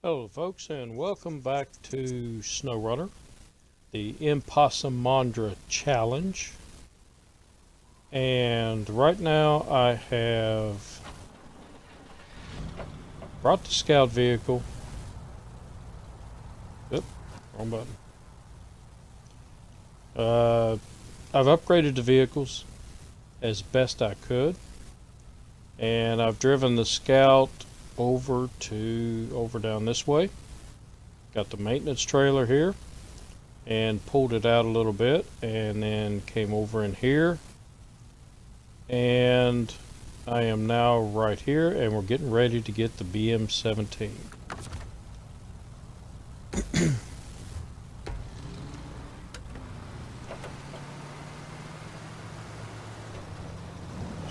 Hello folks, and welcome back to SnowRunner, the ImpossImandra challenge. And right now I have brought the scout vehicle. Oop, wrong button. I've upgraded the vehicles as best I could, and I've driven the scout over down this way. Got the maintenance trailer here and pulled it out a little bit, and then came over in here, and I am now right here, and we're getting ready to get the BM-17.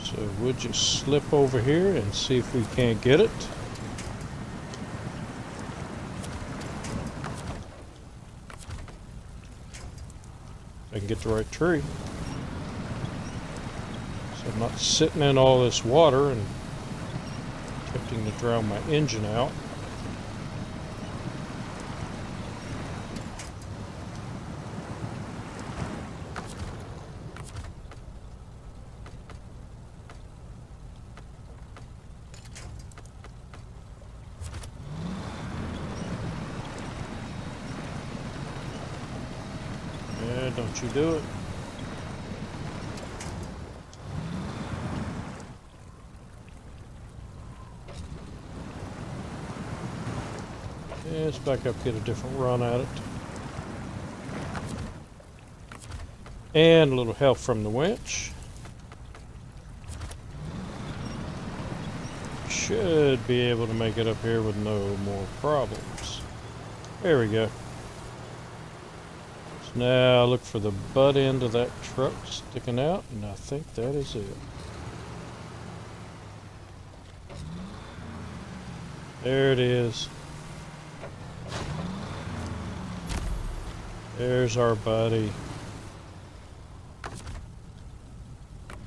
So we'll just slip over here and see if we can't get it. I can get the right tree. So I'm not sitting in all this water and attempting to drown my engine out. Yeah, don't you do it. Yeah, let's back up, get a different run at it. And a little help from the winch. Should be able to make it up here with no more problems. There we go. So now look for the butt end of that truck sticking out, and I think that is it. There it is. There's our buddy.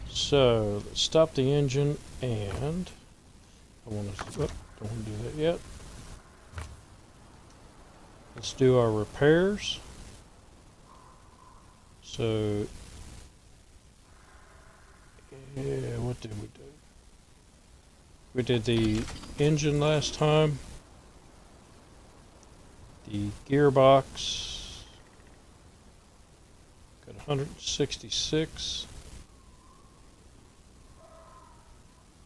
So let's stop the engine, and don't want to do that yet. Let's do our repairs. So yeah, what did we do? We did the engine last time. The gearbox got 166.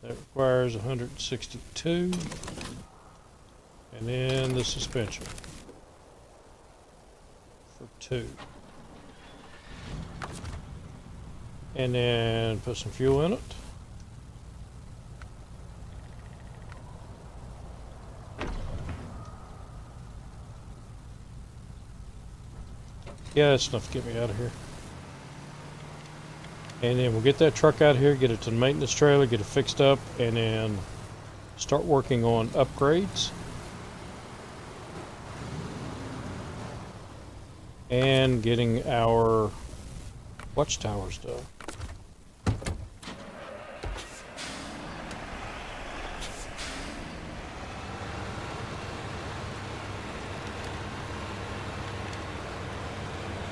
That requires 162. And then the suspension for 2. And then put some fuel in it. Yeah, that's enough to get me out of here. And then we'll get that truck out of here, get it to the maintenance trailer, get it fixed up, and then start working on upgrades. And getting our watchtowers done.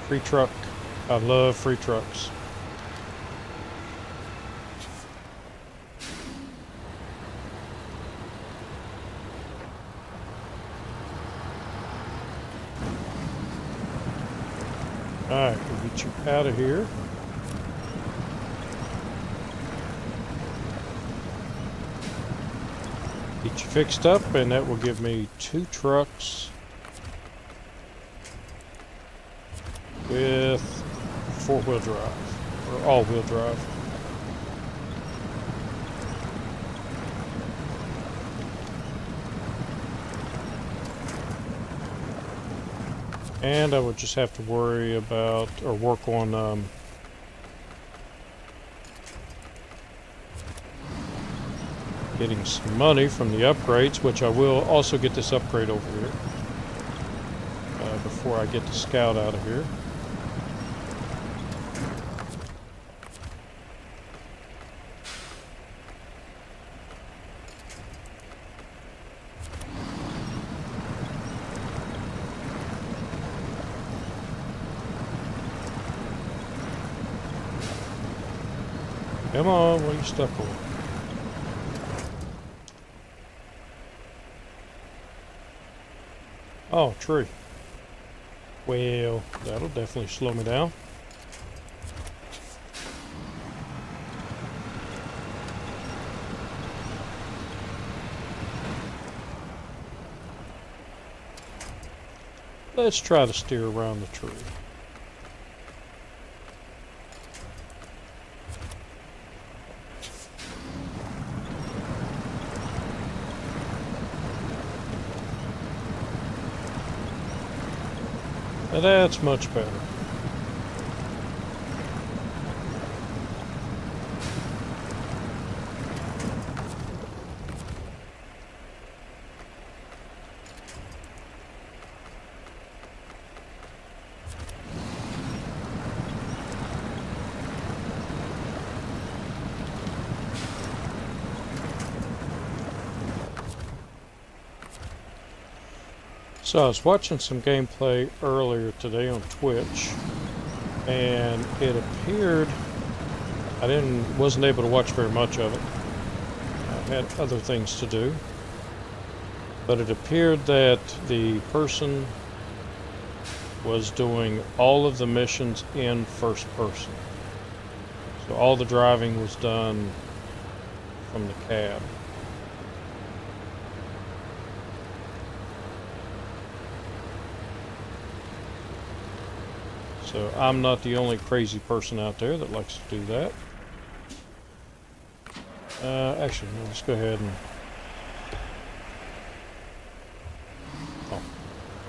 Free truck. I love free trucks. Alright, we'll get you out of here. Get you fixed up, and that will give me 2 trucks with 4-wheel drive, or all-wheel drive. And I would just have to worry about, or work on, getting some money from the upgrades, which I will also get this upgrade over here before I get the scout out of here. Come on, what are you stuck on? Oh, tree. Well, that'll definitely slow me down. Let's try to steer around the tree. Now that's much better. So I was watching some gameplay earlier today on Twitch, and it appeared I wasn't able to watch very much of it. I had other things to do, but it appeared that the person was doing all of the missions in first person. So all the driving was done from the cab. So I'm not the only crazy person out there that likes to do that. Actually, let's go ahead and... Oh.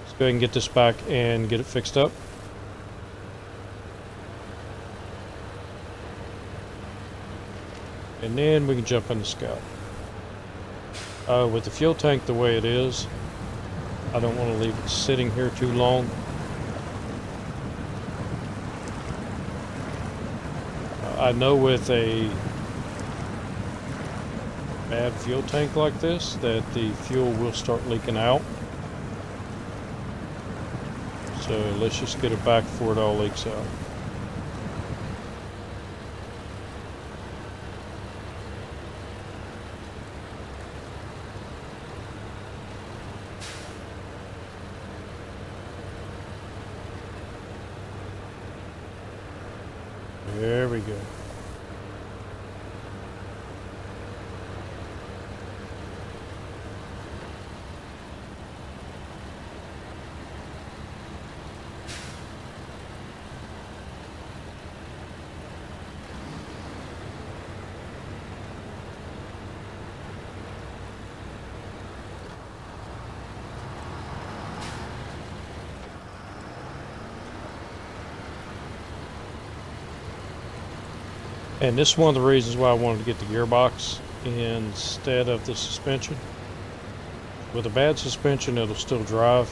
Let's go ahead and get this back and get it fixed up. And then we can jump in the Scout. With the fuel tank the way it is, I don't want to leave it sitting here too long. I know with a bad fuel tank like this that the fuel will start leaking out. So let's just get it back before it all leaks out. There we go. And this is one of the reasons why I wanted to get the gearbox instead of the suspension. With a bad suspension, it'll still drive.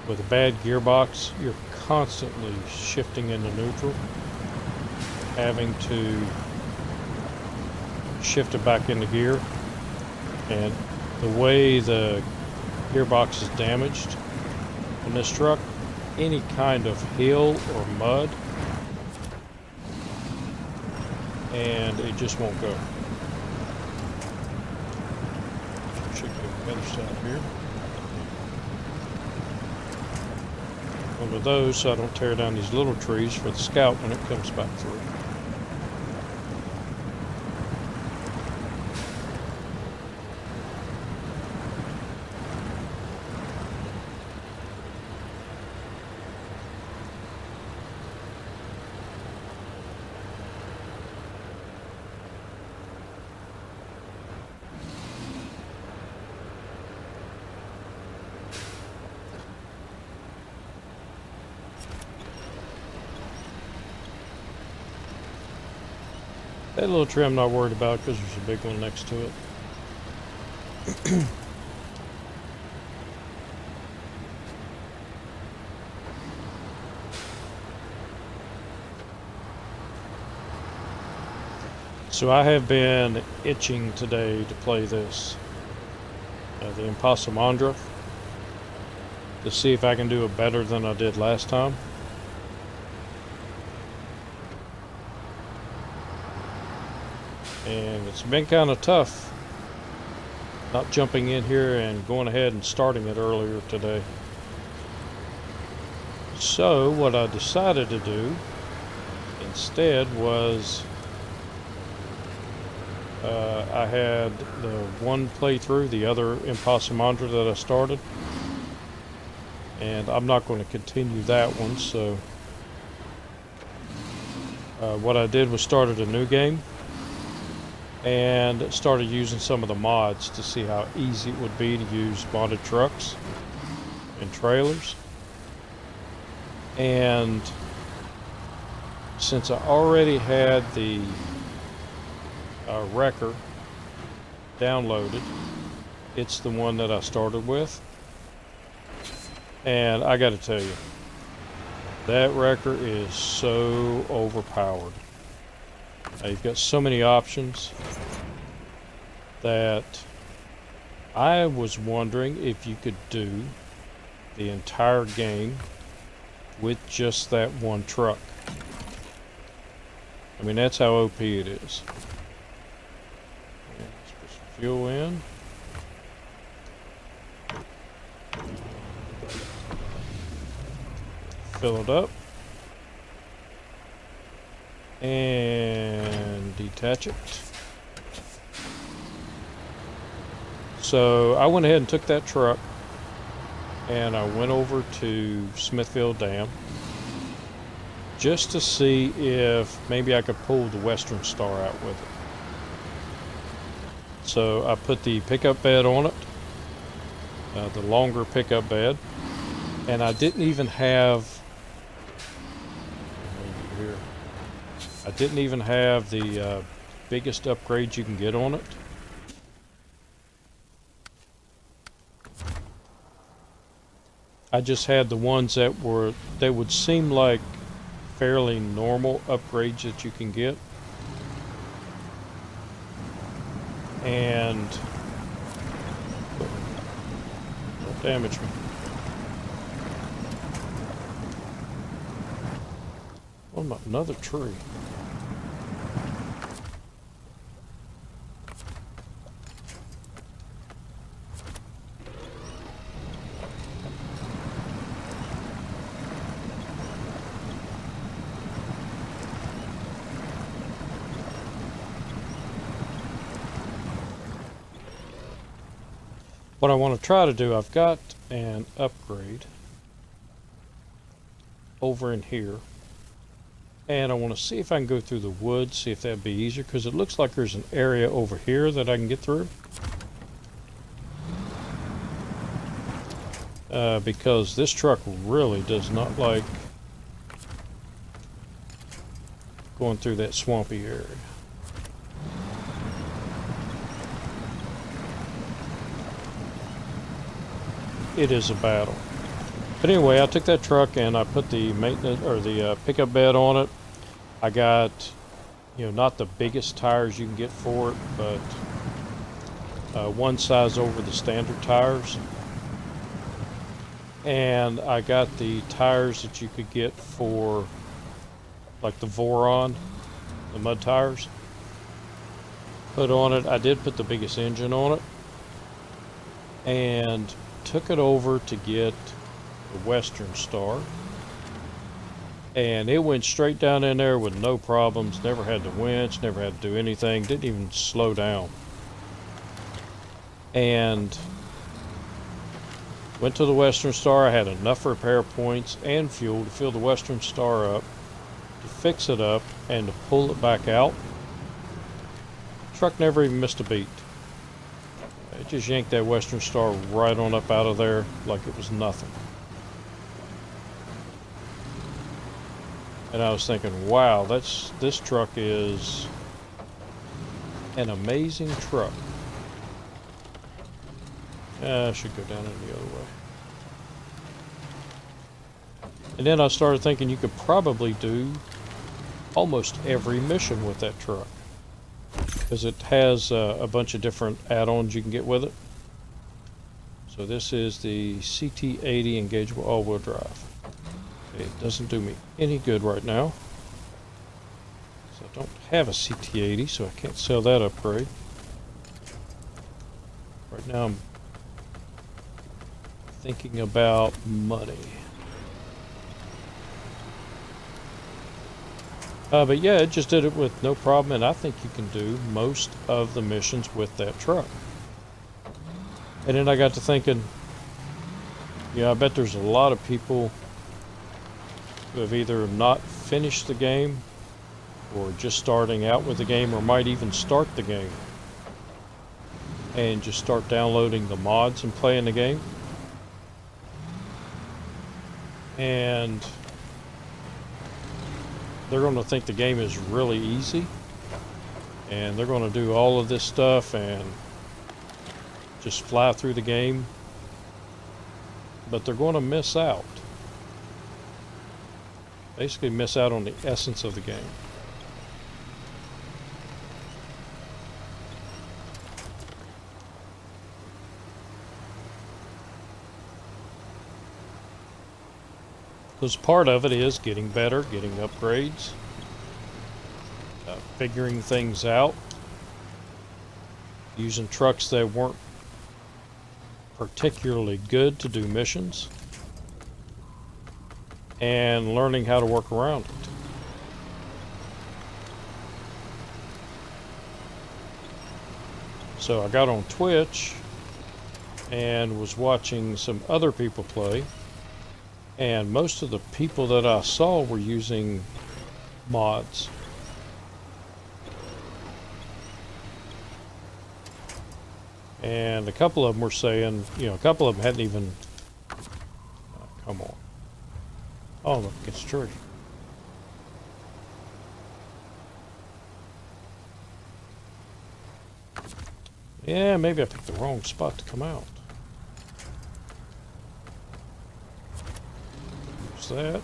With a bad gearbox, you're constantly shifting into neutral, having to shift it back into gear. And the way the gearbox is damaged on this truck, any kind of hill or mud, and it just won't go. Should get a better side here. One of those so I don't tear down these little trees for the Scout when it comes back through. That little tree I'm not worried about because there's a big one next to it. So I have been itching today to play this, the ImpossImandra, to see if I can do it better than I did last time. And it's been kind of tough not jumping in here and going ahead and starting it earlier today. So what I decided to do instead was I had the one playthrough, the other ImpossImandra that I started, and I'm not going to continue that one, so what I did was started a new game and started using some of the mods to see how easy it would be to use modded trucks and trailers. And since I already had the wrecker downloaded, it's the one that I started with, and I got to tell you, that wrecker is so overpowered. You've got so many options that I was wondering if you could do the entire game with just that one truck. I mean, that's how OP it is. Let's put some fuel in. Fill it up. And detach it. So I went ahead and took that truck and I went over to Smithfield Dam just to see if maybe I could pull the Western Star out with it. So I put the pickup bed on it, the longer pickup bed, and I didn't even have the biggest upgrade you can get on it. I just had the ones that would seem like fairly normal upgrades that you can get. And don't damage me. Oh, another tree. What I want to try to do, I've got an upgrade over in here, and I want to see if I can go through the woods, see if that'd be easier, because it looks like there's an area over here that I can get through. Because this truck really does not like going through that swampy area. It is a battle. But anyway, I took that truck and I put the maintenance or the pickup bed on it. I got, not the biggest tires you can get for it, but one size over the standard tires. And I got the tires that you could get for like the Voron, the mud tires. Put on it. I did put the biggest engine on it. And took it over to get the Western Star, and it went straight down in there with no problems. Never had to winch, never had to do anything, didn't even slow down. And went to the Western Star. I had enough repair points and fuel to fill the Western Star up, to fix it up, and to pull it back out. Truck never even missed a beat. It just yanked that Western Star right on up out of there like it was nothing. And I was thinking, wow, this truck is an amazing truck. I should go down in the other way. And then I started thinking you could probably do almost every mission with that truck, because it has a bunch of different add-ons you can get with it. So this is the CT80 engageable all-wheel drive. Okay, it doesn't do me any good right now. So I don't have a CT-80, so I can't sell that upgrade. Right now I'm thinking about money. But yeah, it just did it with no problem, and I think you can do most of the missions with that truck. And then I got to thinking, I bet there's a lot of people who have either not finished the game or just starting out with the game, or might even start the game and just start downloading the mods and playing the game. And they're going to think the game is really easy, and they're going to do all of this stuff and just fly through the game, but they're going to miss out. Basically miss out on the essence of the game. Because part of it is getting better, getting upgrades, figuring things out, using trucks that weren't particularly good to do missions, and learning how to work around it. So I got on Twitch and was watching some other people play, and most of the people that I saw were using mods. And a couple of them were saying, a couple of them hadn't even, come on. Oh, look, it's a tree. Yeah, maybe I picked the wrong spot to come out. Use that.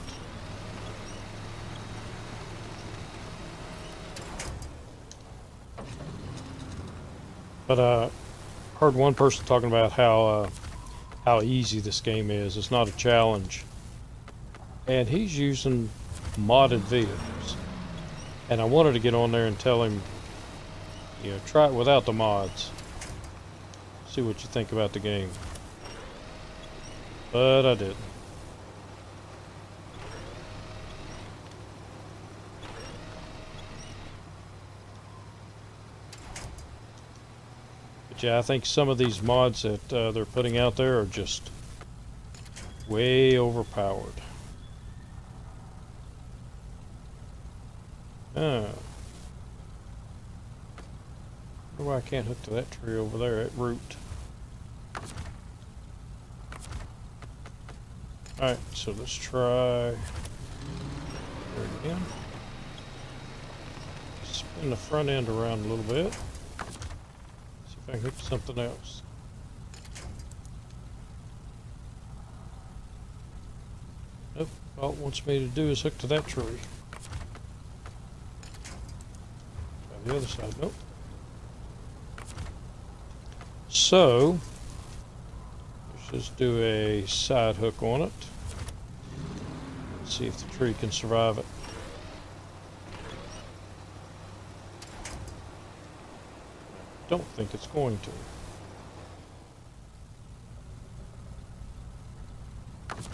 But heard one person talking about how easy this game is. It's not a challenge. And he's using modded vehicles. And I wanted to get on there and tell him, try it without the mods. See what you think about the game. But I didn't. But yeah, I think some of these mods that they're putting out there are just way overpowered. Why I can't hook to that tree over there at root. Alright, so let's try there again. Spin the front end around a little bit. See if I can hook to something else. Nope, all it wants me to do is hook to that tree. Try the other side, nope. So, let's just do a side hook on it. See if the tree can survive it. I don't think it's going to.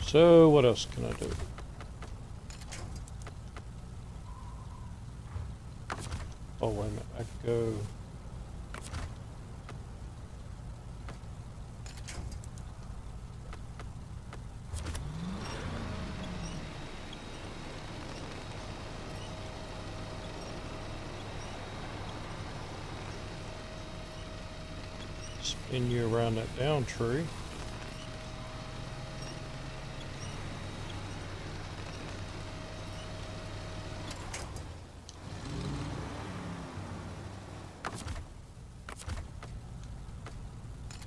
So, what else can I do? Oh, wait a minute. I can go... spin you around that down tree.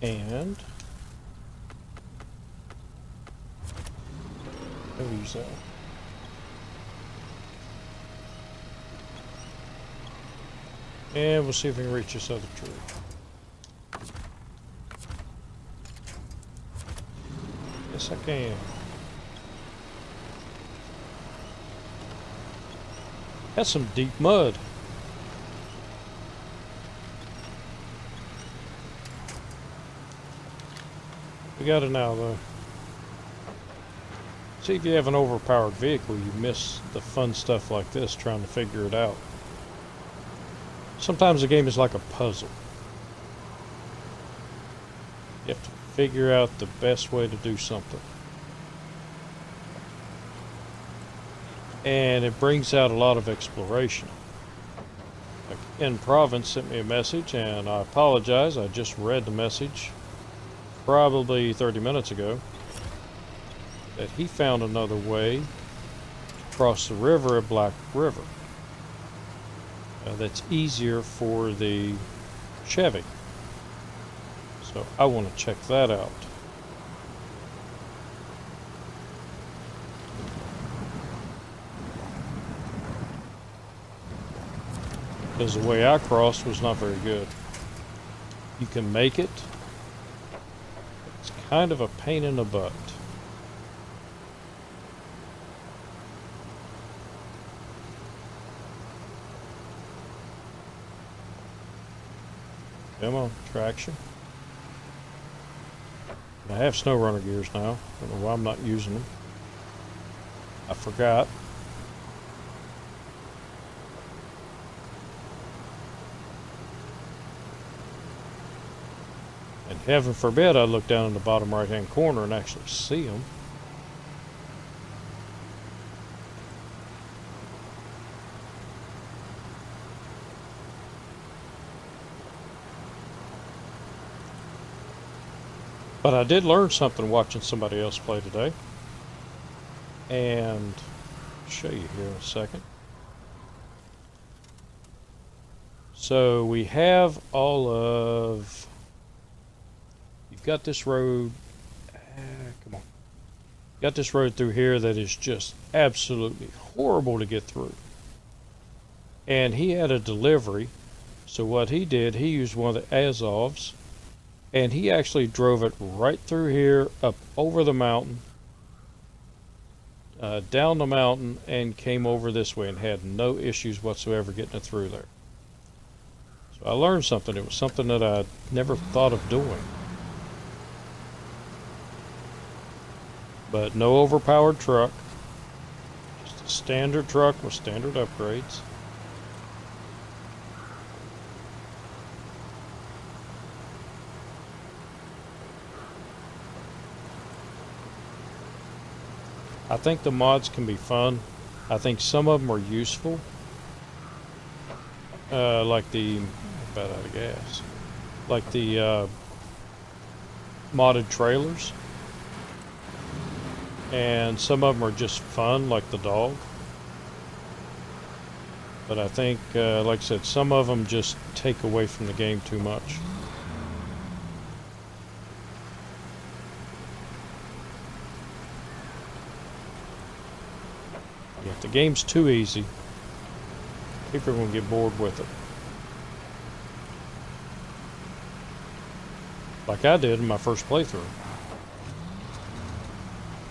And I'll use that. And we'll see if we can reach this other tree. Yes, I can. That's some deep mud. We got it now, though. See, if you have an overpowered vehicle, you miss the fun stuff like this, trying to figure it out. Sometimes the game is like a puzzle. You have to figure out the best way to do something. And it brings out a lot of exploration. Like In Province sent me a message, and I apologize, I just read the message probably 30 minutes ago, that he found another way to cross the river at Black River that's easier for the Chevy. So I want to check that out. Because the way I crossed was not very good. You can make it. It's kind of a pain in the butt. Come on, traction. I have SnowRunner gears now. I don't know why I'm not using them. I forgot. And heaven forbid I look down in the bottom right hand corner and actually see them. But I did learn something watching somebody else play today. And I'll show you here in a second. So we have all of... You've got this road... come on. Got this road through here that is just absolutely horrible to get through. And he had a delivery. So what he did, he used one of the Azovs. And he actually drove it right through here, up over the mountain, down the mountain, and came over this way and had no issues whatsoever getting it through there. So I learned something. It was something that I never thought of doing. But no overpowered truck. Just a standard truck with standard upgrades. I think the mods can be fun. I think some of them are useful. Like the... about out of gas. Like the modded trailers. And some of them are just fun, like the dog. But I think, like I said, some of them just take away from the game too much. If the game's too easy, people are going to get bored with it. Like I did in my first playthrough.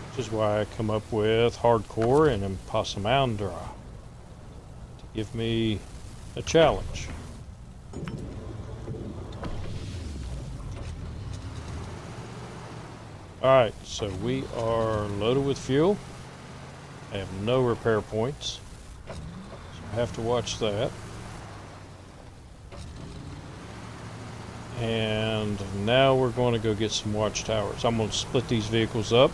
Which is why I come up with Hardcore and ImpossImandra. To give me a challenge. Alright, so we are loaded with fuel. I have no repair points, so I have to watch that. And now we're going to go get some watchtowers. I'm going to split these vehicles up.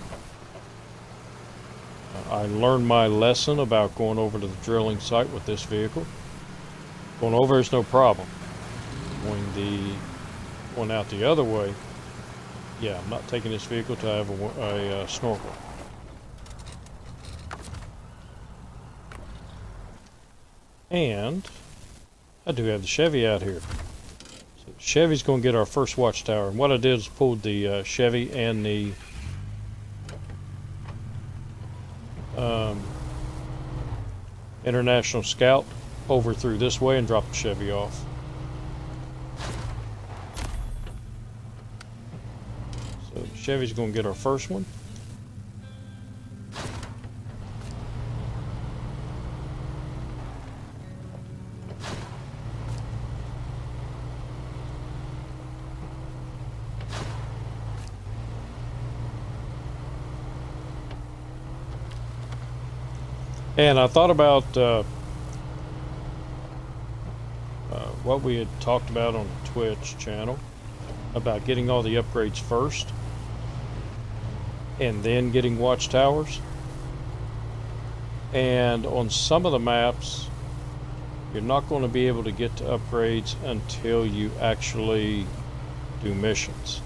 I learned my lesson about going over to the drilling site with this vehicle. Going over is no problem. Going out the other way, yeah, I'm not taking this vehicle till I have a snorkel. And I do have the Chevy out here. So Chevy's going to get our first watchtower. And what I did is pulled the Chevy and the International Scout over through this way and dropped the Chevy off. So Chevy's going to get our first one. And I thought about what we had talked about on the Twitch channel about getting all the upgrades first and then getting watchtowers. And on some of the maps, you're not going to be able to get to upgrades until you actually do missions.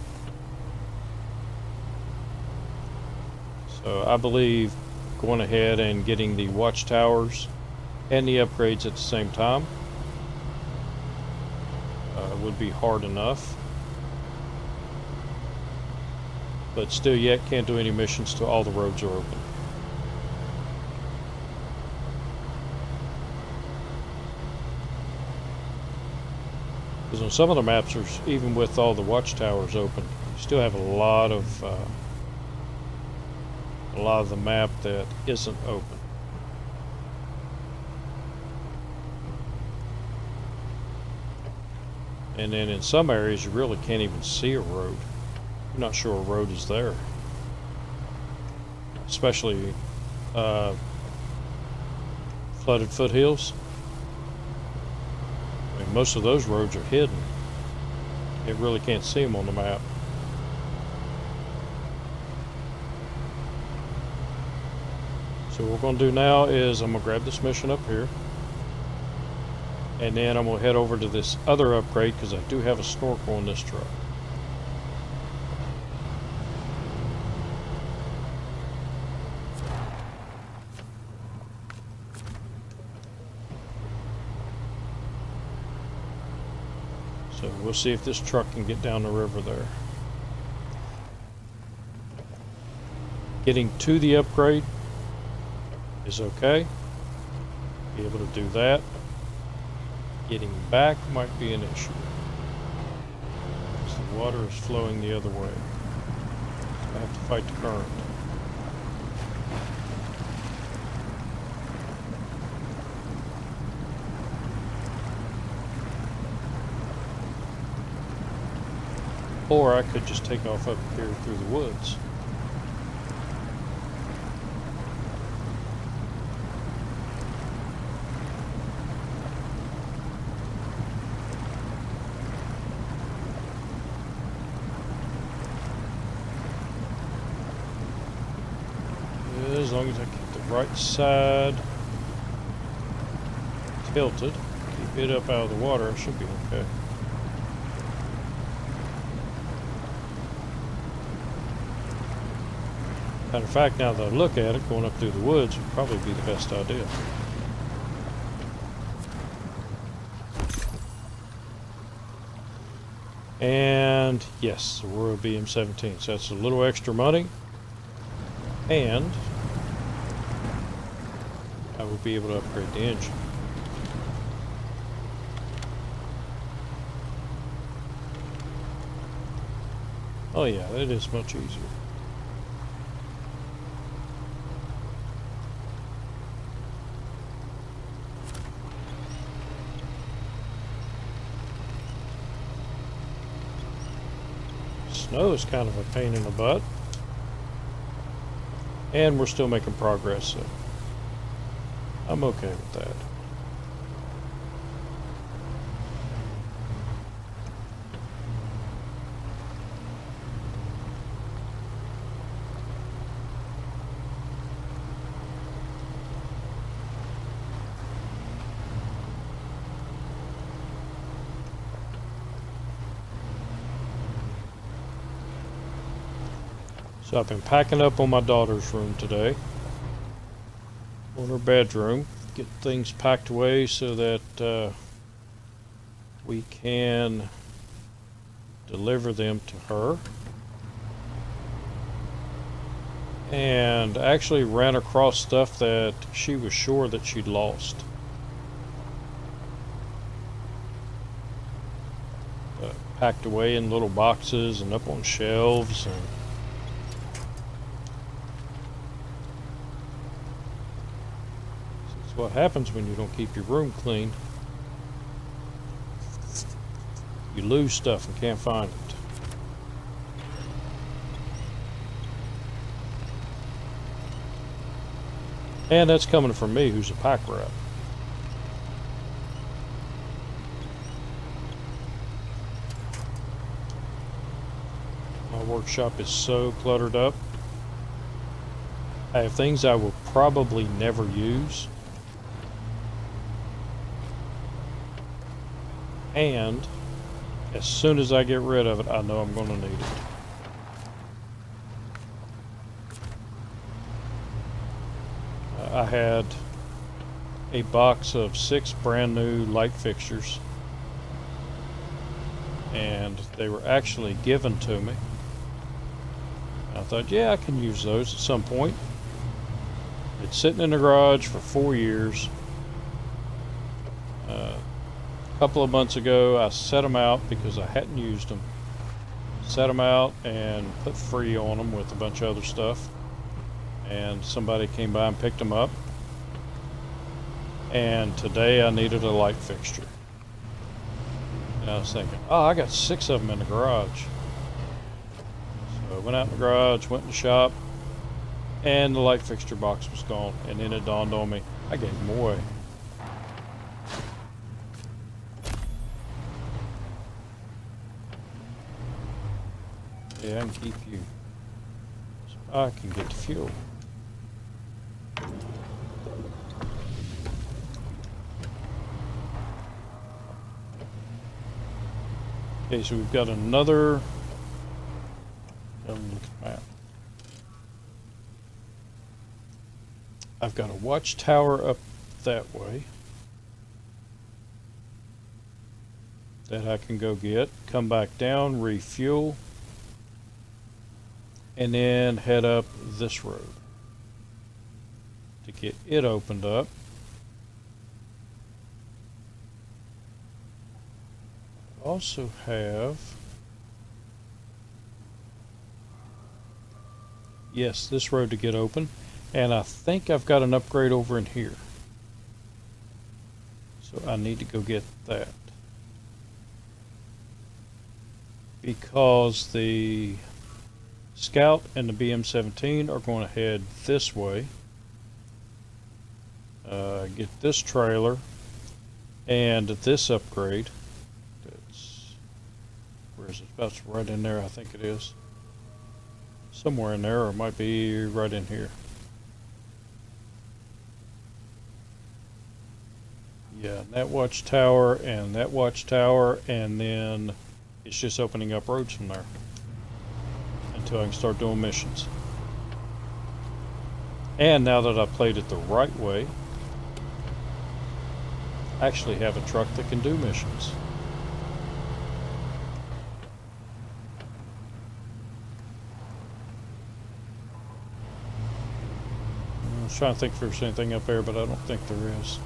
So I believe going ahead and getting the watchtowers and the upgrades at the same time would be hard enough. But still yet can't do any missions till all the roads are open. Because on some of the maps, even with all the watchtowers open, you still have a lot of the map that isn't open. And then in some areas, you really can't even see a road. You're not sure a road is there. Especially flooded foothills. I mean, most of those roads are hidden. You really can't see them on the map. So what we're going to do now is I'm going to grab this mission up here. And then I'm going to head over to this other upgrade because I do have a snorkel on this truck. So we'll see if this truck can get down the river there. Getting to the upgrade is okay. Be able to do that. Getting back might be an issue. So the water is flowing the other way. So I have to fight the current. Or I could just take off up here through the woods. As long as I keep the right side tilted, keep it up out of the water, it should be okay. Matter of fact, now that I look at it, going up through the woods would probably be the best idea. And yes, the Royal BM-17. So that's a little extra money. And I will be able to upgrade the engine. Oh yeah, that is much easier. Snow is kind of a pain in the butt. And we're still making progress, so I'm okay with that. So I've been packing up on my daughter's room today, on her bedroom, get things packed away so that we can deliver them to her. And actually ran across stuff that she was sure that she'd lost. Packed away in little boxes and up on shelves, and what happens when you don't keep your room clean. You lose stuff and can't find it. And that's coming from me, who's a pack rat. My workshop is so cluttered up. I have things I will probably never use. And as soon as I get rid of it, I know I'm going to need it. I had a box of 6 brand new light fixtures, and they were actually given to me. I thought, yeah, I can use those at some point. It's sitting in the garage for 4 years. A couple of months ago, I set them out because I hadn't used them. Set them out and put free on them with a bunch of other stuff. And somebody came by and picked them up. And today I needed a light fixture. And I was thinking, oh, I got 6 of them in the garage. So I went out in the garage, went in the shop, and the light fixture box was gone. And then it dawned on me, I gave them away. Yeah, I can keep you. So I can get the fuel. Okay, so we've got another. Look at the map. I've got a watchtower up that way that I can go get. Come back down, refuel, and then head up this road to get it opened up. I also have, yes, this road to get open, and I think I've got an upgrade over in here, so I need to go get that because the Scout and the BM-17 are going to head this way. Get this trailer and this upgrade. That's, where is it? That's right in there, I think it is. Somewhere in there, or it might be right in here. Yeah, that watchtower, and then it's just opening up roads from there until I can start doing missions. And now that I played it the right way, I actually have a truck that can do missions. I was trying to think if there's anything up there, but I don't think there is.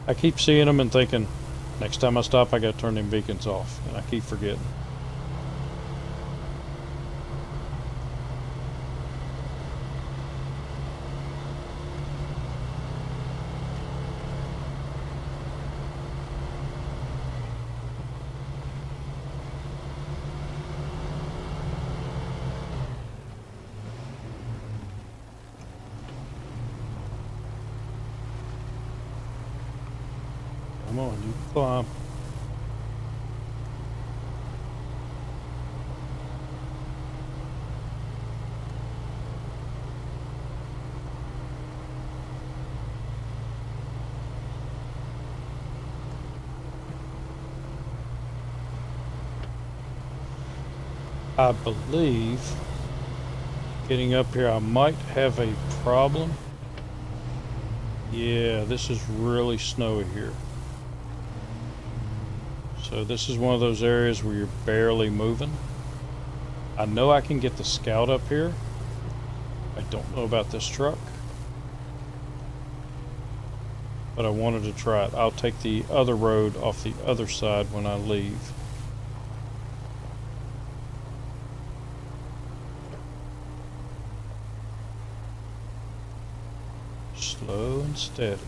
I keep seeing them and thinking, next time I stop, I gotta turn them beacons off, and I keep forgetting. Come on, you can climb. I believe getting up here I might have a problem. Yeah, this is really snowy here. So this is one of those areas where you're barely moving. I know I can get the Scout up here. I don't know about this truck, but I wanted to try it. I'll take the other road off the other side when I leave. Slow and steady.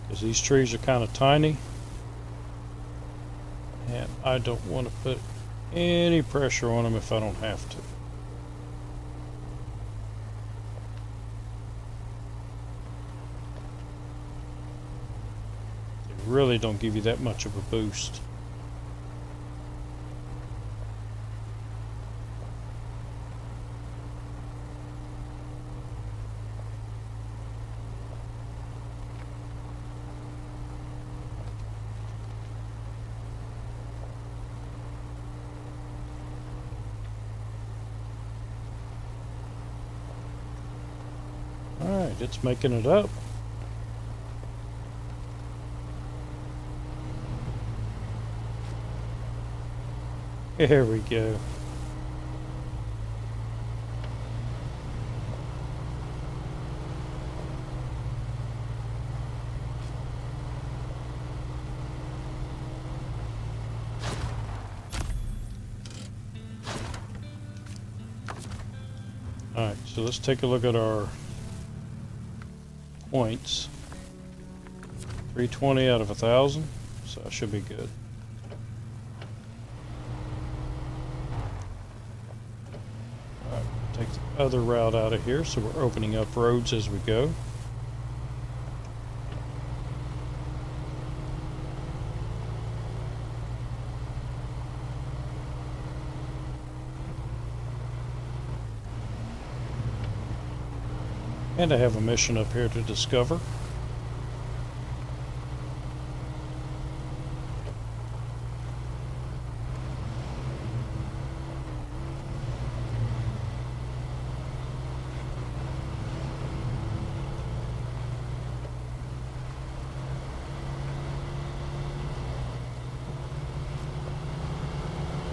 Because these trees are kind of tiny, and I don't want to put any pressure on them if I don't have to. They really don't give you that much of a boost. Alright, it's making it up. Here we go. Alright, so let's take a look at our points. 320 out of 1,000, so I should be good. Alright, take the other route out of here, so we're opening up roads as we go. And I have a mission up here to discover.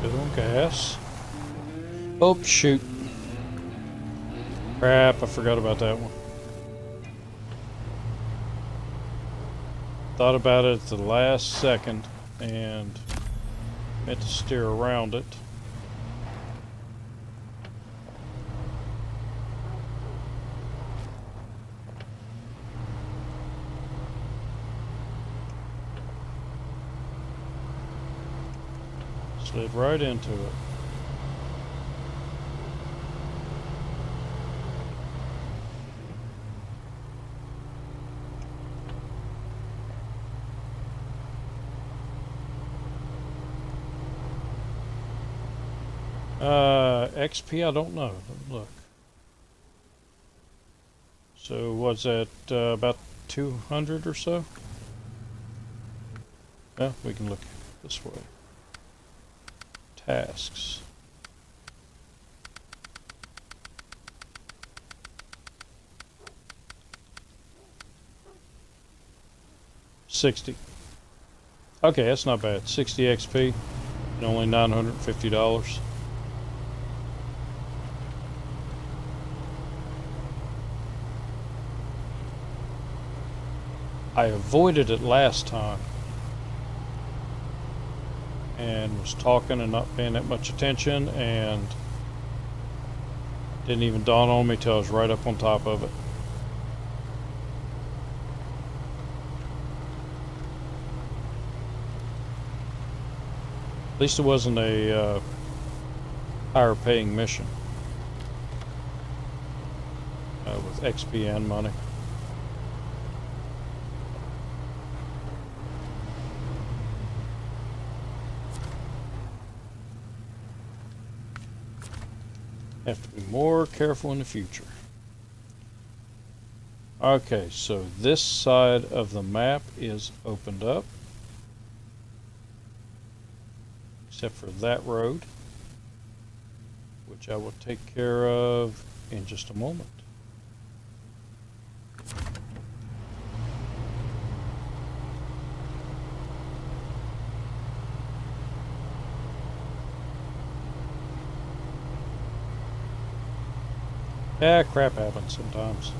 Good on gas. Oh, shoot. Crap, I forgot about that one. Thought about it at the last second and meant to steer around it. Slid right into it. XP, I don't know. Look. So what's that, about 200 or so? Yeah, we can look this way. Tasks. $60. Okay, that's not bad. 60 XP and only $950. I avoided it last time and was talking and not paying that much attention, and didn't even dawn on me till I was right up on top of it. At least it wasn't a higher paying mission with XP and money. Have to be more careful in the future. Okay, so this side of the map is opened up, except for that road, which I will take care of in just a moment. Yeah, crap happens sometimes.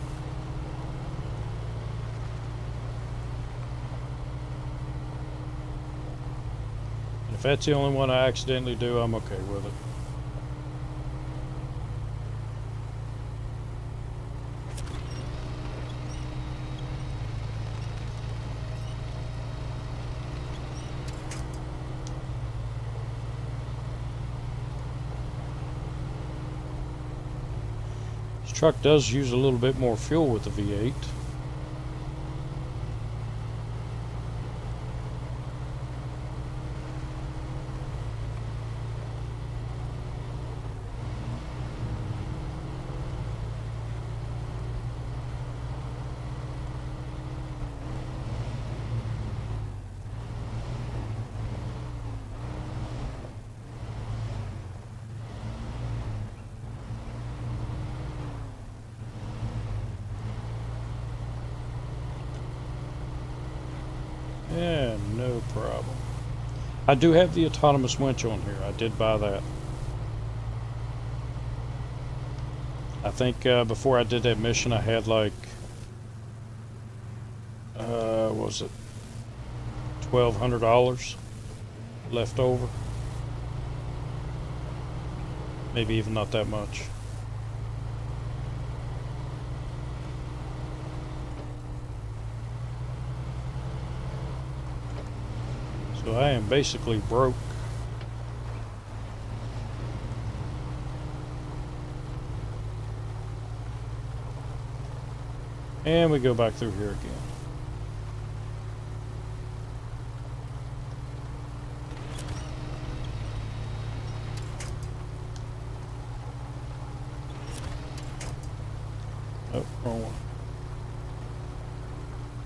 And if that's the only one I accidentally do, I'm okay with it. This truck does use a little bit more fuel with the V8. Yeah, no problem. I do have the autonomous winch on here. I did buy that. I think before I did that mission, I had like, what was it, $1,200 left over. Maybe even not that much. So I am basically broke. And we go back through here again. Oh, wrong one.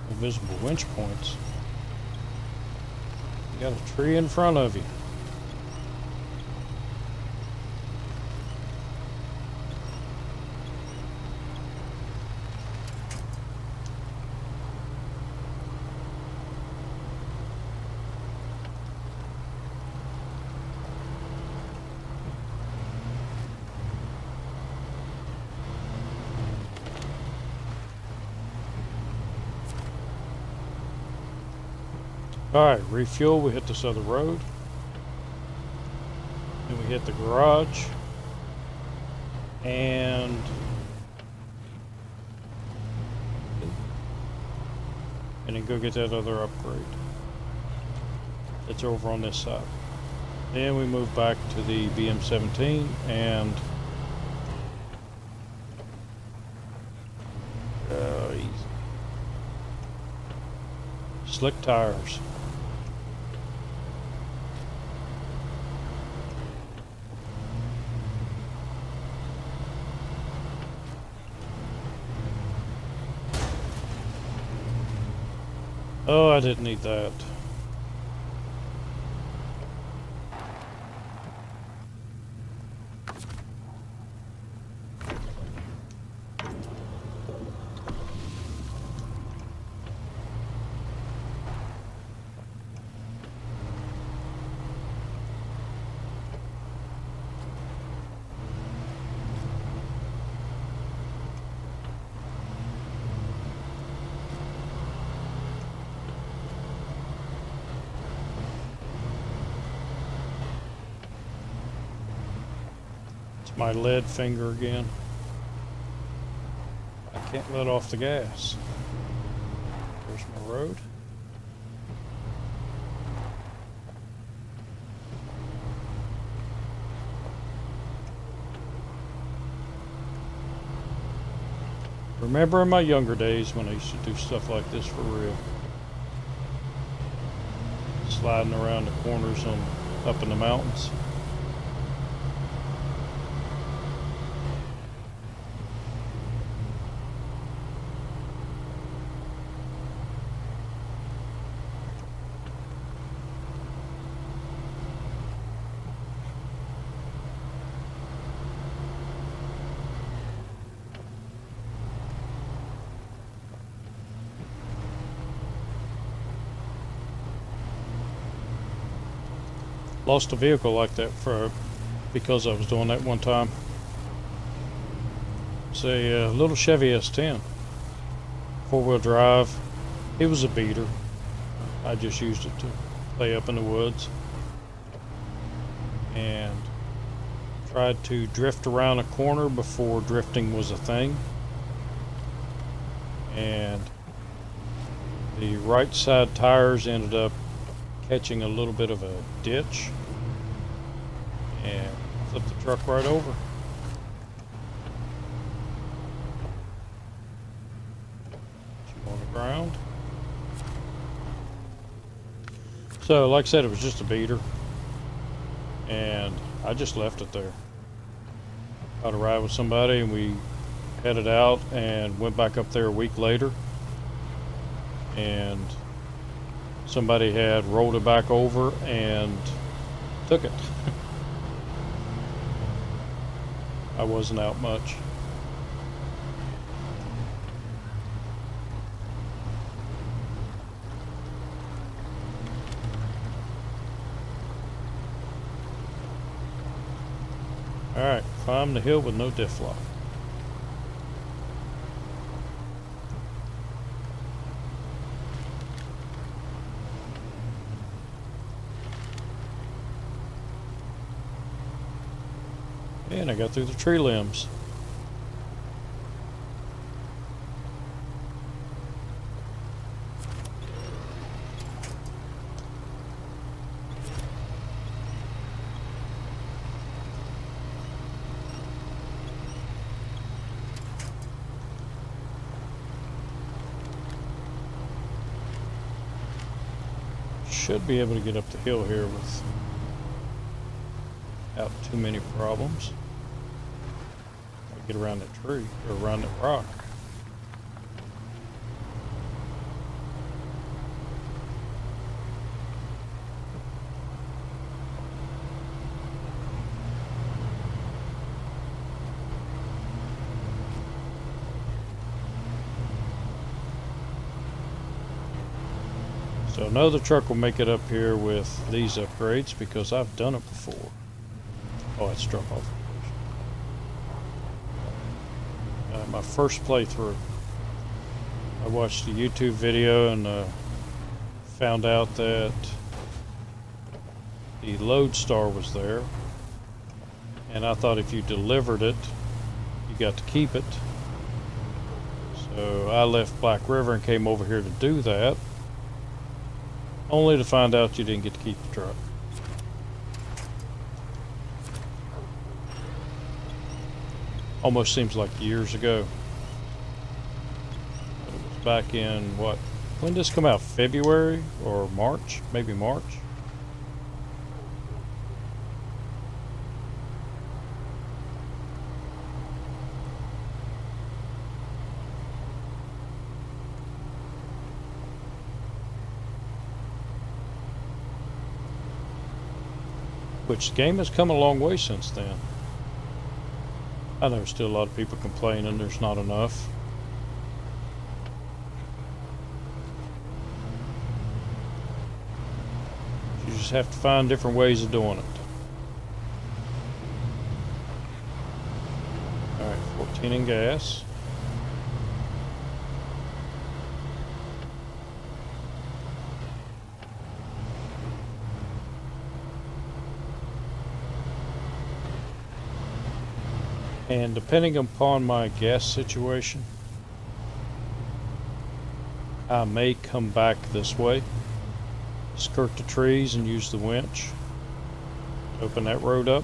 Invisible winch points. You got a tree in front of you. Alright, refuel, we hit this other road. Then we hit the garage. And then go get that other upgrade. It's over on this side. Then we move back to the BM17 and easy. Slick tires. Oh, I didn't need that. My lead finger again. I can't let off the gas. There's my road. Remember in my younger days when I used to do stuff like this for real. Sliding around the corners up in the mountains. Lost a vehicle like that because I was doing that one time. It's a little Chevy S10. 4-wheel drive. It was a beater. I just used it to play up in the woods. And tried to drift around a corner before drifting was a thing. And the right side tires ended up catching a little bit of a ditch and flipped the truck right over. On the ground. So, like I said, it was just a beater, and I just left it there. Got a ride with somebody, and we headed out and went back up there a week later, and somebody had rolled it back over and took it. I wasn't out much. Alright, climb the hill with no diff lock. And I got through the tree limbs. Should be able to get up the hill here without too many problems. Get around that tree or around that rock. So I know the truck will make it up here with these upgrades because I've done it before. Oh, it struck off. My first playthrough, I watched a YouTube video and found out that the Lodestar was there, and I thought if you delivered it, you got to keep it. So I left Black River and came over here to do that, only to find out you didn't get to keep the truck. Almost seems like years ago. It was back in what? When did this come out? February or March? Maybe March. Which the game has come a long way since then. I know still a lot of people complaining there's not enough. You just have to find different ways of doing it. Alright, 14 in gas. And depending upon my gas situation, I may come back this way, skirt the trees and use the winch to open that road up.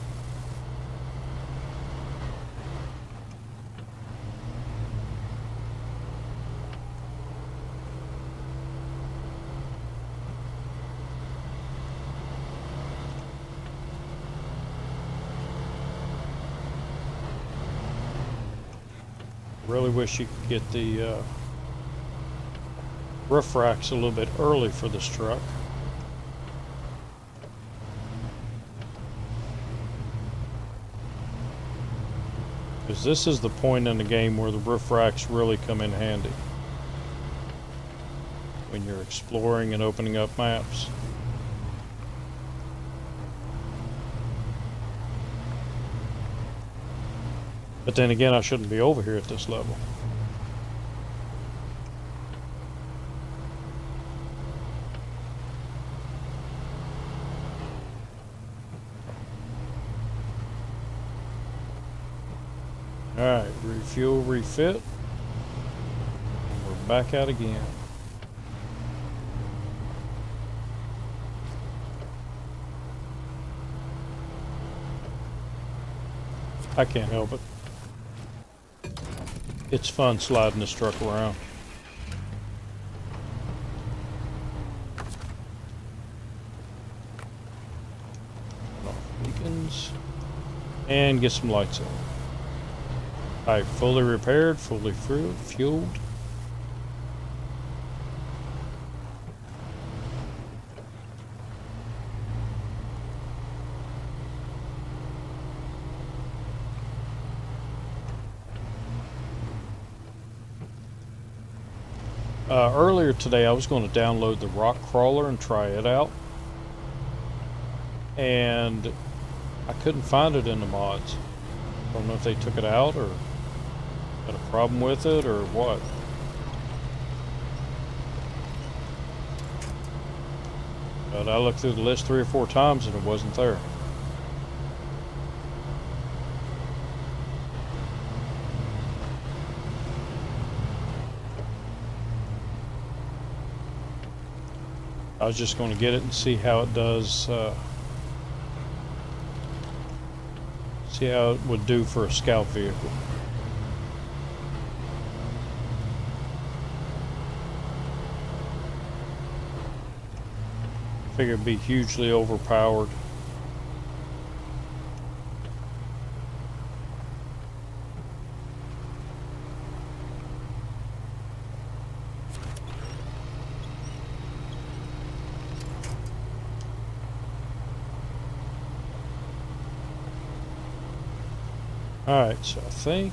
Really wish you could get the roof racks a little bit early for this truck. Because this is the point in the game where the roof racks really come in handy. When you're exploring and opening up maps. But then again, I shouldn't be over here at this level. Alright, refuel, refit. And we're back out again. I can't help it. It's fun sliding this truck around. Off beacons. And get some lights on. Alright, fully repaired, fully fueled. Earlier today I was going to download the rock crawler and try it out, and I couldn't find it in the mods. I don't know if they took it out or had a problem with it or what. But I looked through the list 3 or 4 times and it wasn't there. I was just going to get it and see how it does, see how it would do for a scout vehicle. I figure it'd be hugely overpowered. Alright, so I think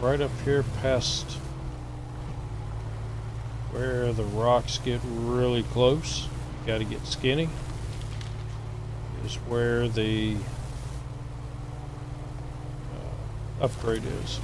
right up here past where the rocks get really close, gotta get skinny, is where the upgrade is.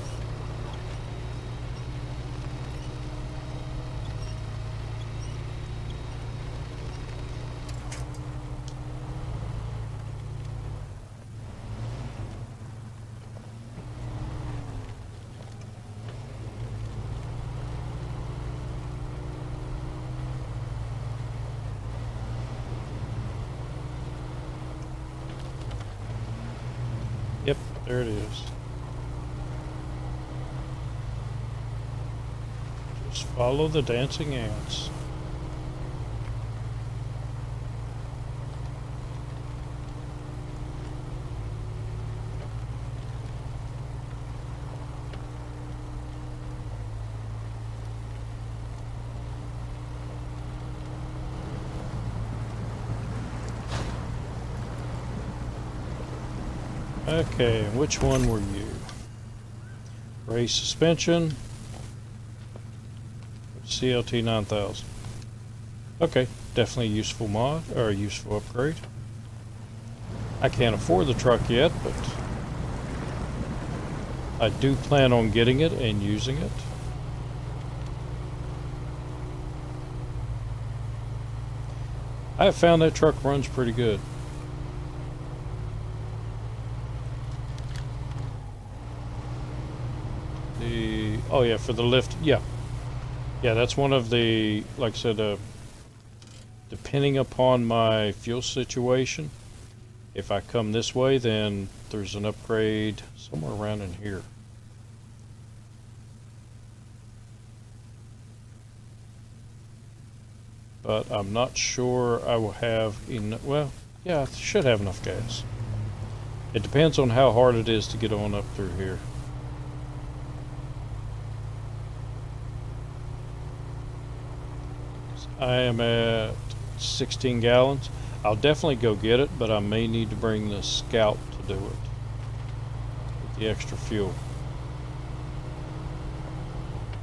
Yep, there it is. Just follow the dancing ants. Okay, which one were you? Race suspension. CLT 9000. Okay, definitely a useful mod, or a useful upgrade. I can't afford the truck yet, but I do plan on getting it and using it. I have found that truck runs pretty good. Oh yeah, for the lift, yeah. Yeah, that's one of the, like I said, depending upon my fuel situation, if I come this way, then there's an upgrade somewhere around in here. But I'm not sure I will have enough, well, yeah, I should have enough gas. It depends on how hard it is to get on up through here. I am at 16 gallons. I'll definitely go get it, but I may need to bring the Scout to do it with the extra fuel.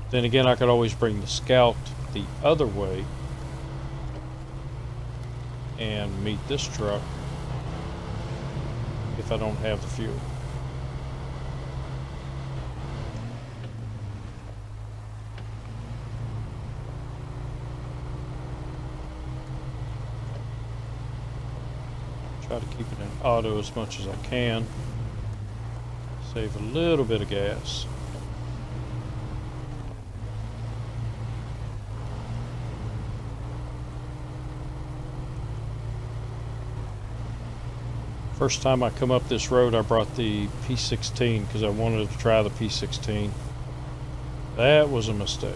Then again, I could always bring the Scout the other way and meet this truck if I don't have the fuel. Try to keep it in auto as much as I can. Save a little bit of gas. First time I come up this road, I brought the P16 because I wanted to try the P16. That was a mistake.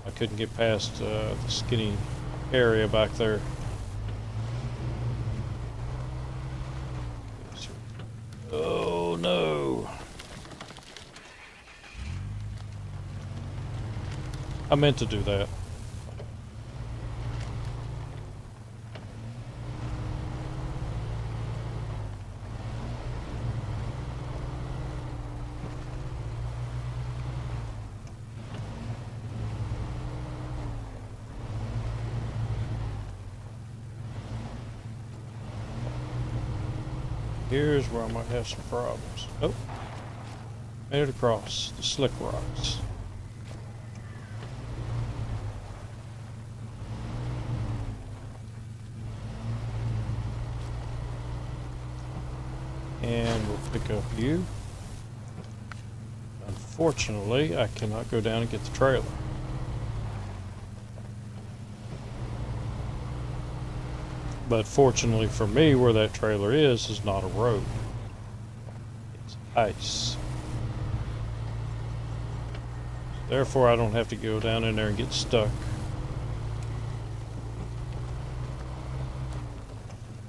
I couldn't get past the skinny area back there. Oh no! I meant to do that. Here's where I might have some problems. Oh, made it across the slick rocks. And we'll pick up you. Unfortunately, I cannot go down and get the trailer. But fortunately for me, where that trailer is not a road. It's ice. Therefore, I don't have to go down in there and get stuck.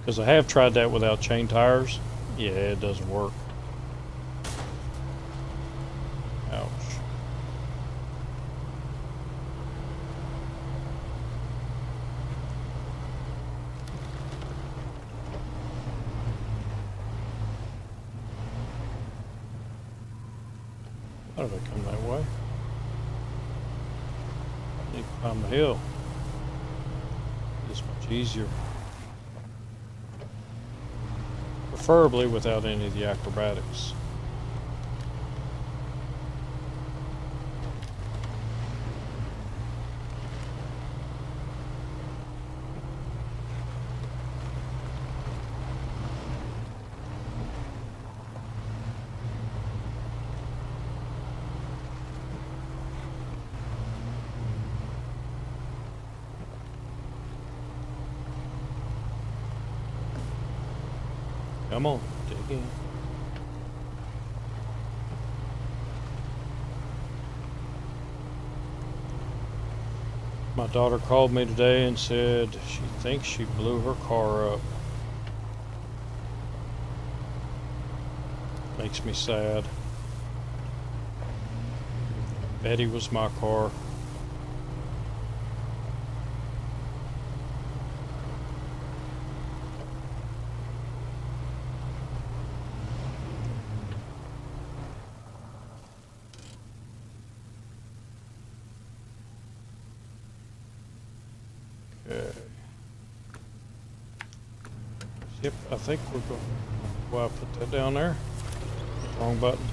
Because I have tried that without chain tires. Yeah, it doesn't work. Ouch. How did I come that way? I need to climb the hill. It's much easier. Preferably without any of the acrobatics. Come on, dig in. My daughter called me today and said she thinks she blew her car up. Makes me sad. Betty was my car. Yep, I think we're going. Well, I put that down there. Wrong button.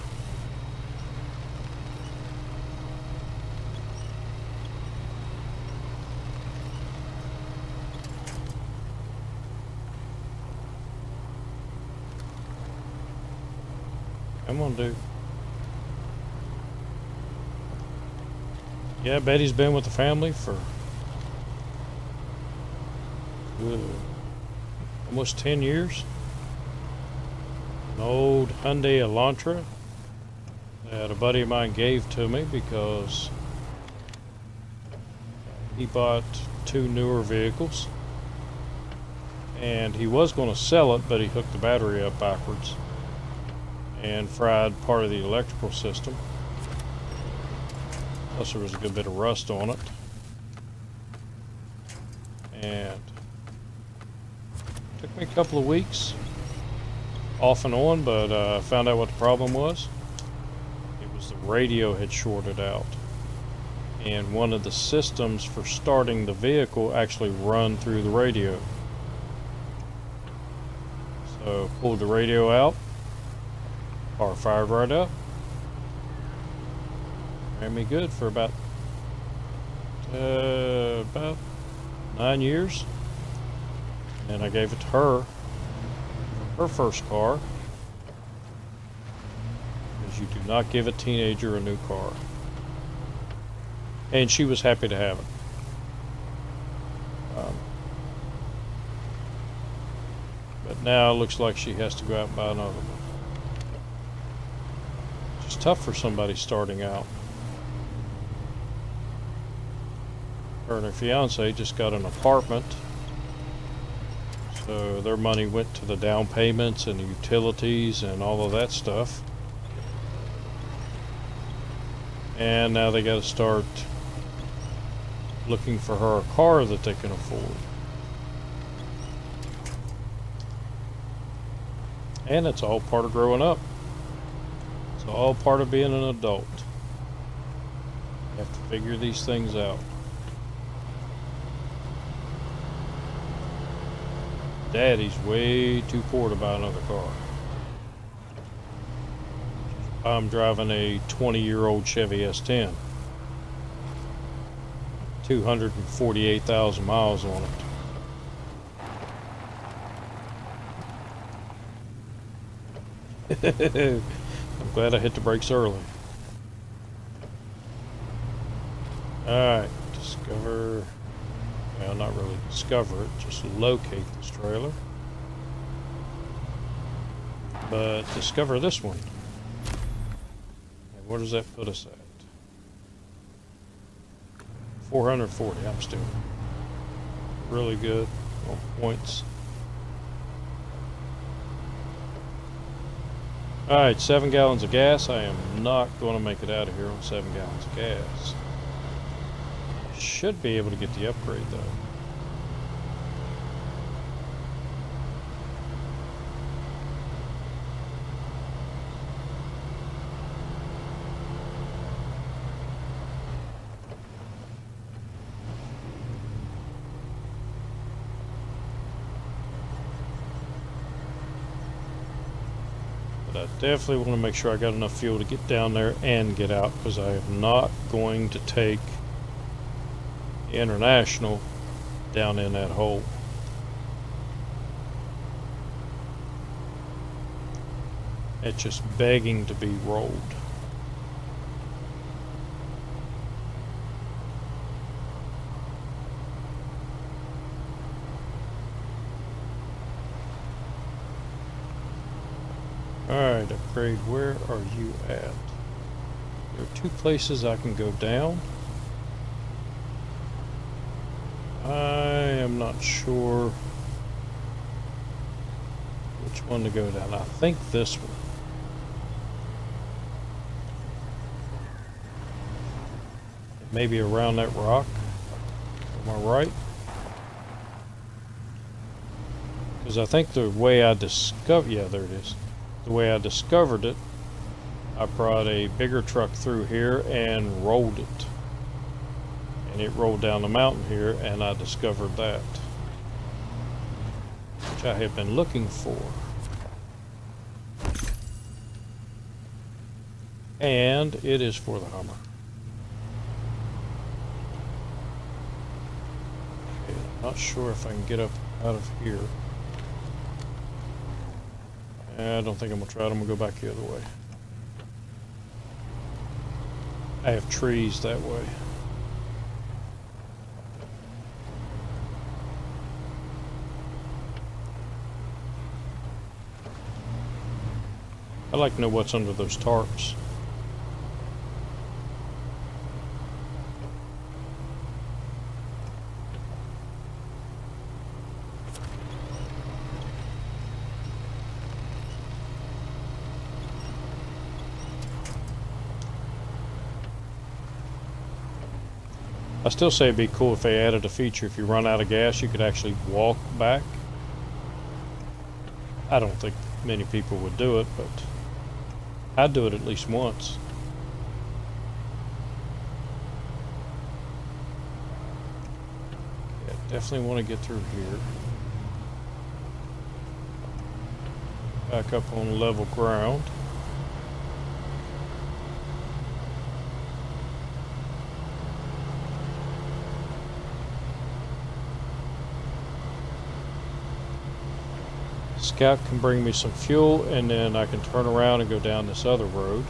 Come on, dude. Yeah, Betty's been with the family for almost 10 years. An old Hyundai Elantra that a buddy of mine gave to me because he bought 2 newer vehicles and he was going to sell it, but he hooked the battery up backwards and fried part of the electrical system. Plus there was a good bit of rust on it. And took me a couple of weeks off and on, but I found out what the problem was. It was the radio had shorted out, and one of the systems for starting the vehicle actually run through the radio. So pulled the radio out, car fired right up. Ran me good for about 9 years. And I gave it to her, her first car. Because you do not give a teenager a new car. And she was happy to have it. But now it looks like she has to go out and buy another one. It's tough for somebody starting out. Her and her fiance just got an apartment. So their money went to the down payments and the utilities and all of that stuff. And now they got to start looking for her a car that they can afford. And it's all part of growing up. It's all part of being an adult. You have to figure these things out. Daddy's way too poor to buy another car. I'm driving a 20-year-old Chevy S10. 248,000 miles on it. I'm glad I hit the brakes early. Alright, discover... Well, not really discover it, just locate this trailer. But discover this one. And where does that put us at? 440, I'm still really good on points. Alright, 7 gallons of gas. I am not going to make it out of here on 7 gallons of gas. Should be able to get the upgrade though. But I definitely want to make sure I got enough fuel to get down there and get out, because I am not going to take the International down in that hole. It's just begging to be rolled. Alright, upgrade, where are you at? There are 2 places I can go down. I am not sure which one to go down. I think this one. Maybe around that rock. Am I right? Because I think the way I discovered... Yeah, there it is. The way I discovered it, I brought a bigger truck through here and rolled it. And it rolled down the mountain here, and I discovered that, which I have been looking for. And it is for the Hummer. Okay, I'm not sure if I can get up out of here. I don't think I'm going to try it. I'm going to go back the other way. I have trees that way. I'd like to know what's under those tarps. I still say it'd be cool if they added a feature, if you run out of gas, you could actually walk back. I don't think many people would do it, but I'd do it at least once. Yeah, definitely want to get through here. Back up on level ground. Scout can bring me some fuel, and then I can turn around and go down this other road.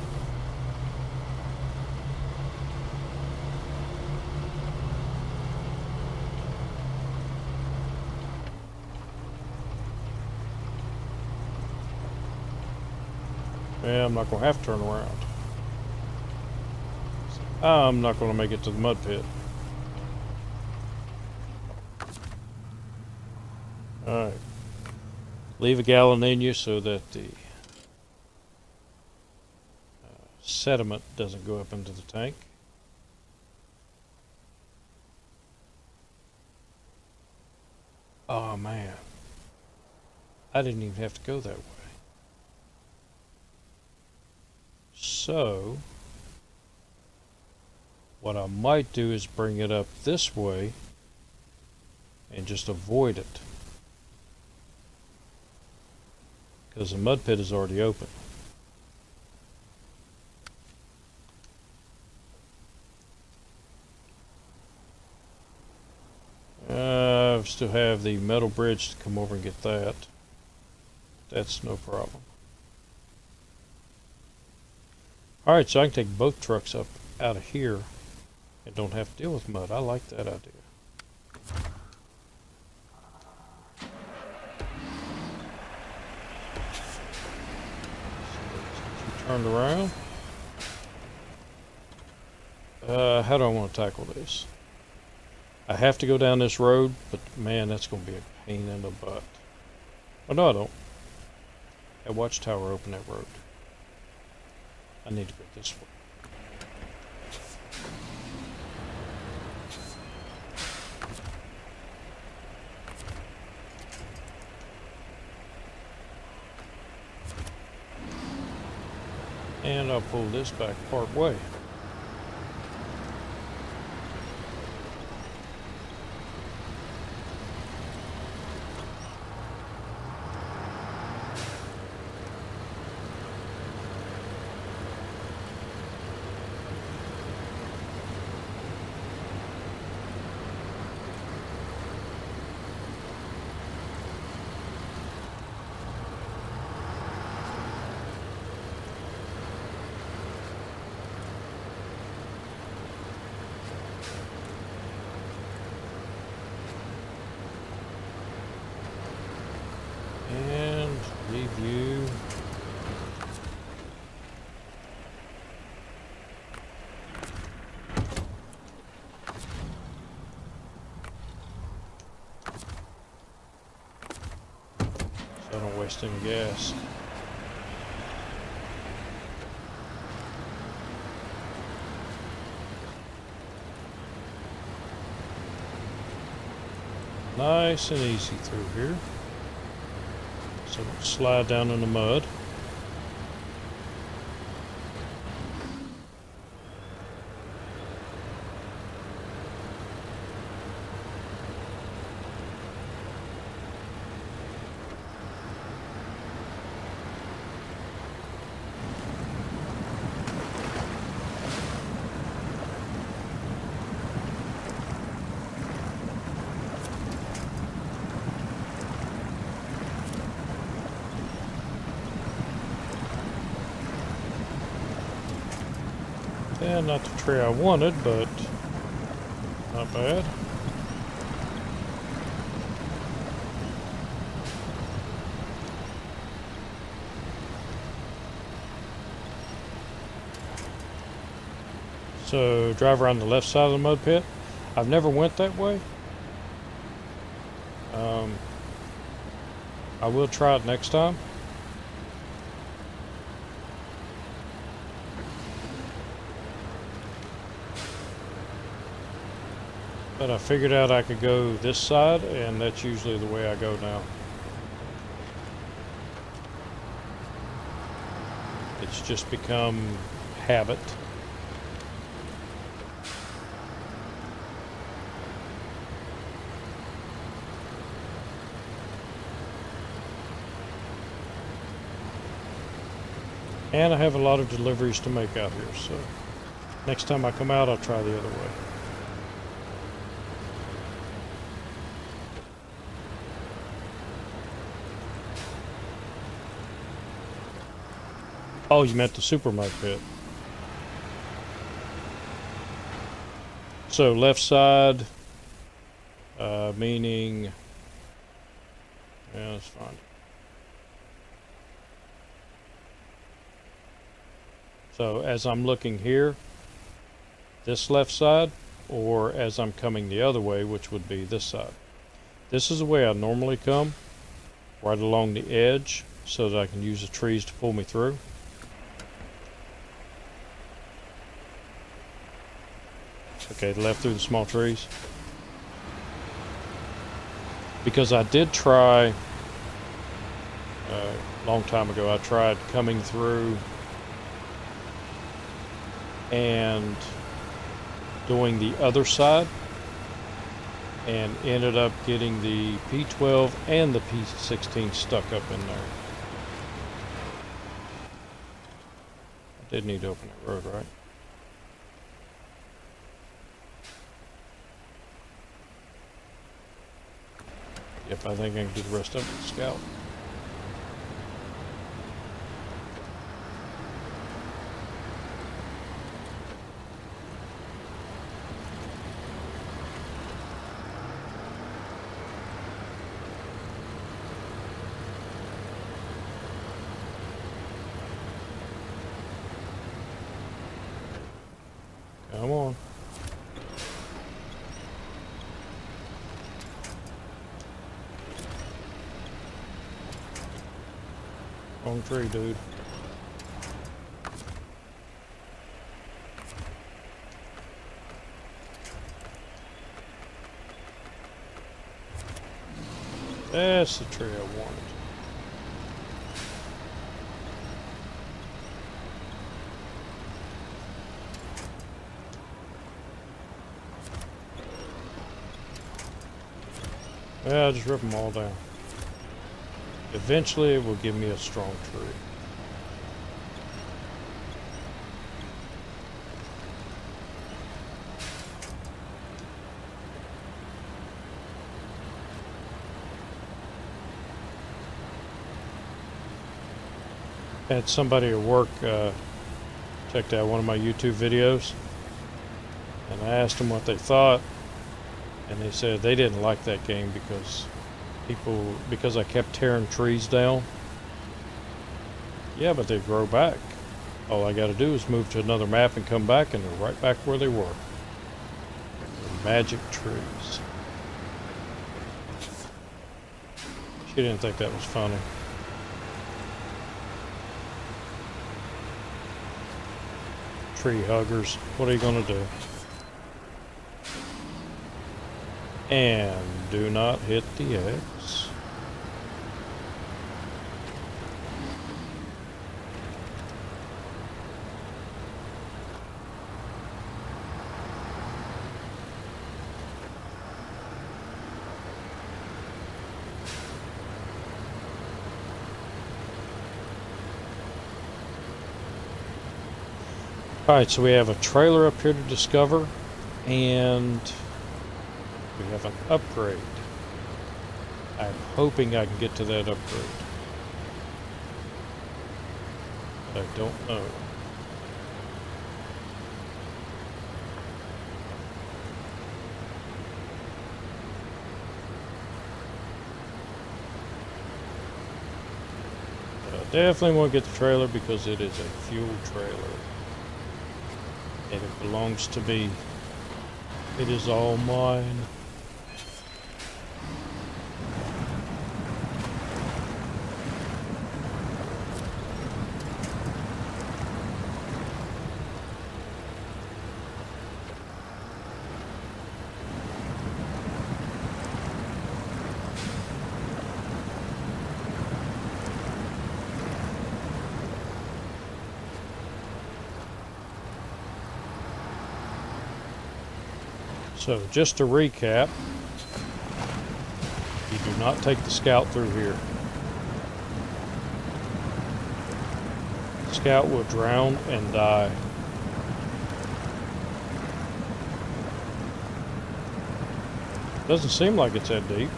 Yeah, I'm not going to have to turn around. I'm not going to make it to the mud pit. Alright. Leave a gallon in you so that the sediment doesn't go up into the tank. Oh man. I didn't even have to go that way. So, what I might do is bring it up this way and just avoid it, because the mud pit is already open. I still have the metal bridge to come over and get that. That's no problem. Alright, so I can take both trucks up out of here and don't have to deal with mud. I like that idea. Turned around. How do I want to tackle this? I have to go down this road, but man, that's going to be a pain in the butt. Oh, no, I don't. That watchtower opened that road. I need to go this way. And I'll pull this back part way. And review. So I don't waste any gas. Nice and easy through here. So don't slide down in the mud. Yeah, not the tree I wanted, but not bad. So drive around the left side of the mud pit. I've never went that way. I will try it next time. But I figured out I could go this side, and that's usually the way I go now. It's just become habit. And I have a lot of deliveries to make out here, so next time I come out, I'll try the other way. Oh, you meant the super mud pit. So left side, meaning, yeah, that's fine. So as I'm looking here, this left side, or as I'm coming the other way, which would be this side. This is the way I normally come, right along the edge, so that I can use the trees to pull me through. Okay, left through the small trees. Because I did try, a long time ago, I tried coming through and doing the other side, and ended up getting the P12 and the P16 stuck up in there. I did need to open that road, right? Yep, I think I can do the rest of it with Scout. Come on. Wrong tree, dude. That's the tree I wanted. Yeah, I'll just rip them all down. Eventually it will give me a strong tree. Had somebody at work checked out one of my YouTube videos, and I asked them what they thought, and they said they didn't like that game because I kept tearing trees down. Yeah, but they grow back. All I got to do is move to another map and come back, and they're right back where they were. They're magic trees. She didn't think that was funny. Tree huggers. What are you gonna do? And do not hit the X. Alright, so we have a trailer up here to discover, and we have an upgrade. I'm hoping I can get to that upgrade, but I don't know. But I definitely want to get the trailer because it is a fuel trailer. And it belongs to me. It is all mine. So, just to recap, you do not take the Scout through here. The Scout will drown and die. Doesn't seem like it's that deep.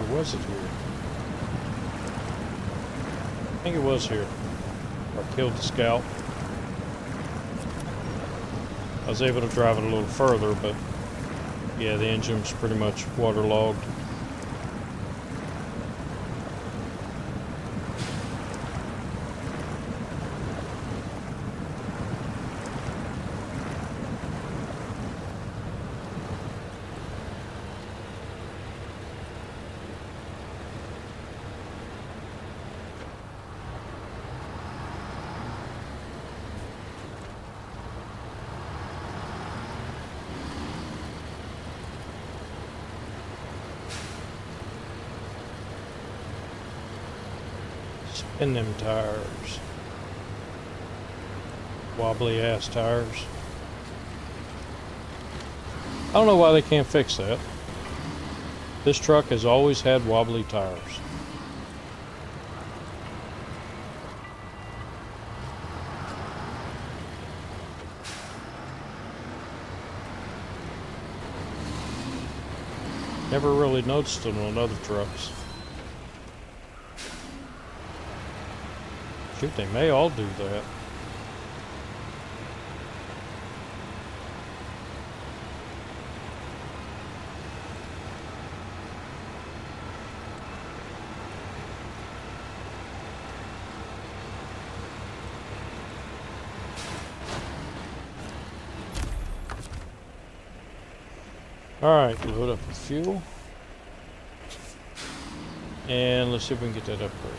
Or was it here? think it was here. I killed the scout. I was able to drive it a little further, but yeah, the engine's pretty much waterlogged. Spin them tires. Wobbly ass tires. I don't know why they can't fix that. This truck has always had wobbly tires. Never really noticed them on other trucks. Shoot, they may all do that. Alright, load up with fuel. And let's see if we can get that upgrade.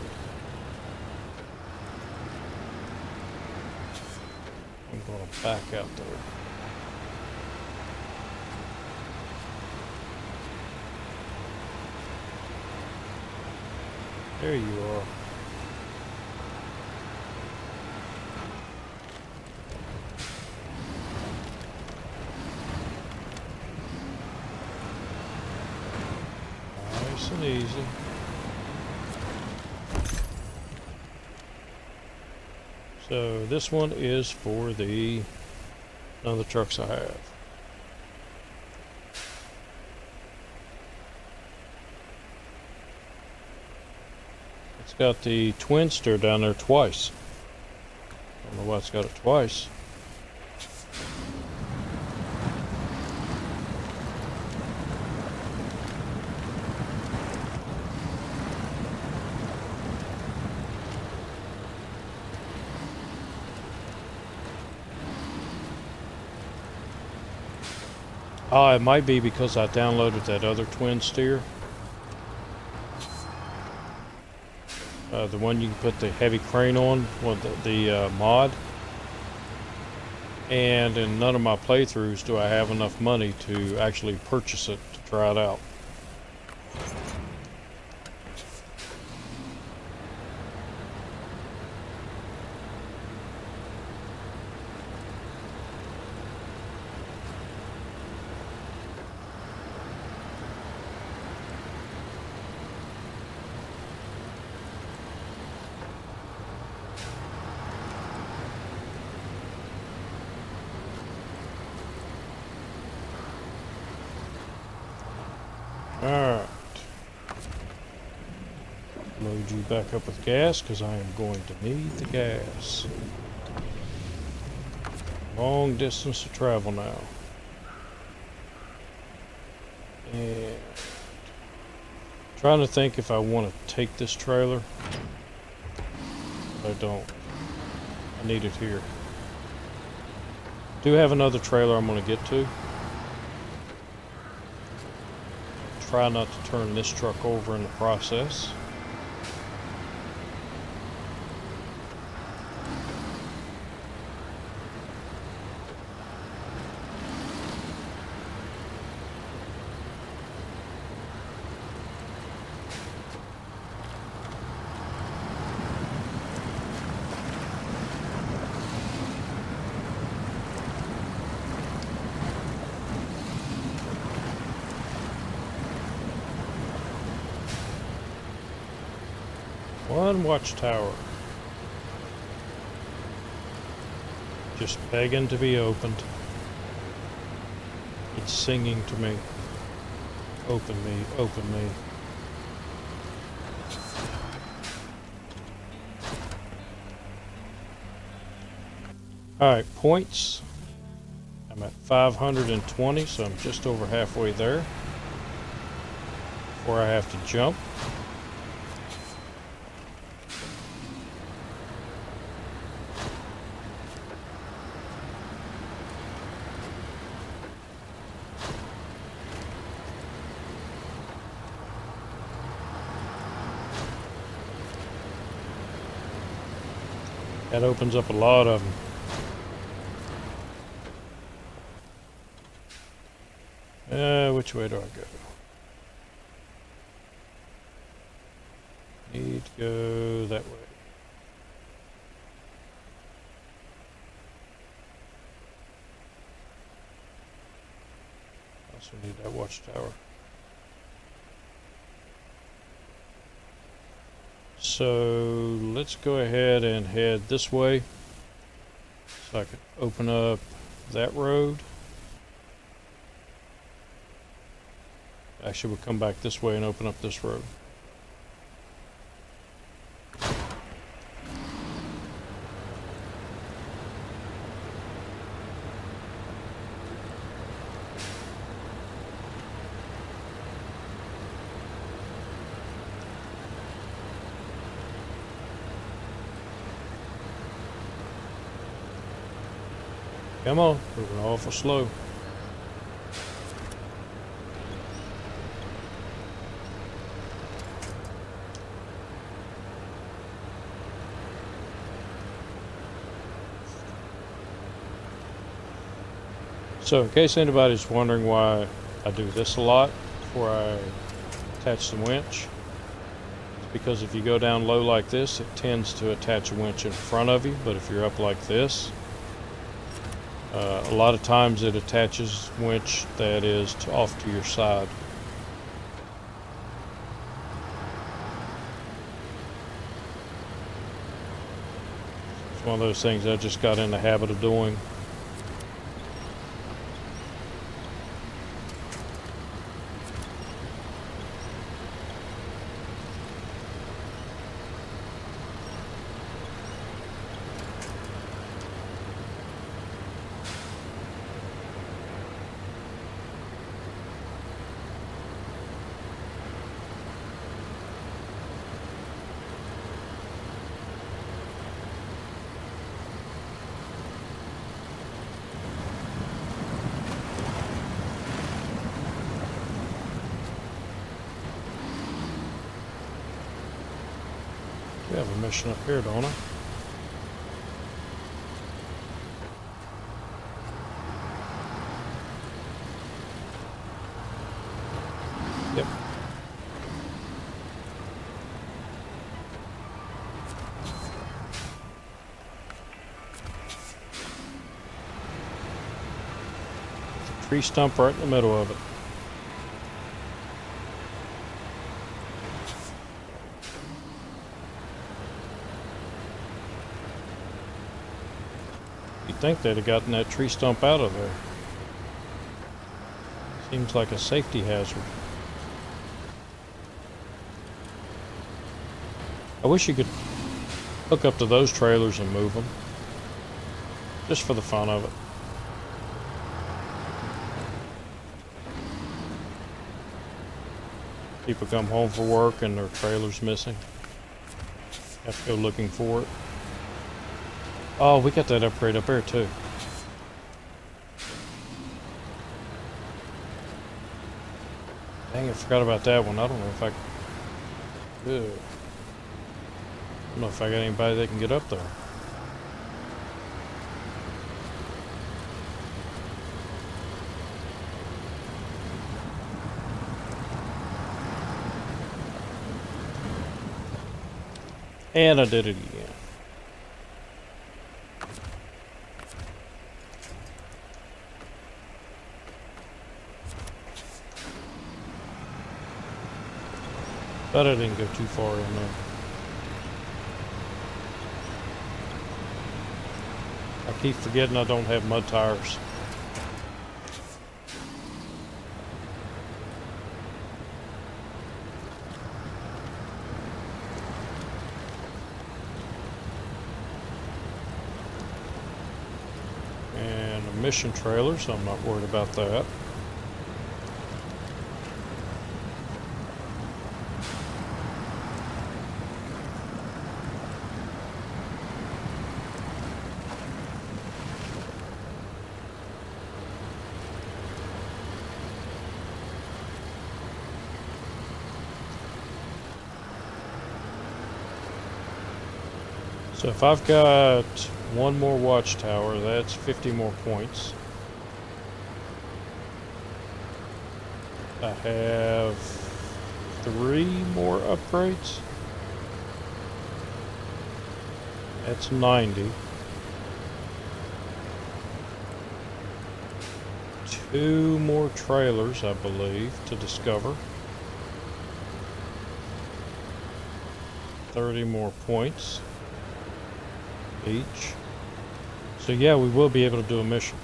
I'm going to back out there. There you are. Nice and easy. So this one is for the none of the trucks I have. It's got the twin steer down there twice. I don't know why it's got it twice. It might be because I downloaded that other twin steer. The one you can put the heavy crane on, with the mod. And in none of my playthroughs do I have enough money to actually purchase it to try it out. Alright. Load you back up with gas, because I am going to need the gas. Long distance to travel now. And trying to think if I want to take this trailer. I don't. I need it here. Do have another trailer I'm going to get to. Try not to turn this truck over in the process. One watchtower. Just begging to be opened. It's singing to me. Open me, open me. Alright, points. I'm at 520, so I'm just over halfway there before I have to jump. That opens up a lot of them. Which way do I go? Need to go that way. Also need that watchtower. So let's go ahead and head this way so I can open up that road. Actually, we'll come back this way and open up this road. Come on, moving awful slow. So in case anybody's wondering why I do this a lot before I attach the winch, it's because if you go down low like this, it tends to attach a winch in front of you, but if you're up like this, a lot of times it attaches winch that is off to your side. It's one of those things I just got in the habit of doing. We have a mission up here, don't I? Yep. There's a tree stump right in the middle of it. You'd think they'd have gotten that tree stump out of there. Seems like a safety hazard. I wish you could hook up to those trailers and move them. Just for the fun of it. People come home for work and their trailer's missing. Have to go looking for it. Oh, we got that upgrade up there too. Dang, I forgot about that one. I don't know if I... Ugh. I don't know if I got anybody that can get up there. And I did it again. But I didn't go too far in there. I keep forgetting I don't have mud tires. mission trailer, so I'm not worried about that. So if I've got one more watchtower, that's 50 more points. I have 3 more upgrades. That's 90. 2 more trailers, I believe, to discover. 30 more points each. So yeah, we will be able to do a mission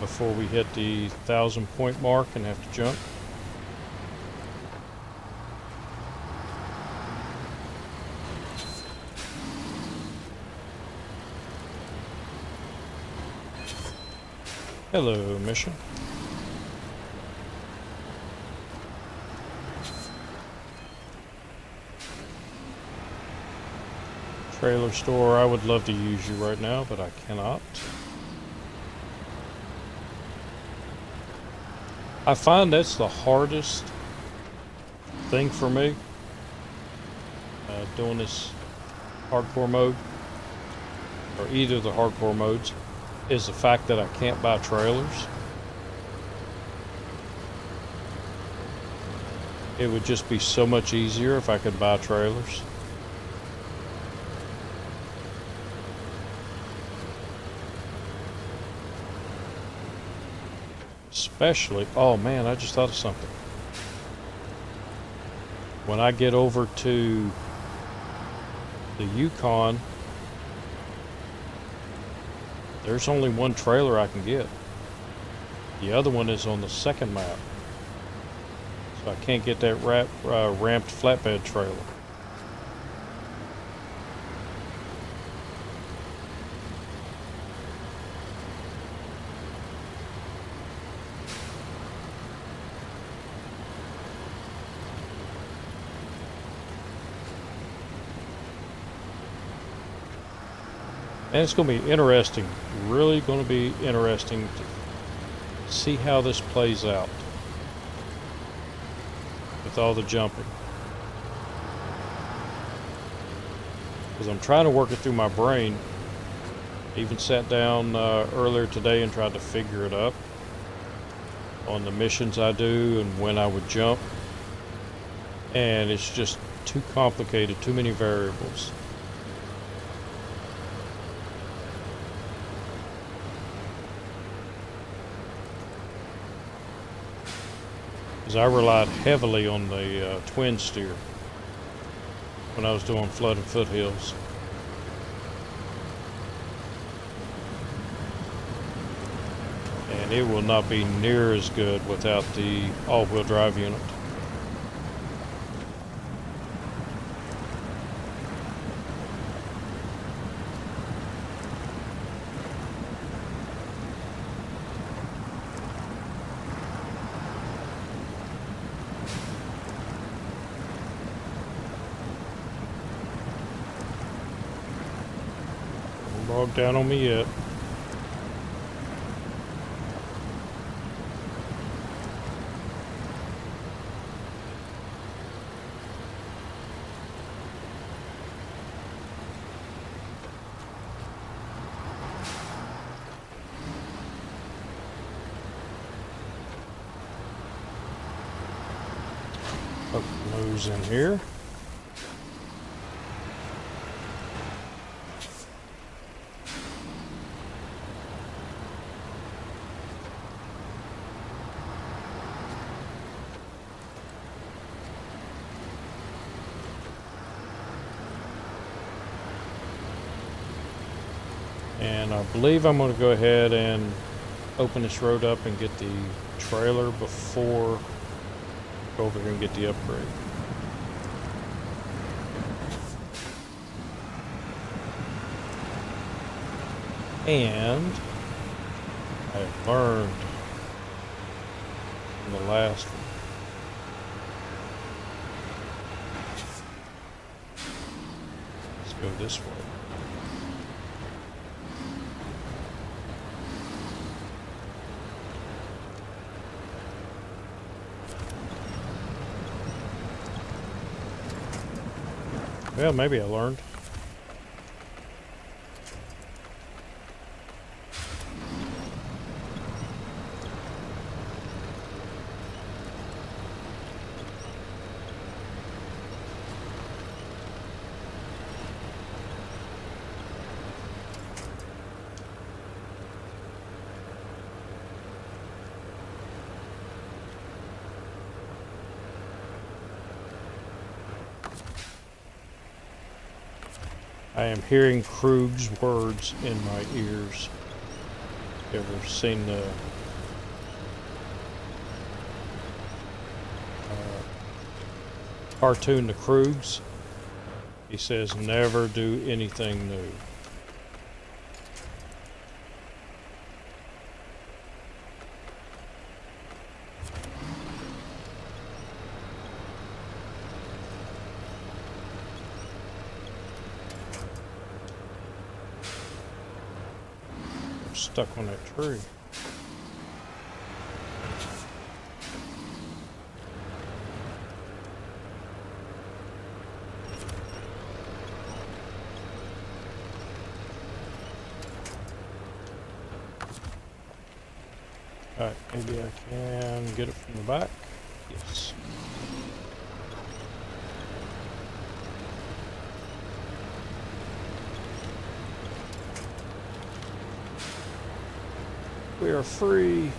before we hit the 1,000 point mark and have to jump. Hello, mission. Trailer store, I would love to use you right now, but I cannot. I find that's the hardest thing for me, doing this hardcore mode, or either of the hardcore modes, is the fact that I can't buy trailers. It would just be so much easier if I could buy trailers. Especially, oh man, I just thought of something. When I get over to the Yukon, there's only one trailer I can get. The other one is on the second map. So I can't get that ramped flatbed trailer. And it's going to be interesting, really going to be interesting to see how this plays out with all the jumping. Because I'm trying to work it through my brain. I even sat down earlier today and tried to figure it up on the missions I do and when I would jump. And it's just too complicated, too many variables. I relied heavily on the twin steer when I was doing flooded foothills. And it will not be near as good without the all-wheel drive unit. Bogged down on me yet. Hook nose in here. And I believe I'm going to go ahead and open this road up and get the trailer before I go over here and get the upgrade. And I have learned from the last one. Let's go this way. Well, maybe I learned. I am hearing Krug's words in my ears. Ever seen the cartoon The Krugs? He says, never do anything new. Stuck on that tree. Alright, maybe I can get it from the back. Yes. We are free.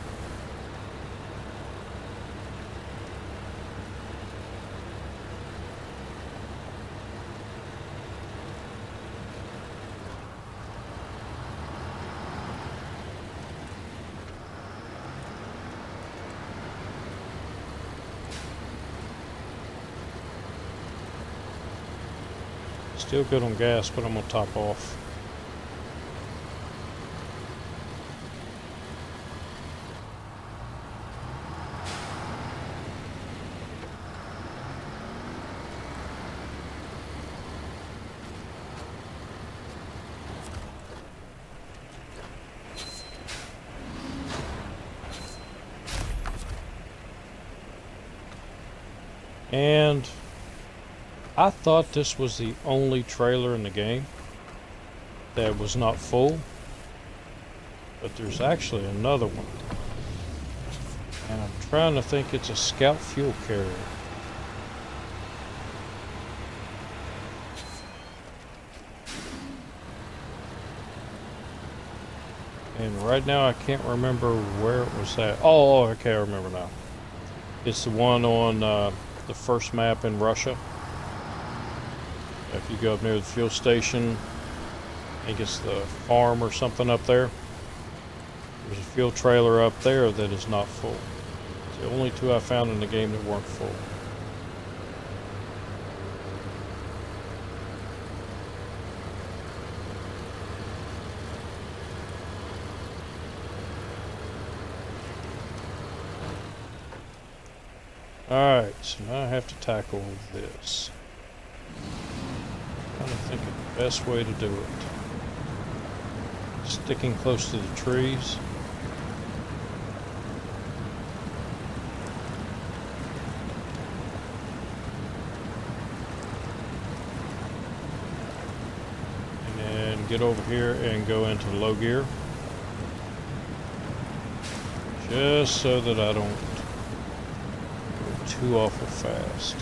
Still good on gas, but I'm gonna top off. And I thought this was the only trailer in the game that was not full, but there's actually another one. And I'm trying to think, it's a scout fuel carrier. And right now I can't remember where it was at. Oh, okay, I remember now. It's the one on the first map in Russia. If you go up near the fuel station, I think it's the farm or something up there. There's a fuel trailer up there that is not full. It's the only two I found in the game that weren't full. Alright, so now I have to tackle this. I'm trying to think of the best way to do it. Sticking close to the trees. And then get over here and go into low gear. Just so that I don't go too awful fast.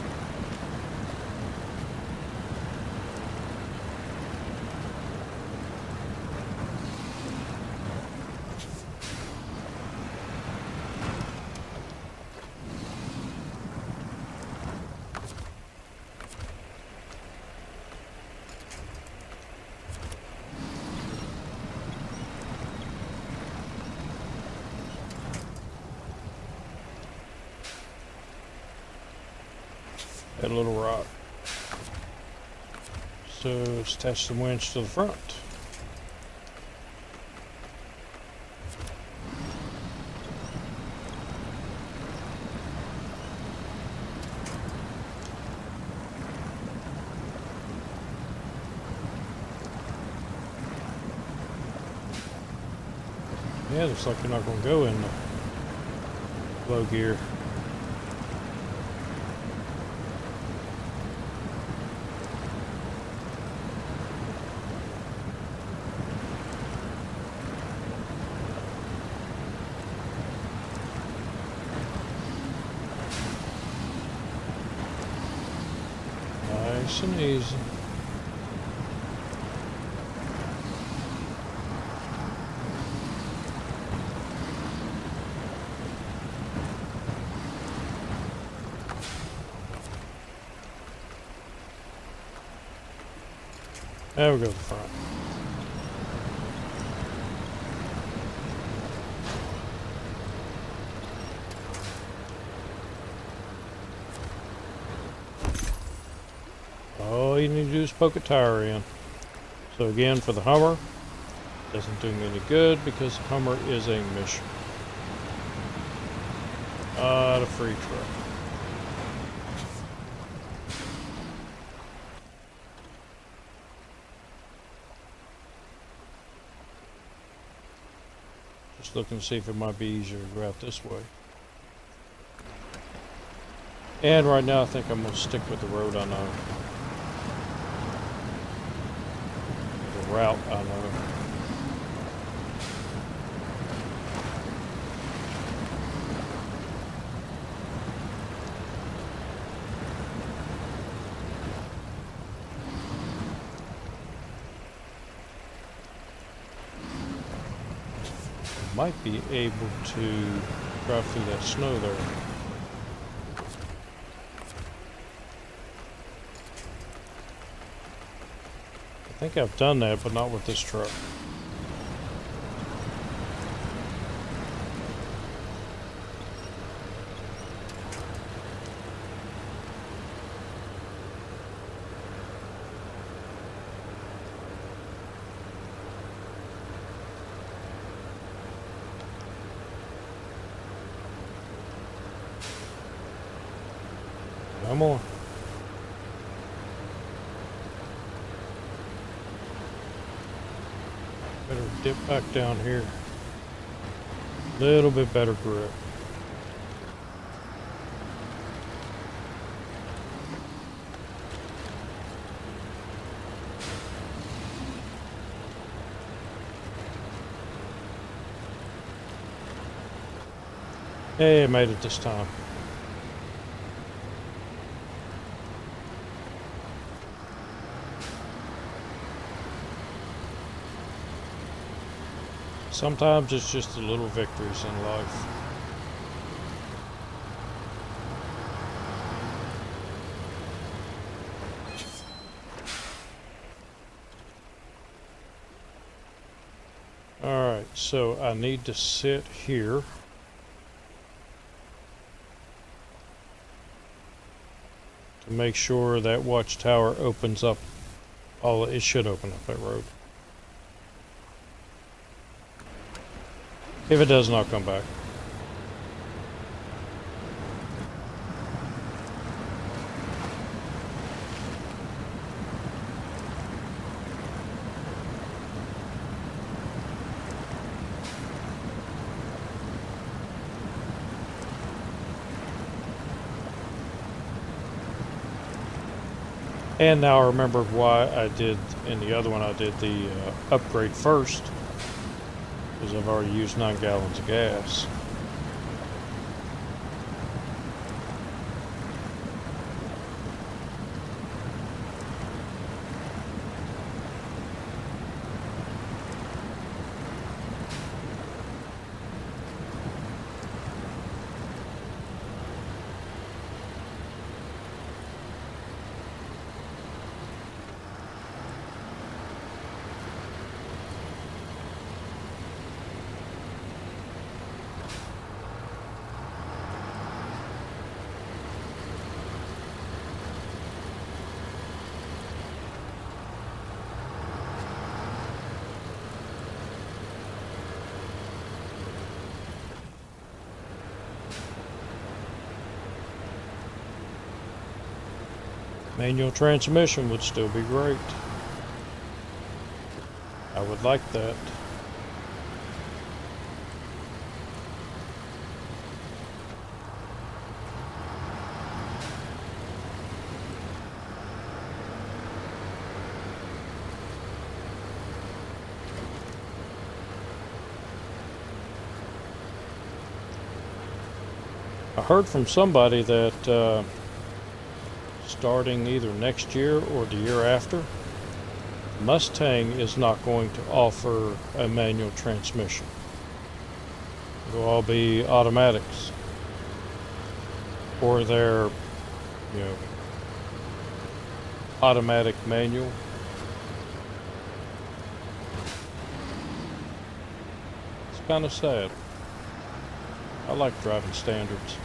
That little rock. So let's attach the winch to the front. Yeah, looks like you're not going to go in the low gear. Nice and easy. There we go, the front. All you need to do is poke a tire in. So again, for the Hummer, doesn't do me any good because the Hummer is a mission. Not a free truck. Just looking to see if it might be easier to go out this way. And right now I think I'm going to stick with the road I know. The route I know. Might be able to drive through that snow there. I think I've done that, but not with this truck. Come on. Better dip back down here. Little bit better grip. Hey, I made it this time. Sometimes it's just the little victories in life. Alright, so I need to sit here. To make sure that watchtower opens up. Oh, it should open up that road. If it does not, come back. And now I remember why I did, in the other one I did the upgrade first. Because I've already used 9 gallons of gas. Manual transmission would still be great. I would like that. I heard from somebody that starting either next year or the year after, Mustang is not going to offer a manual transmission. It'll all be automatics, or their, automatic manual. It's kind of sad. I like driving standards.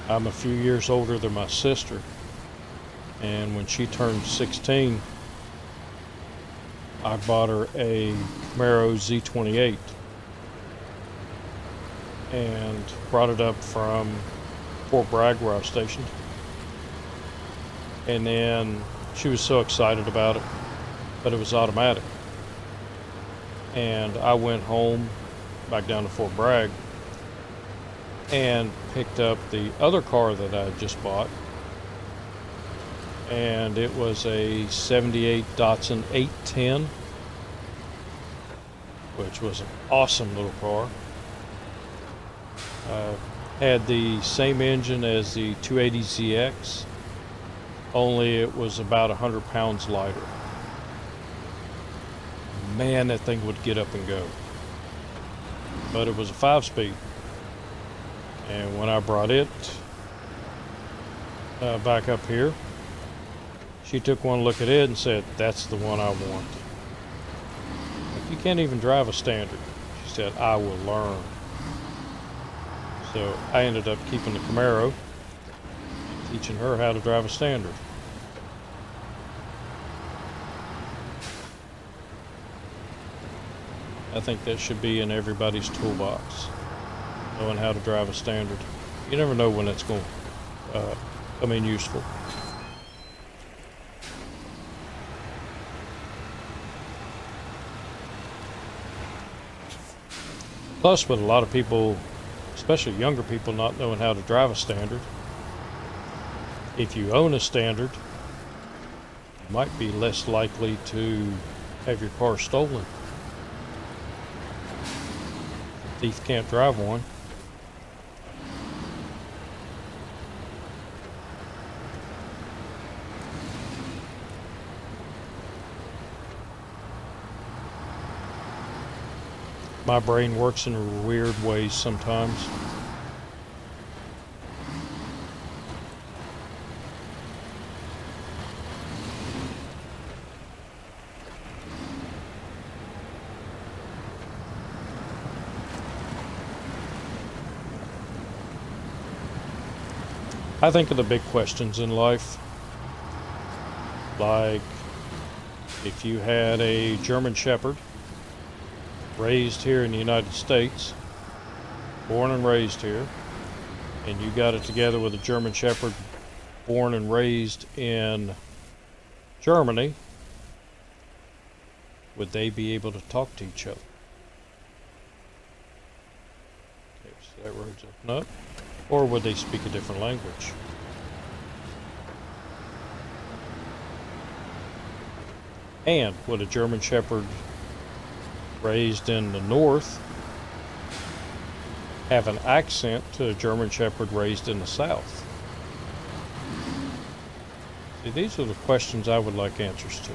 I'm a few years older than my sister, and when she turned 16, I bought her a Camaro Z28 and brought it up from Fort Bragg, where I was stationed. And then she was so excited about it, but it was automatic. And I went home back down to Fort Bragg and picked up the other car that I had just bought, and it was a 78 Datsun 810, which was an awesome little car. Had the same engine as the 280ZX, only it was about 100 pounds lighter. Man, that thing would get up and go. But it was a 5-speed. And when I brought it back up here, she took one look at it and said, "That's the one I want." If you can't even drive a standard, she said, "I will learn." So I ended up keeping the Camaro and teaching her how to drive a standard. I think that should be in everybody's toolbox, knowing how to drive a standard. You never know when it's going to come in useful. Plus, with a lot of people, especially younger people, not knowing how to drive a standard, if you own a standard, you might be less likely to have your car stolen. A thief can't drive one. My brain works in weird ways sometimes. I think of the big questions in life, like if you had a German Shepherd raised here in the United States, born and raised here, and you got it together with a German Shepherd born and raised in Germany, would they be able to talk to each other? Okay, so that road's open up. Or would they speak a different language? And would a German Shepherd raised in the north have an accent to a German Shepherd raised in the south? See, these are the questions I would like answers to.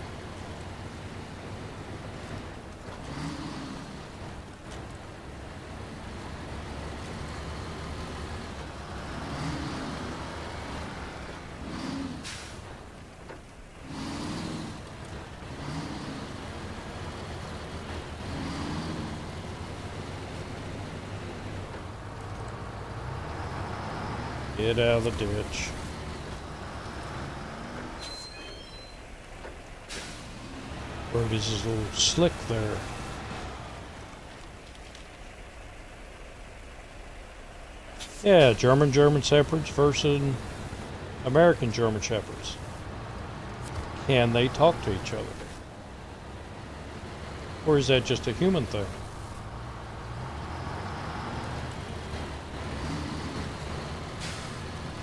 Get out of the ditch. Road is a little slick there. Yeah, German Shepherds versus American German Shepherds. Can they talk to each other? Or is that just a human thing?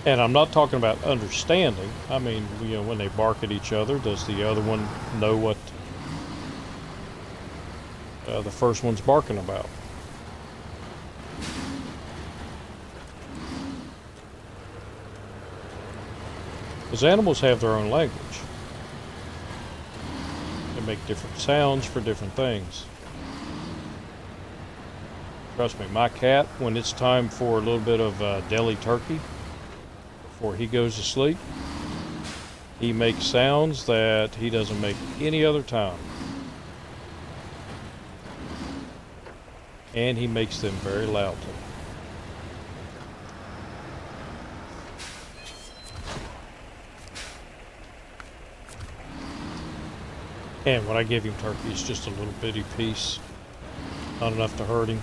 And I'm not talking about understanding. I mean, you know, when they bark at each other, does the other one know what the first one's barking about? Because animals have their own language. They make different sounds for different things. Trust me, my cat, when it's time for a little bit of deli turkey, before he goes to sleep, he makes sounds that he doesn't make any other time. And he makes them very loudly. And when I give him turkey, it's just a little bitty piece, not enough to hurt him.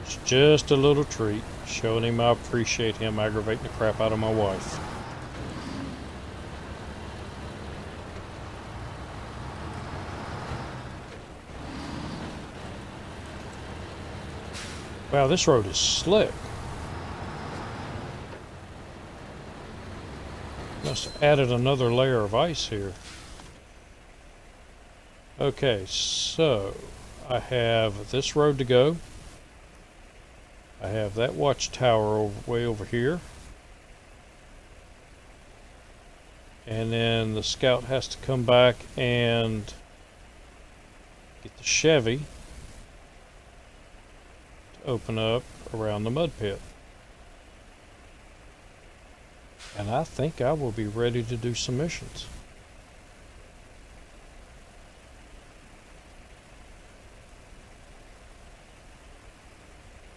It's just a little treat, showing him I appreciate him aggravating the crap out of my wife. Wow, this road is slick. Must have added another layer of ice here. Okay, so I have this road to go. I have that watchtower way over here. And then the scout has to come back and get the Chevy to open up around the mud pit. And I think I will be ready to do some missions.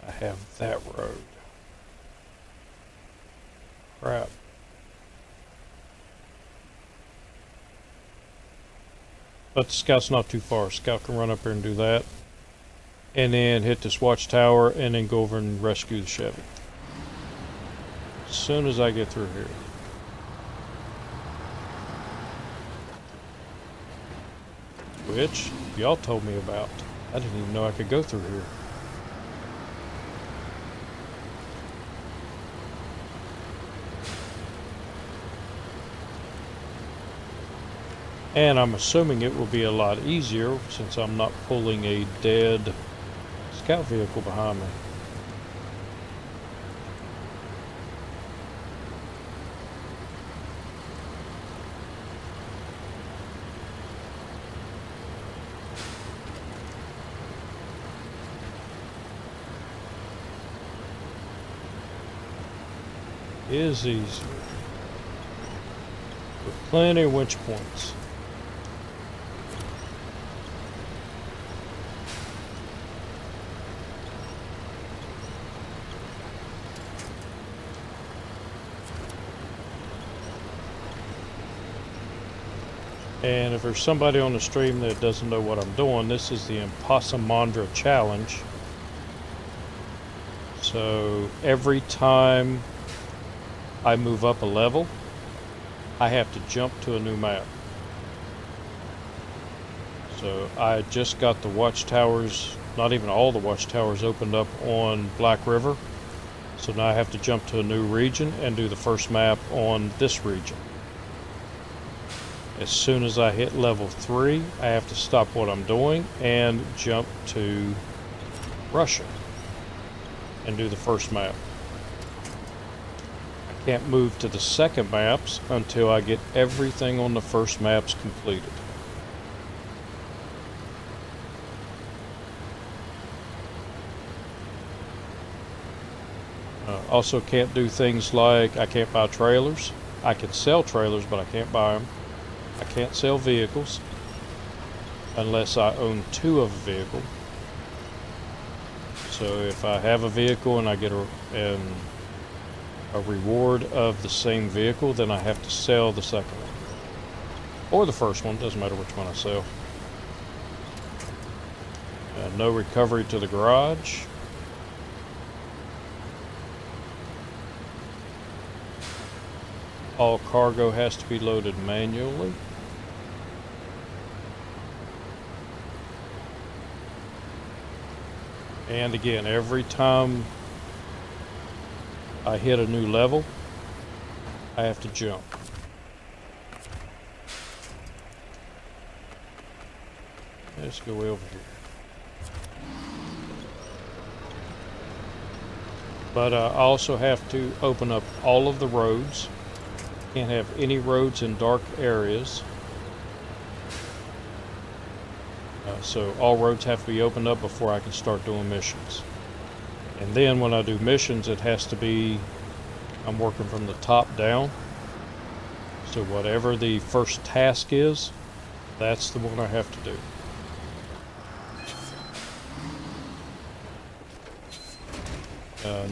I have that road. Crap. But the scout's not too far. Scout can run up here and do that. And then hit this watchtower and then go over and rescue the Chevy. As soon as I get through here. Which y'all told me about. I didn't even know I could go through here. And I'm assuming it will be a lot easier since I'm not pulling a dead scout vehicle behind me. Is easier. With plenty of winch points. And if there's somebody on the stream that doesn't know what I'm doing, this is the ImpossImandra challenge. So every time I move up a level, I have to jump to a new map. So I just got the watchtowers, not even all the watchtowers opened up on Black River. So now I have to jump to a new region and do the first map on this region. As soon as I hit level 3, I have to stop what I'm doing and jump to Russia and do the first map. I can't move to the second maps until I get everything on the first maps completed. Also can't do things like I can't buy trailers. I can sell trailers, but I can't buy them. I can't sell vehicles unless I own 2 of a vehicle. So if I have a vehicle and I get a reward of the same vehicle, then I have to sell the second one. Or the first one, doesn't matter which one I sell. No recovery to the garage. All cargo has to be loaded manually. And again, every time I hit a new level, I have to jump. Let's go way over here. But I also have to open up all of the roads. Can't have any roads in dark areas. So all roads have to be opened up before I can start doing missions. And then when I do missions, it has to be, I'm working from the top down. So whatever the first task is, that's the one I have to do.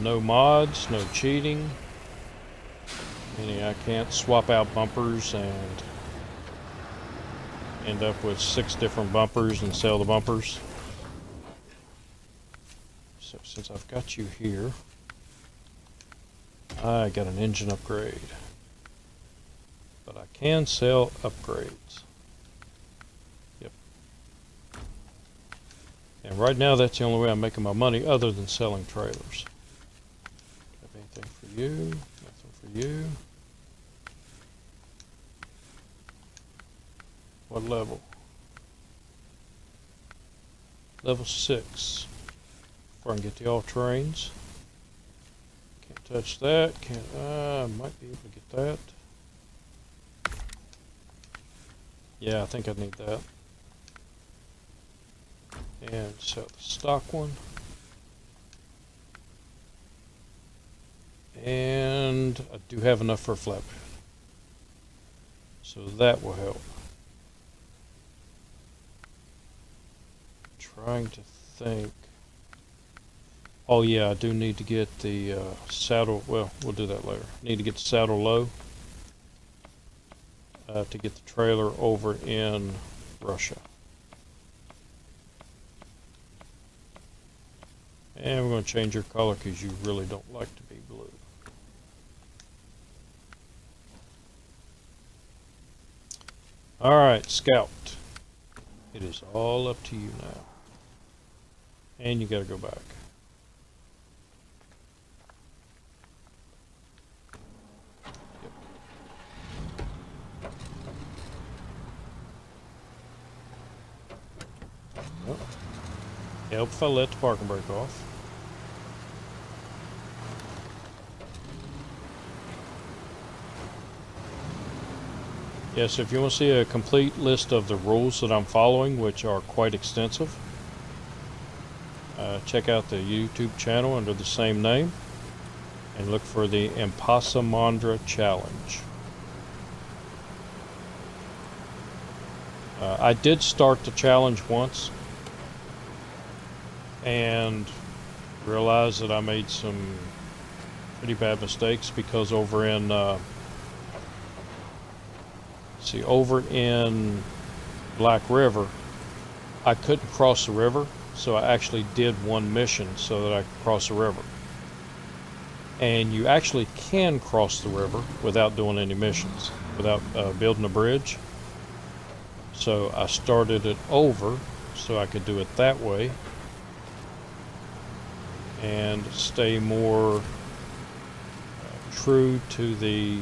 No mods, no cheating. Meaning I can't swap out bumpers and end up with 6 different bumpers and sell the bumpers. So since I've got you here, I got an engine upgrade. But I can sell upgrades. Yep. And right now that's the only way I'm making my money other than selling trailers. Have anything for you? Nothing for you. What level? Level 6. Before I can get the all-terrains. Can't touch that. Can't. I might be able to get that. Yeah, I think I need that. And sell the stock one. And I do have enough for a flatbed. So that will help. Trying to think. Oh yeah, I do need to get the saddle. Well, we'll do that later. Need to get the saddle low to get the trailer over in Russia. And we're going to change your color because you really don't like to be blue. Alright, Scout. It is all up to you now. And you got to go back. Yep. Well, help if I let the parking brake off. Yes, if you want to see a complete list of the rules that I'm following, which are quite extensive, check out the YouTube channel under the same name and look for the ImpossImandra challenge. I did start the challenge once and realized that I made some pretty bad mistakes because over in over in Black River I couldn't cross the river, so I actually did one mission so that I could cross the river. And you actually can cross the river without doing any missions, without building a bridge. So I started it over so I could do it that way and stay more true to the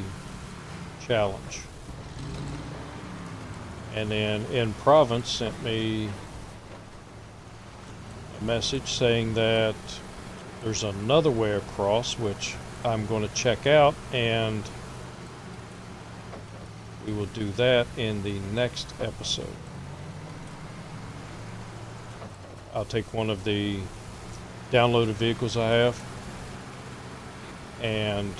challenge. And then in Province sent me a message saying that there's another way across, which I'm going to check out, and we will do that in the next episode. I'll take one of the downloaded vehicles I have and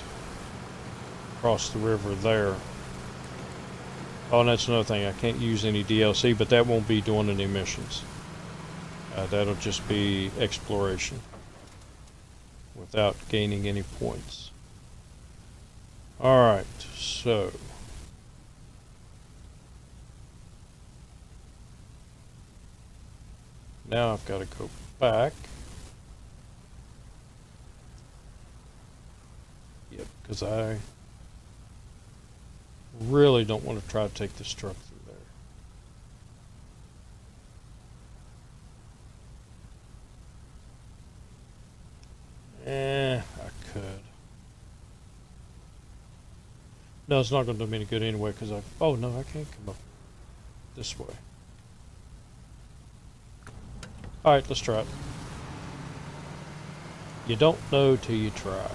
cross the river there. Oh, and that's another thing. I can't use any DLC, but that won't be doing any missions. That'll just be exploration without gaining any points. Alright, so Now I've got to go back. Yep, because I really don't want to try to take this truck through there. I could. No, it's not going to do me any good anyway because oh no, I can't come up this way. Alright, let's try it. You don't know till you try.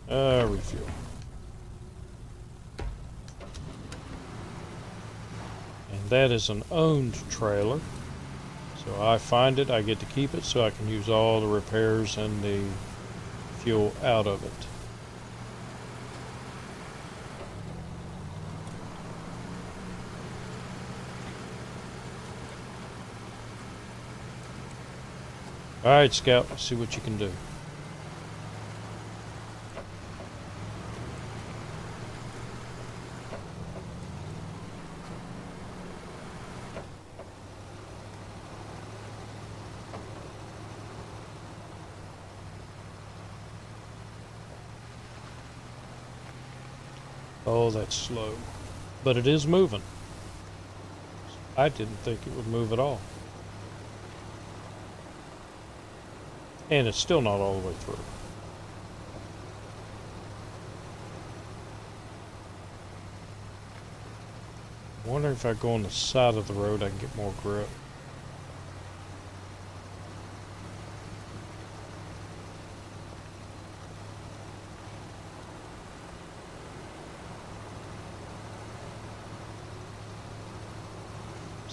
Refuel. And that is an owned trailer. So I find it, I get to keep it, so I can use all the repairs and the fuel out of it. Alright, Scout, let's see what you can do. Oh, that's slow. But it is moving. I didn't think it would move at all. And it's still not all the way through. I wonder if I go on the side of the road I can get more grip.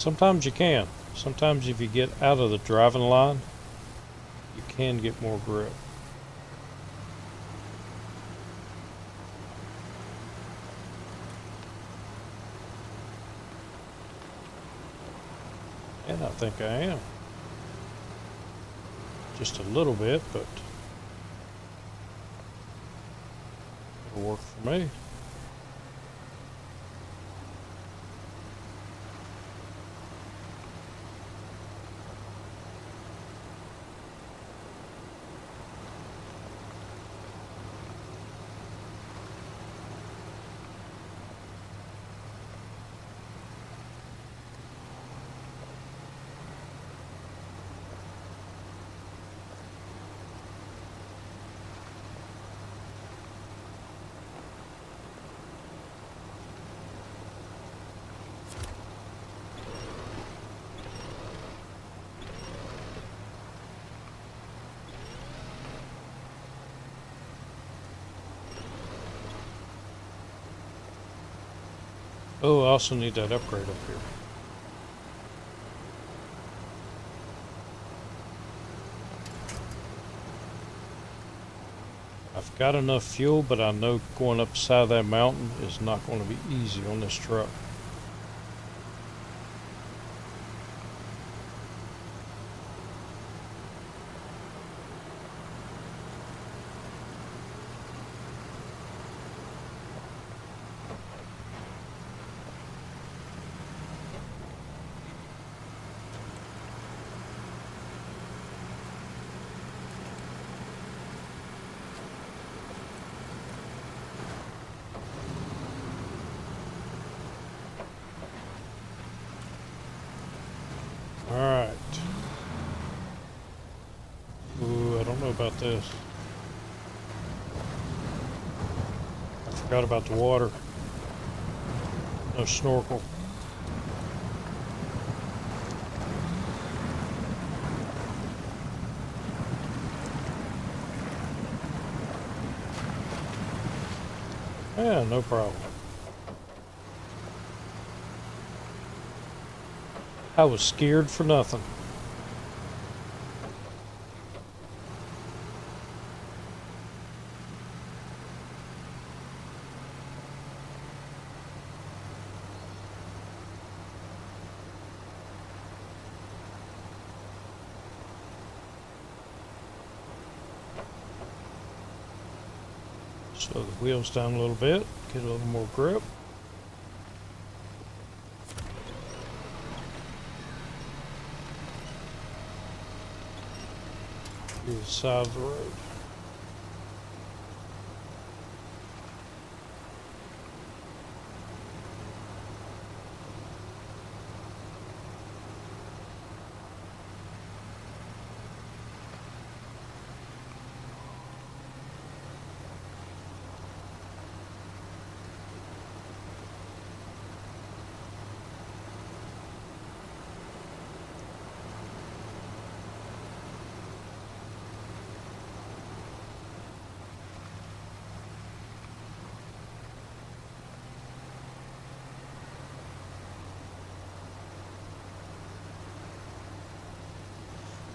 Sometimes you can. Sometimes if you get out of the driving line, you can get more grip. And I think I am. Just a little bit, but it'll work for me. Oh, I also need that upgrade up here. I've got enough fuel, but I know going up the side of that mountain is not going to be easy on this truck. Alright. Ooh, I don't know about this. I forgot about the water. No snorkel. Yeah, no problem. I was scared for nothing. Slow the wheels down a little bit, get a little more grip. To the side of the road.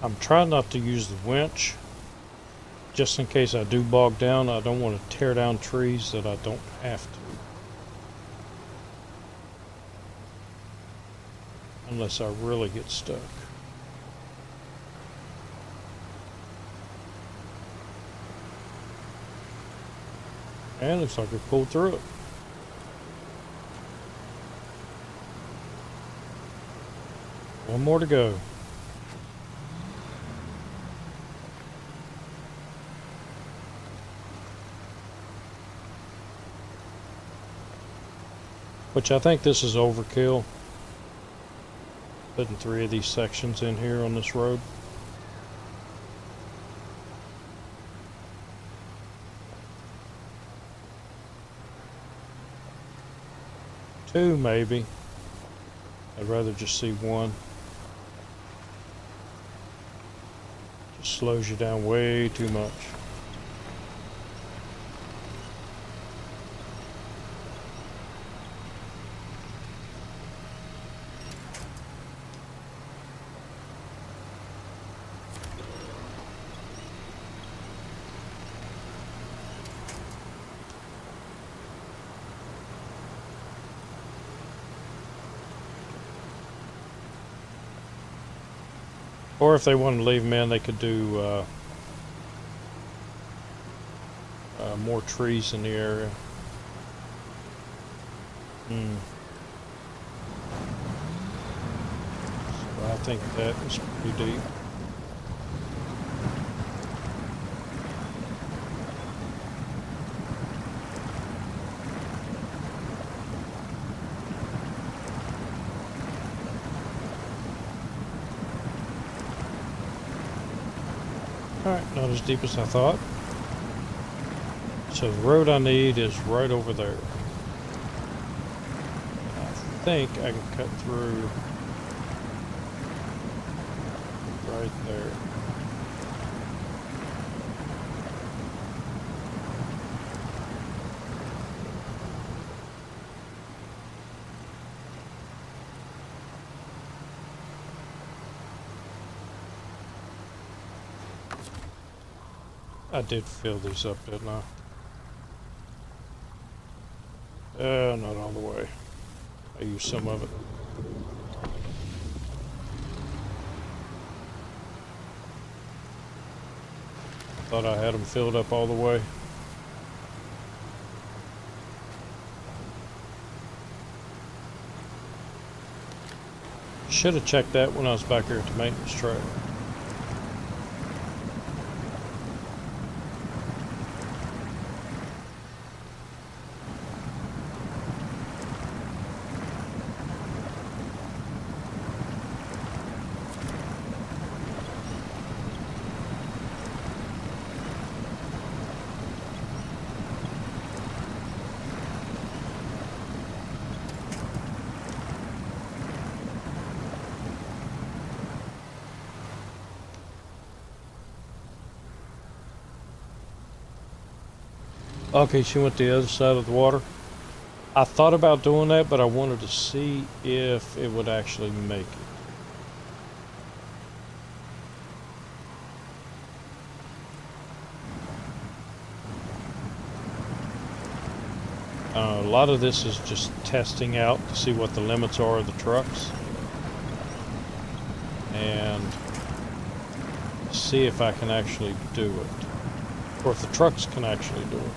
I'm trying not to use the winch, just in case I do bog down. I don't want to tear down trees that I don't have to. Unless I really get stuck. And looks like we pulled through it. One more to go. Which I think this is overkill. Putting 3 of these sections in here on this road. Two maybe. I'd rather just see one. Just slows you down way too much. Or if they wanted to leave them in, they could do more trees in the area. So I think that is pretty deep. Alright, not as deep as I thought. So the road I need is right over there. I think I can cut through right there. I did fill these up, didn't I? Not all the way. I used some of it. Thought I had them filled up all the way. Should have checked that when I was back here at the maintenance track. Okay, she went the other side of the water. I thought about doing that, but I wanted to see if it would actually make it. A lot of this is just testing out to see what the limits are of the trucks. And see if I can actually do it. Or if the trucks can actually do it.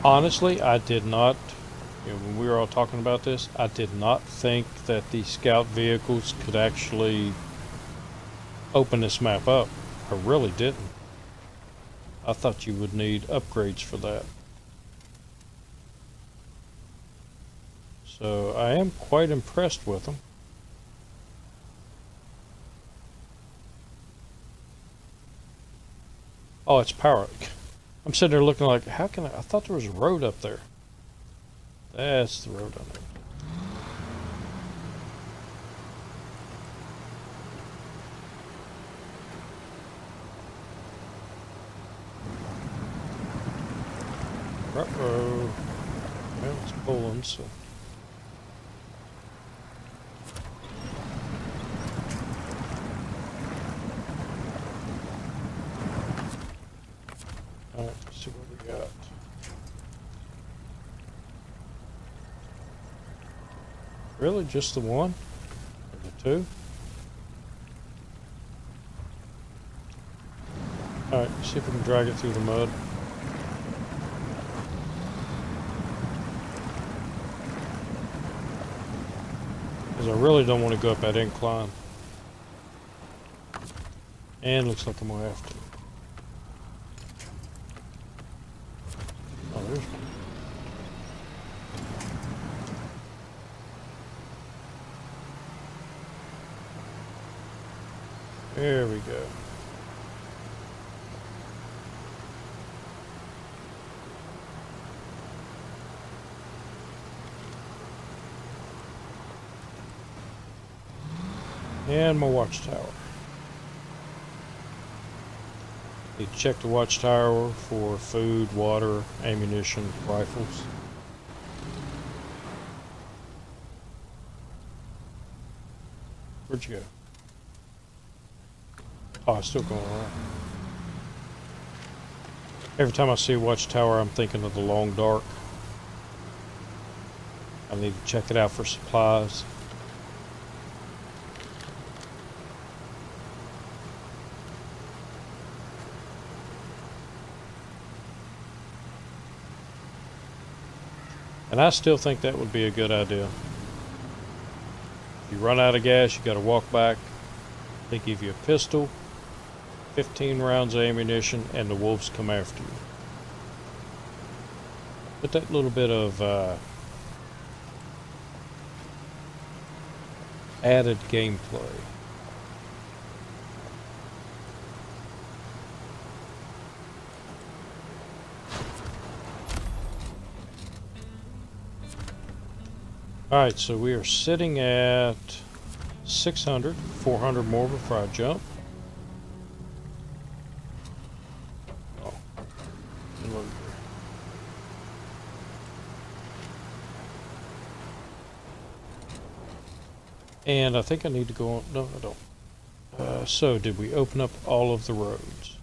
Honestly, I did not, when we were all talking about this, I did not think that the scout vehicles could actually open this map up. I really didn't. I thought you would need upgrades for that. So I am quite impressed with them. Oh, it's power. I'm sitting there looking like, how can I thought there was a road up there. That's the road on there. Uh-oh. Well, it's pulling, so. Alright, let's see what we got. Really, just the one? Or the two? Alright, see if we can drag it through the mud. Because I really don't want to go up that incline. And looks like I'm going to have to. Oh, there's one. There we go. And my watchtower. Need to check the watchtower for food, water, ammunition, rifles. Where'd you go? Oh, it's still going around. Every time I see a watchtower, I'm thinking of the long dark. I need to check it out for supplies. And I still think that would be a good idea. If you run out of gas, you got to walk back. They give you a pistol, 15 rounds of ammunition, and the wolves come after you. Put that little bit of added gameplay. Alright, so we are sitting at 600, 400 more before I jump. Oh. And I think I need to go on. No, I don't. So, did we open up all of the roads?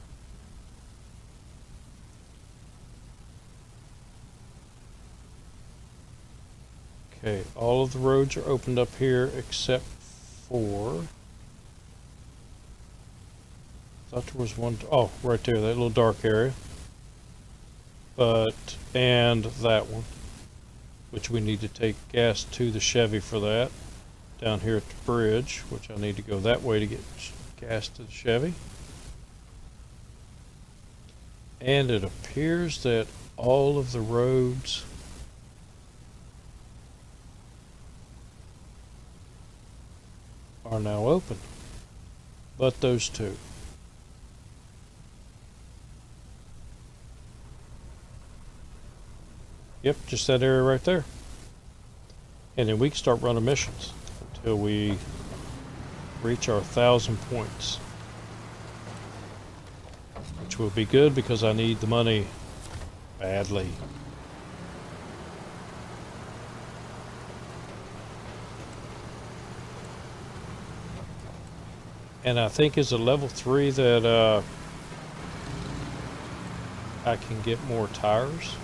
Okay, all of the roads are opened up here except for. I thought there was one. Oh, right there, that little dark area. And that one, which we need to take gas to the Chevy for that. Down here at the bridge, which I need to go that way to get gas to the Chevy. And it appears that all of the roads are now open, but those two. Yep, just that area right there. And then we can start running missions until we reach our 1,000 points. Which will be good because I need the money badly. And I think is a level 3 that I can get more tires.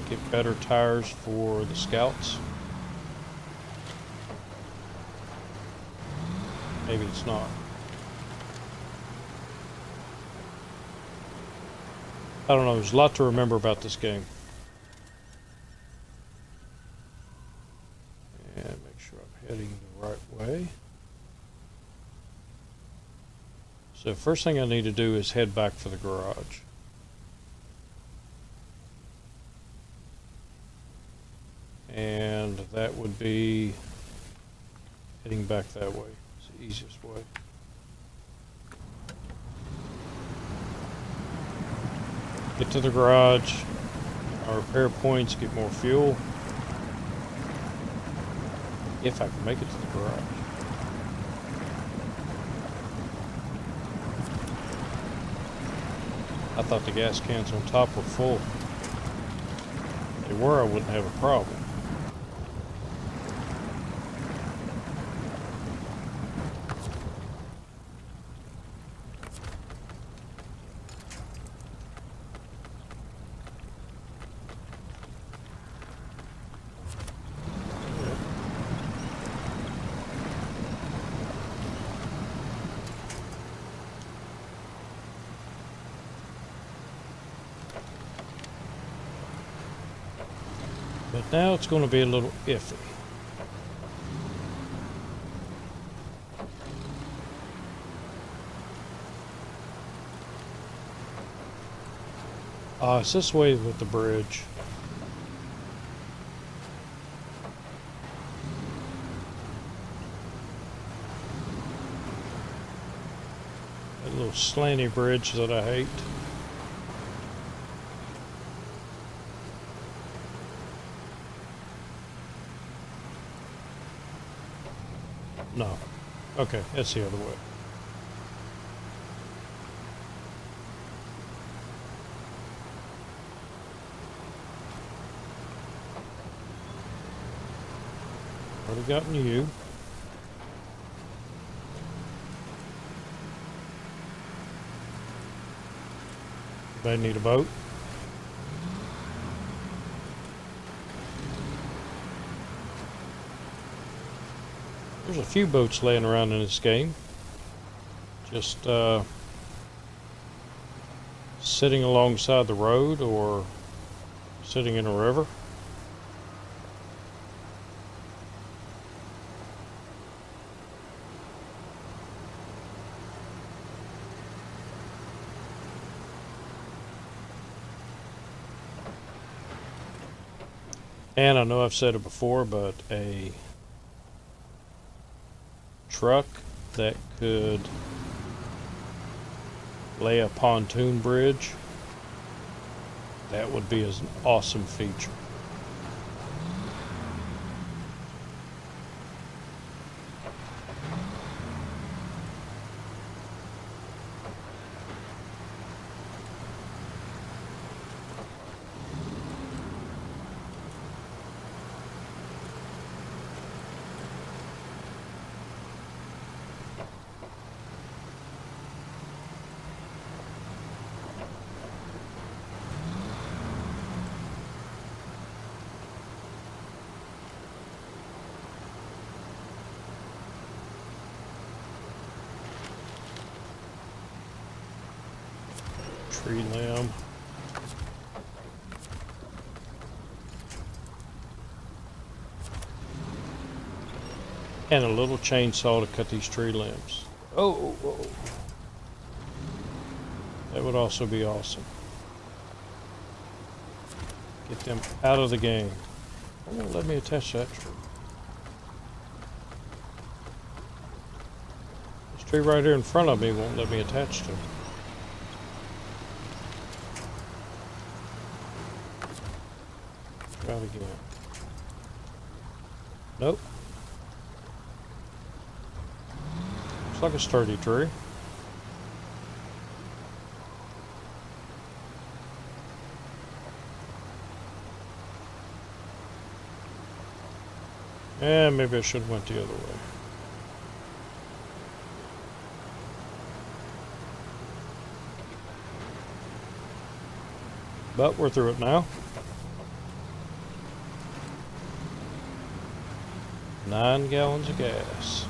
Get better tires for the scouts. Maybe it's not. I don't know, there's a lot to remember about this game. And make sure I'm heading the right way. So first thing I need to do is head back for the garage. And that would be heading back that way. It's the easiest way. Get to the garage, our repair points, get more fuel. If I can make it to the garage. I thought the gas cans on top were full. If they were, I wouldn't have a problem. But now it's going to be a little iffy. It's this way with the bridge. That little slanty bridge that I hate. No. Okay, that's the other way. Already gotten you. They need a boat. There's a few boats laying around in this game. Just sitting alongside the road or sitting in a river. And I know I've said it before, but a truck that could lay a pontoon bridge, that would be an awesome feature. Tree limb. And a little chainsaw to cut these tree limbs. Oh, oh, oh. That would also be awesome. Get them out of the game. They won't let me attach that tree. This tree right here in front of me won't let me attach to it. Try it again. Nope. Looks like a sturdy tree. And maybe I should have went the other way. But we're through it now. 9 gallons of gas.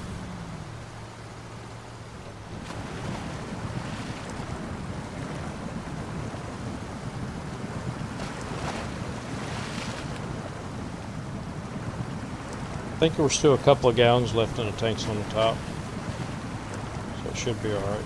I think there were still a couple of gallons left in the tanks on the top, so it should be alright.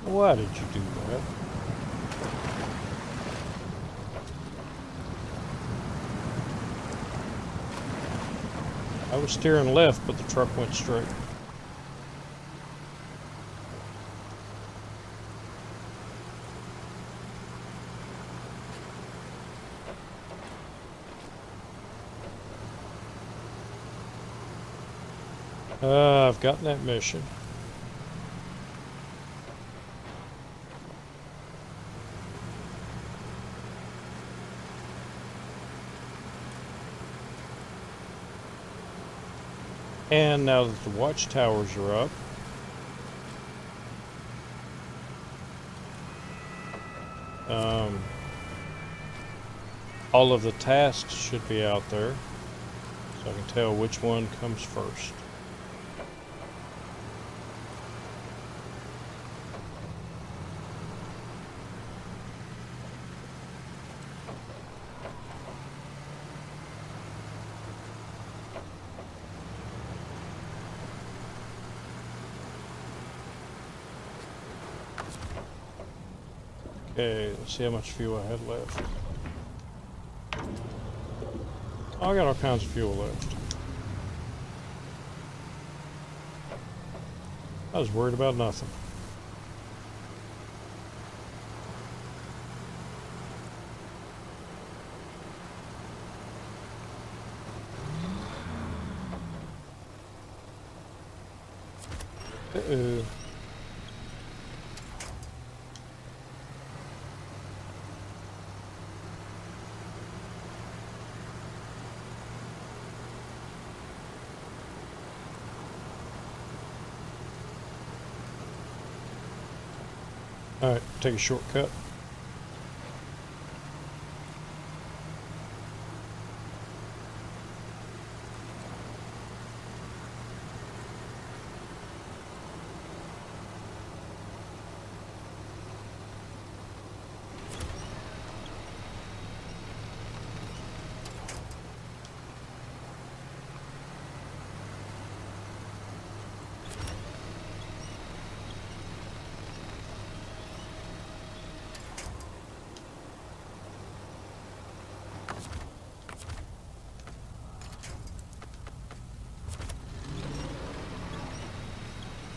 Why did you do that? I was steering left, but the truck went straight. I've gotten that mission. And now that the watchtowers are up, all of the tasks should be out there, so I can tell which one comes first. Okay, let's see how much fuel I had left. Oh, I got all kinds of fuel left. I was worried about nothing. Uh-oh. Alright, take a shortcut.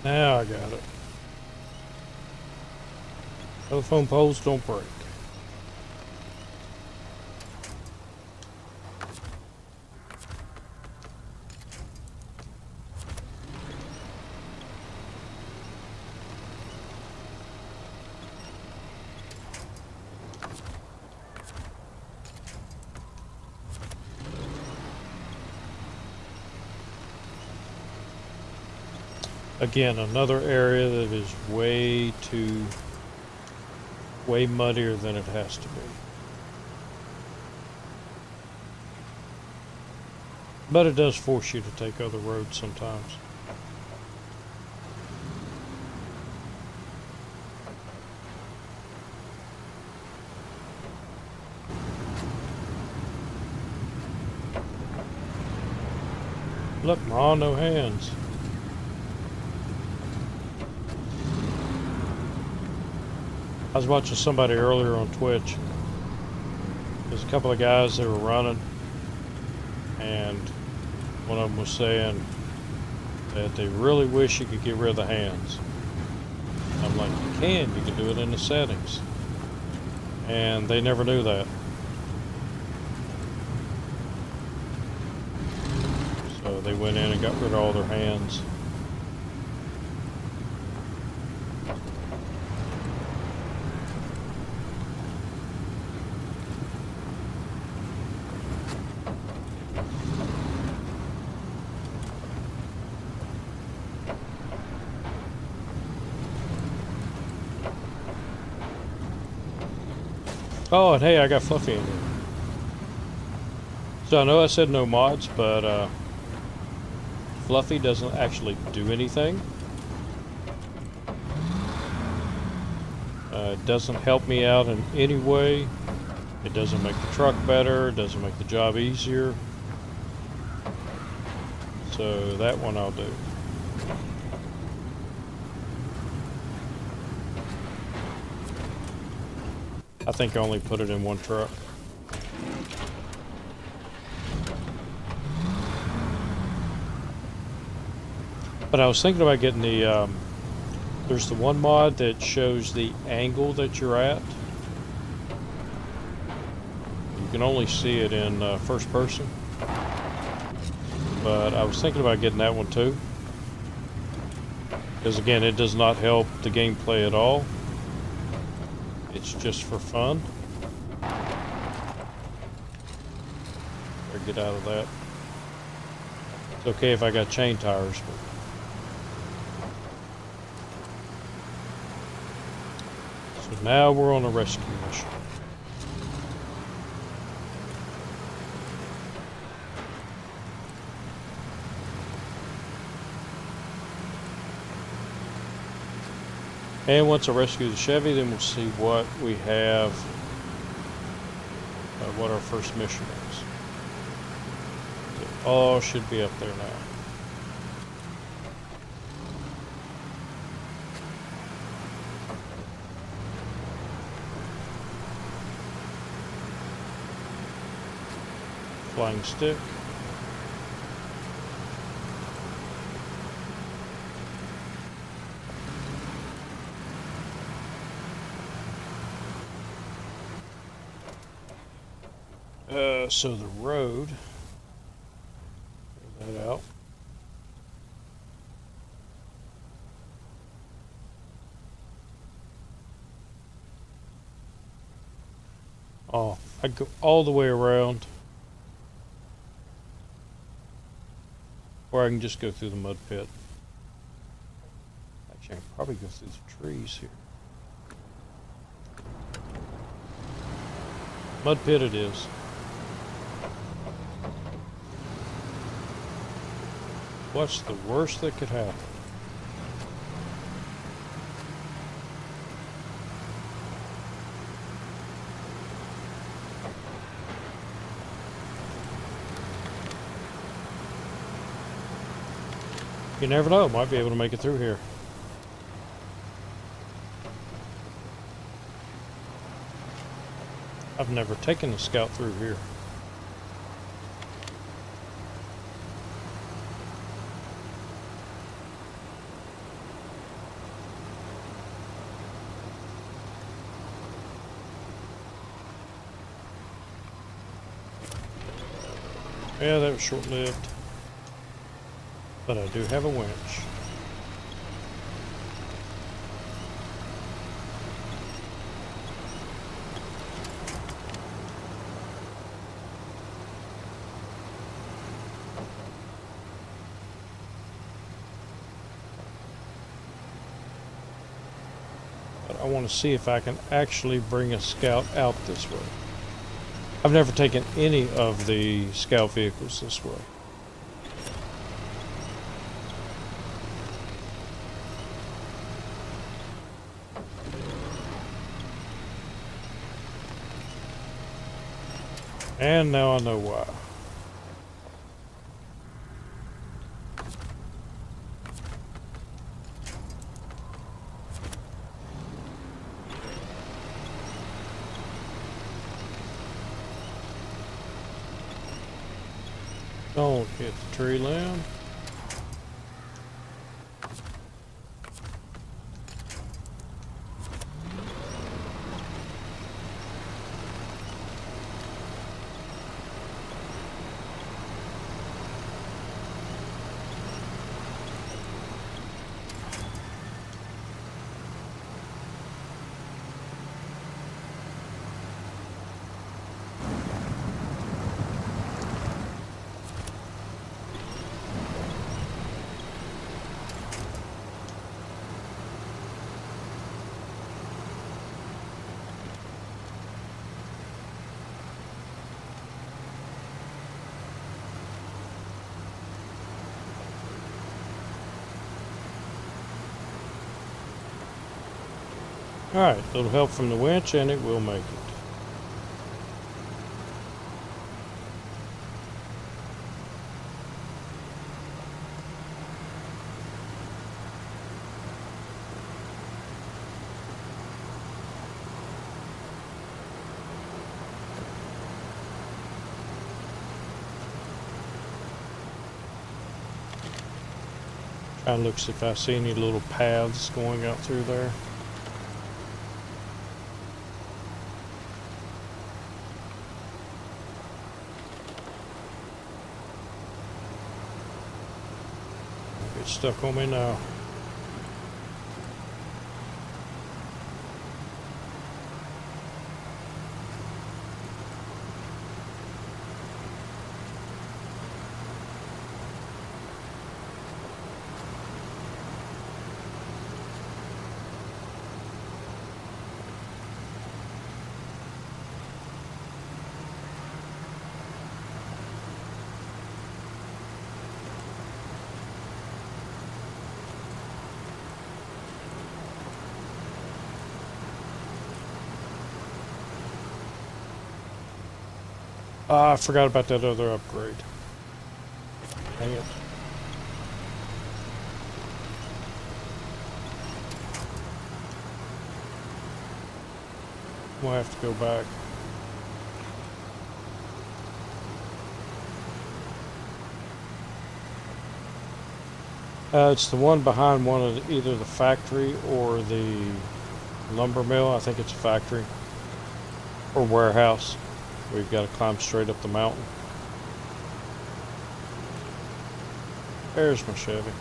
Now I got it. Telephone poles don't break. Again, another area that is way muddier than it has to be. But it does force you to take other roads sometimes. Look, Ma, no hands. I was watching somebody earlier on Twitch. There's a couple of guys that were running, and one of them was saying that they really wish you could get rid of the hands. I'm like, you can do it in the settings. And they never knew that. So they went in and got rid of all their hands. Oh, and hey, I got Fluffy in here. So I know I said no mods, but Fluffy doesn't actually do anything. It doesn't help me out in any way. It doesn't make the truck better. It doesn't make the job easier. So that one I'll do. I think I only put it in one truck. But I was thinking about getting the, there's the one mod that shows the angle that you're at. You can only see it in first person. But I was thinking about getting that one too. Because again, it does not help the gameplay at all. It's just for fun. Better get out of that. It's okay if I got chain tires, but so now we're on a rescue mission. And once I rescue the Chevy, then we'll see what we have, what our first mission is. It all should be up there now. Flying stick. So the road, clear that out. Oh, I go all the way around, or I can just go through the mud pit. Actually, I can probably go through the trees here. Mud pit it is. What's the worst that could happen? You never know, might be able to make it through here. I've never taken the scout through here. Yeah, that was short-lived. But I do have a winch. But I want to see if I can actually bring a scout out this way. I've never taken any of the scout vehicles this way. And now I know why. Don't hit the tree limb. Alright, a little help from the winch and it will make it. Try and look see if I see any little paths going out through there. Get stuck on me now. I forgot about that other upgrade. Dang it. We'll have to go back. It's the one behind one of either the factory or the lumber mill. I think it's a factory or warehouse. We've got to climb straight up the mountain. There's my Chevy.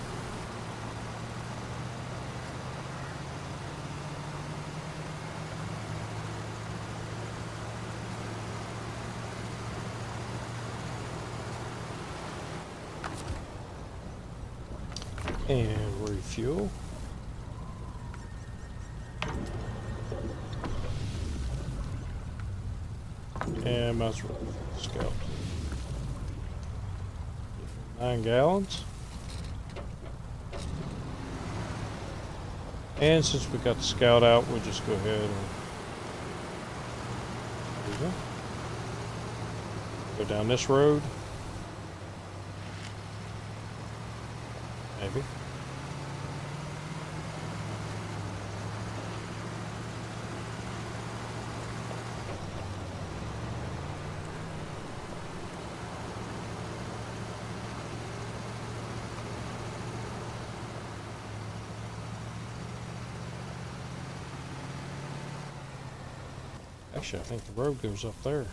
And refuel. And might as well scout. 9 gallons. And since we got the scout out, we'll just go ahead and go down this road. Maybe. Actually, I think the road goes up there.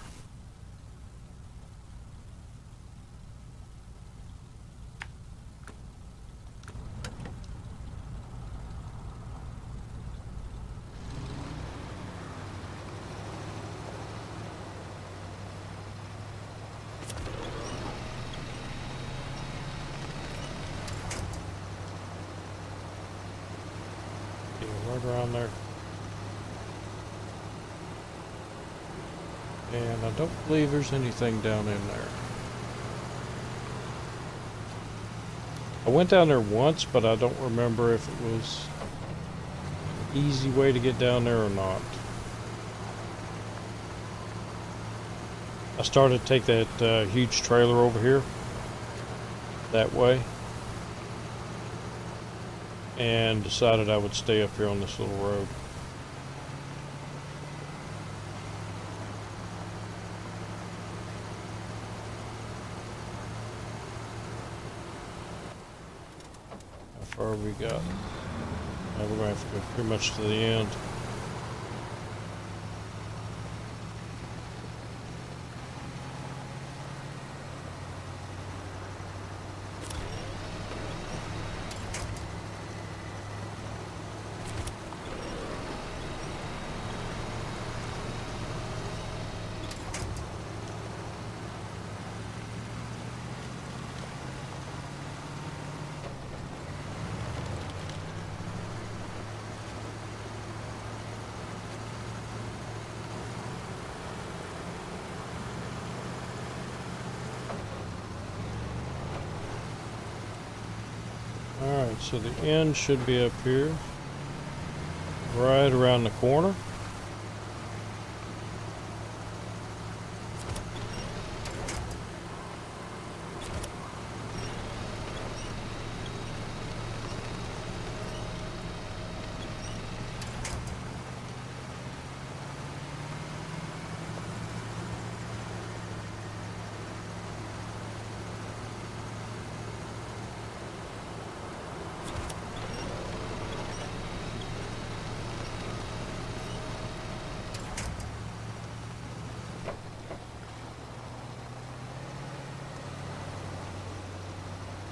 Yeah, right around there. And I don't believe there's anything down in there. I went down there once, but I don't remember if it was an easy way to get down there or not. I started to take that huge trailer over here, that way, and decided I would stay up here on this little road. How far we got? Now we're going to have to go pretty much to the end. Alright, so the end should be up here. right around the corner.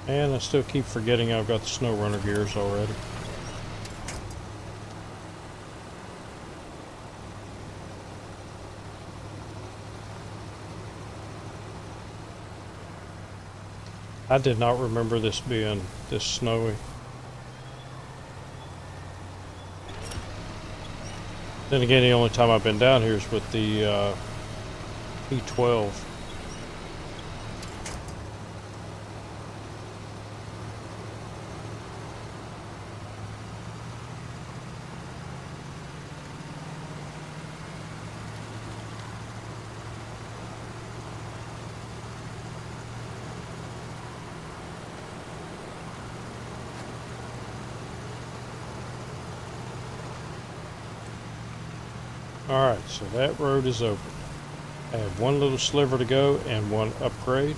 And I still keep forgetting I've got the SnowRunner gears already. I did not remember this being this snowy. Then again, the only time I've been down here is with the P12. Alright, so that road is open. I have one little sliver to go and one upgrade.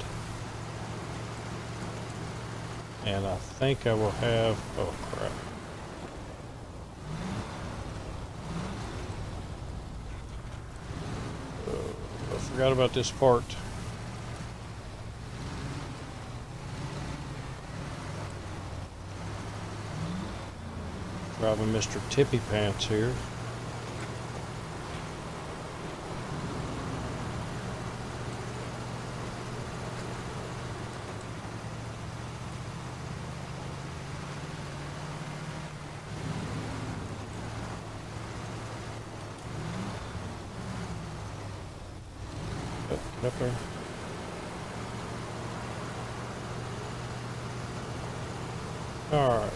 And I think I will have... oh crap. I forgot about this part. Driving Mr. Tippy Pants here. Get up there. All right.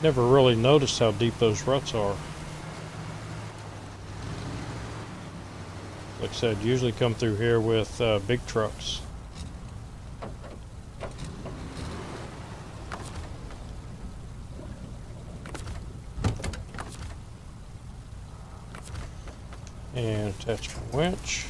Never really noticed how deep those ruts are. Like I said, usually come through here with big trucks. And attach my winch.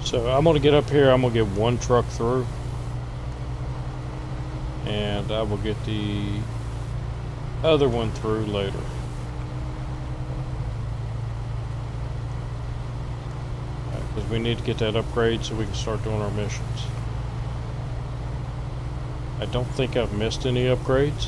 So I'm going to get up here, I'm going to get one truck through. And I will get the other one through later. Because we need to get that upgrade so we can start doing our missions. I don't think I've missed any upgrades.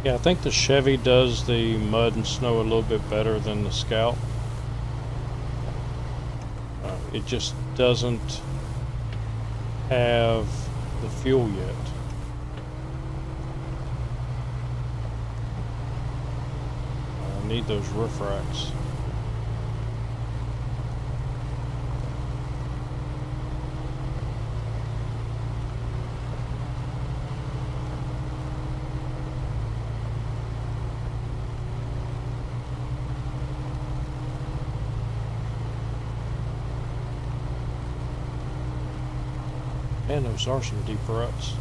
Yeah, I think the Chevy does the mud and snow a little bit better than the Scout. It just doesn't have the fuel yet. I need those roof racks. Man, those are some deep ruts.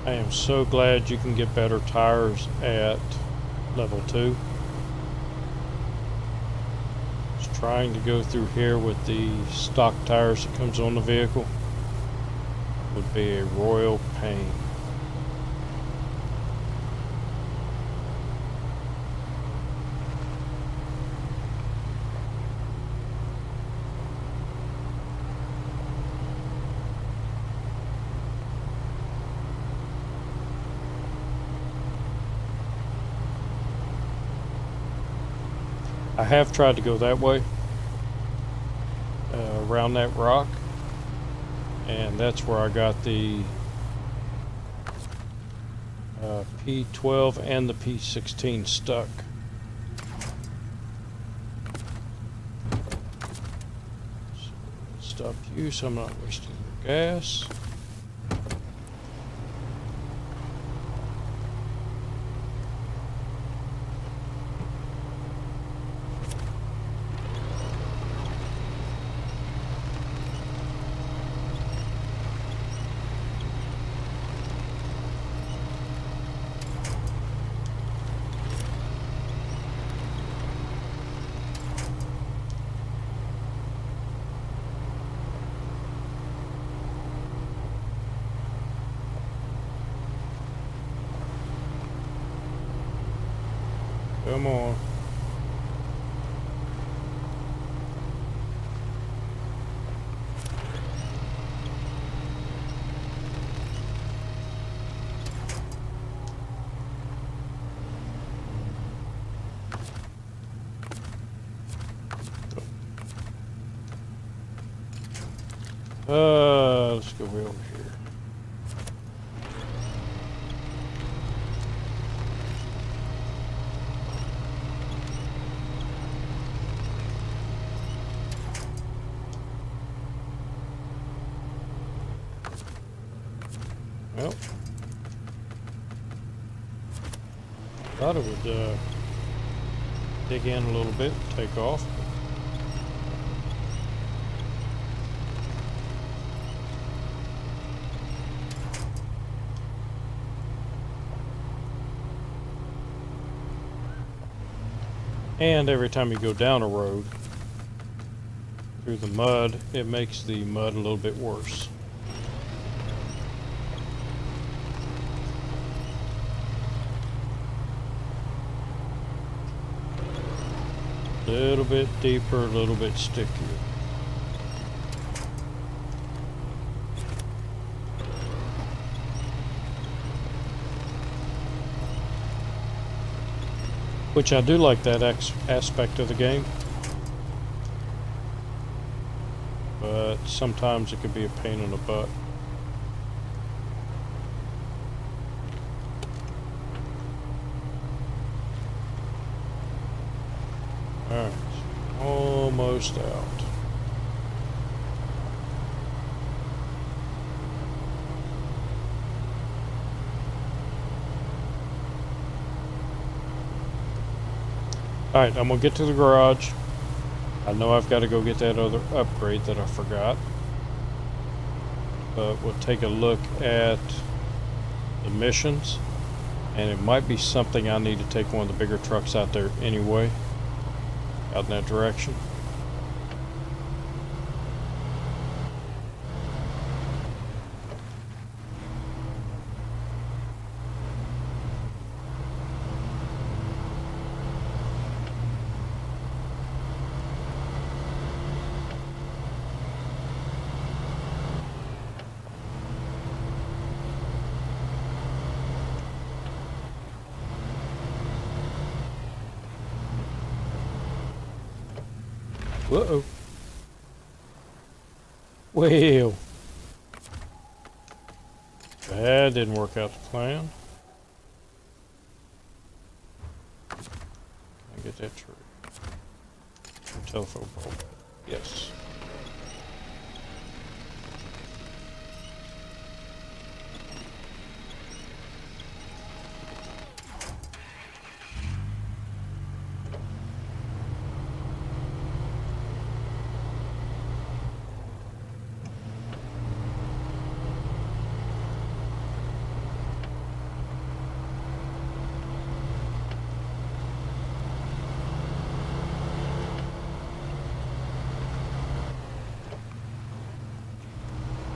I am so glad you can get better tires at level 2. Just trying to go through here with the stock tires that comes on the vehicle would be a royal pain. I have tried to go that way, around that rock, and that's where I got the P12 and the P16 stuck. So, stop you so I'm not wasting gas. Come on. Let's go way over here. Well, thought it would dig in a little bit, take off. And every time you go down a road through the mud, it makes the mud a little bit worse. A little bit deeper, a little bit stickier. Which I do like that aspect of the game, but sometimes it could be a pain in the butt. Alright, almost out. Alright, I'm gonna get to the garage. I know I've got to go get that other upgrade that I forgot. But we'll take a look at the missions. And it might be something I need to take one of the bigger trucks out there anyway. Out in that direction. Uh-oh. Well, that didn't work out to plan. Can I get that tree? Telephone pole. Yes.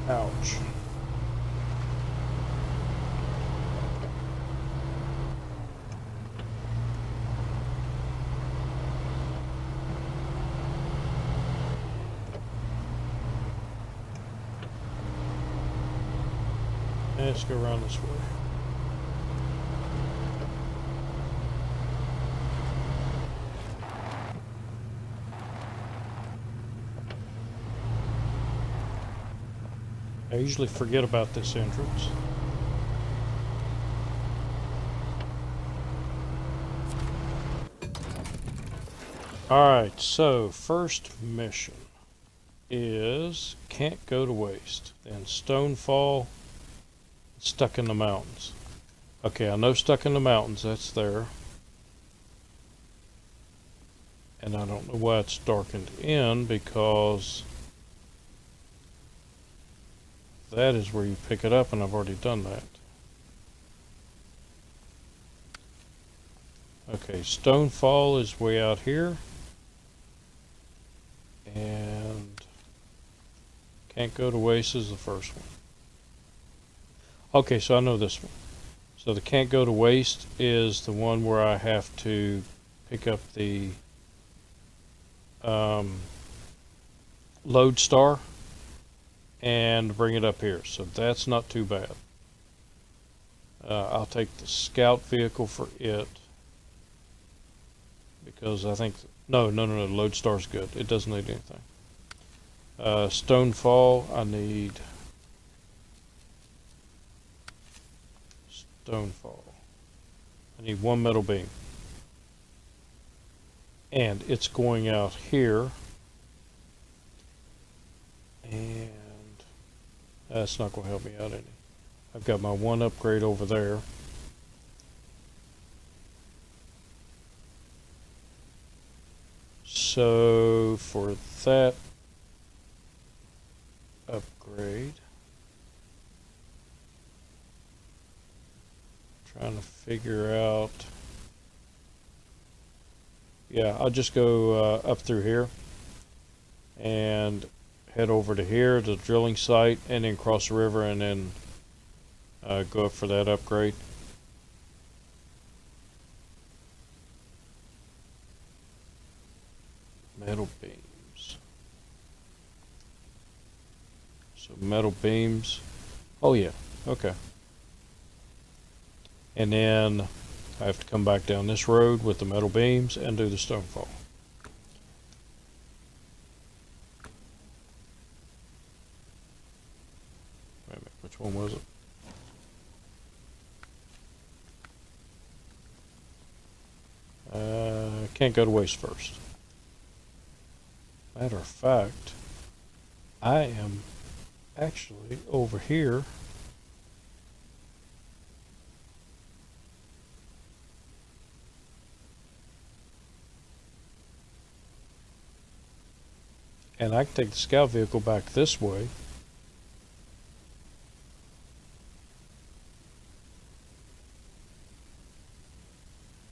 Ouch. Let's go around this way. I usually forget about this entrance. Alright, so first mission is can't go to waste. Then Stonefall, stuck in the mountains. Okay, I know stuck in the mountains, that's there. And I don't know why it's darkened in, because that is where you pick it up, and I've already done that. Okay, Stonefall is way out here. And can't go to waste is the first one. Okay, so I know this one. So the can't go to waste is the one where I have to pick up the lodestar and bring it up here. So that's not too bad. I'll take the scout vehicle for it, because I think no, lodestar's good. It doesn't need anything. Stonefall, I need Stonefall. I need one metal beam. And it's going out here. And that's not going to help me out any. I've got my one upgrade over there. So for that upgrade, trying to figure out, yeah, I'll just go up through here and head over to here, to the drilling site, and then cross the river, and then go up for that upgrade. Metal beams. So metal beams. Oh yeah, okay. And then I have to come back down this road with the metal beams and do the Stonefall. Wait a minute, which one was it? Can't go to waste first. Matter of fact, I am actually over here. And I can take the scout vehicle back this way.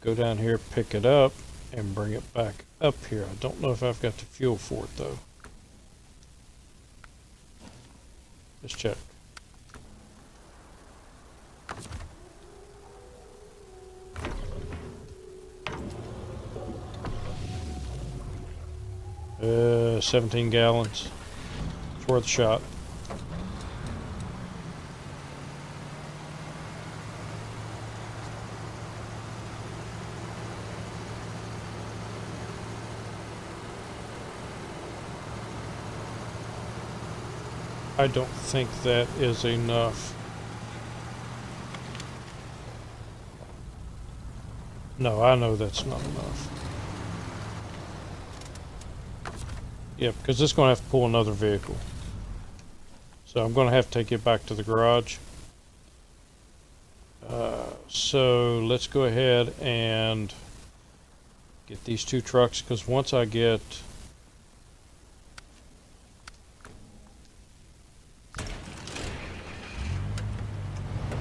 Go down here, pick it up, and bring it back up here. I don't know if I've got the fuel for it though. Let's check. Uh, 17 gallons. It's worth a shot. I don't think that is enough. No, I know that's not enough. Yeah, because it's going to have to pull another vehicle. So I'm going to have to take it back to the garage. So let's go ahead and get these two trucks, because once I get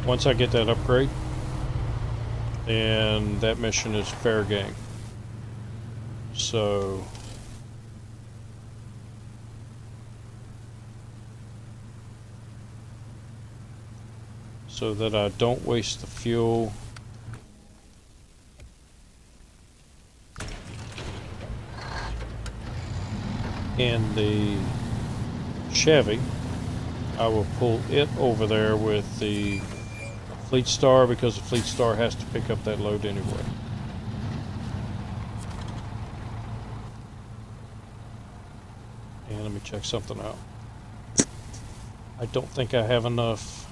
that upgrade, then that mission is fair game. So that I don't waste the fuel. In the Chevy, I will pull it over there with the Fleet Star, because the Fleet Star has to pick up that load anyway. And let me check something out. I don't think I have enough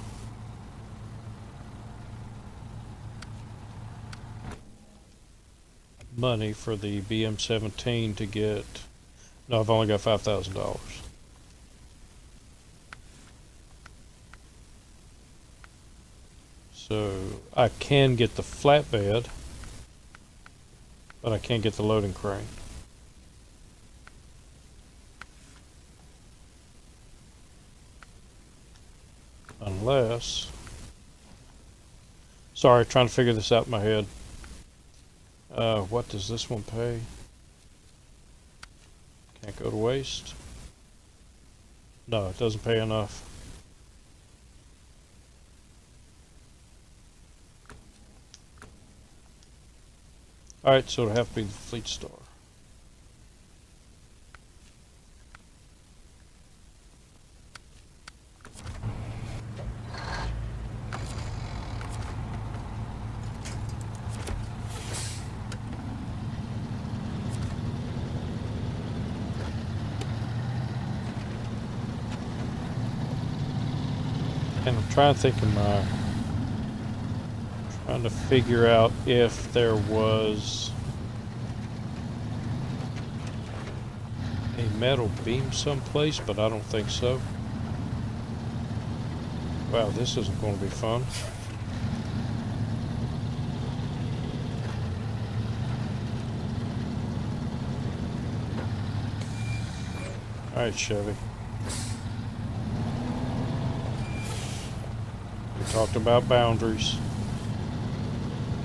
money for the BM-17 to get. No, I've only got $5,000. So I can get the flatbed, but I can't get the loading crane. Unless, sorry, trying to figure this out in my head. What does this one pay? Can't go to waste. No, it doesn't pay enough. Alright, so it'll have to be the Fleet Star. And I'm trying to think of trying to figure out if there was a metal beam someplace, but I don't think so. Wow, this isn't going to be fun. Alright, Chevy. We talked about boundaries.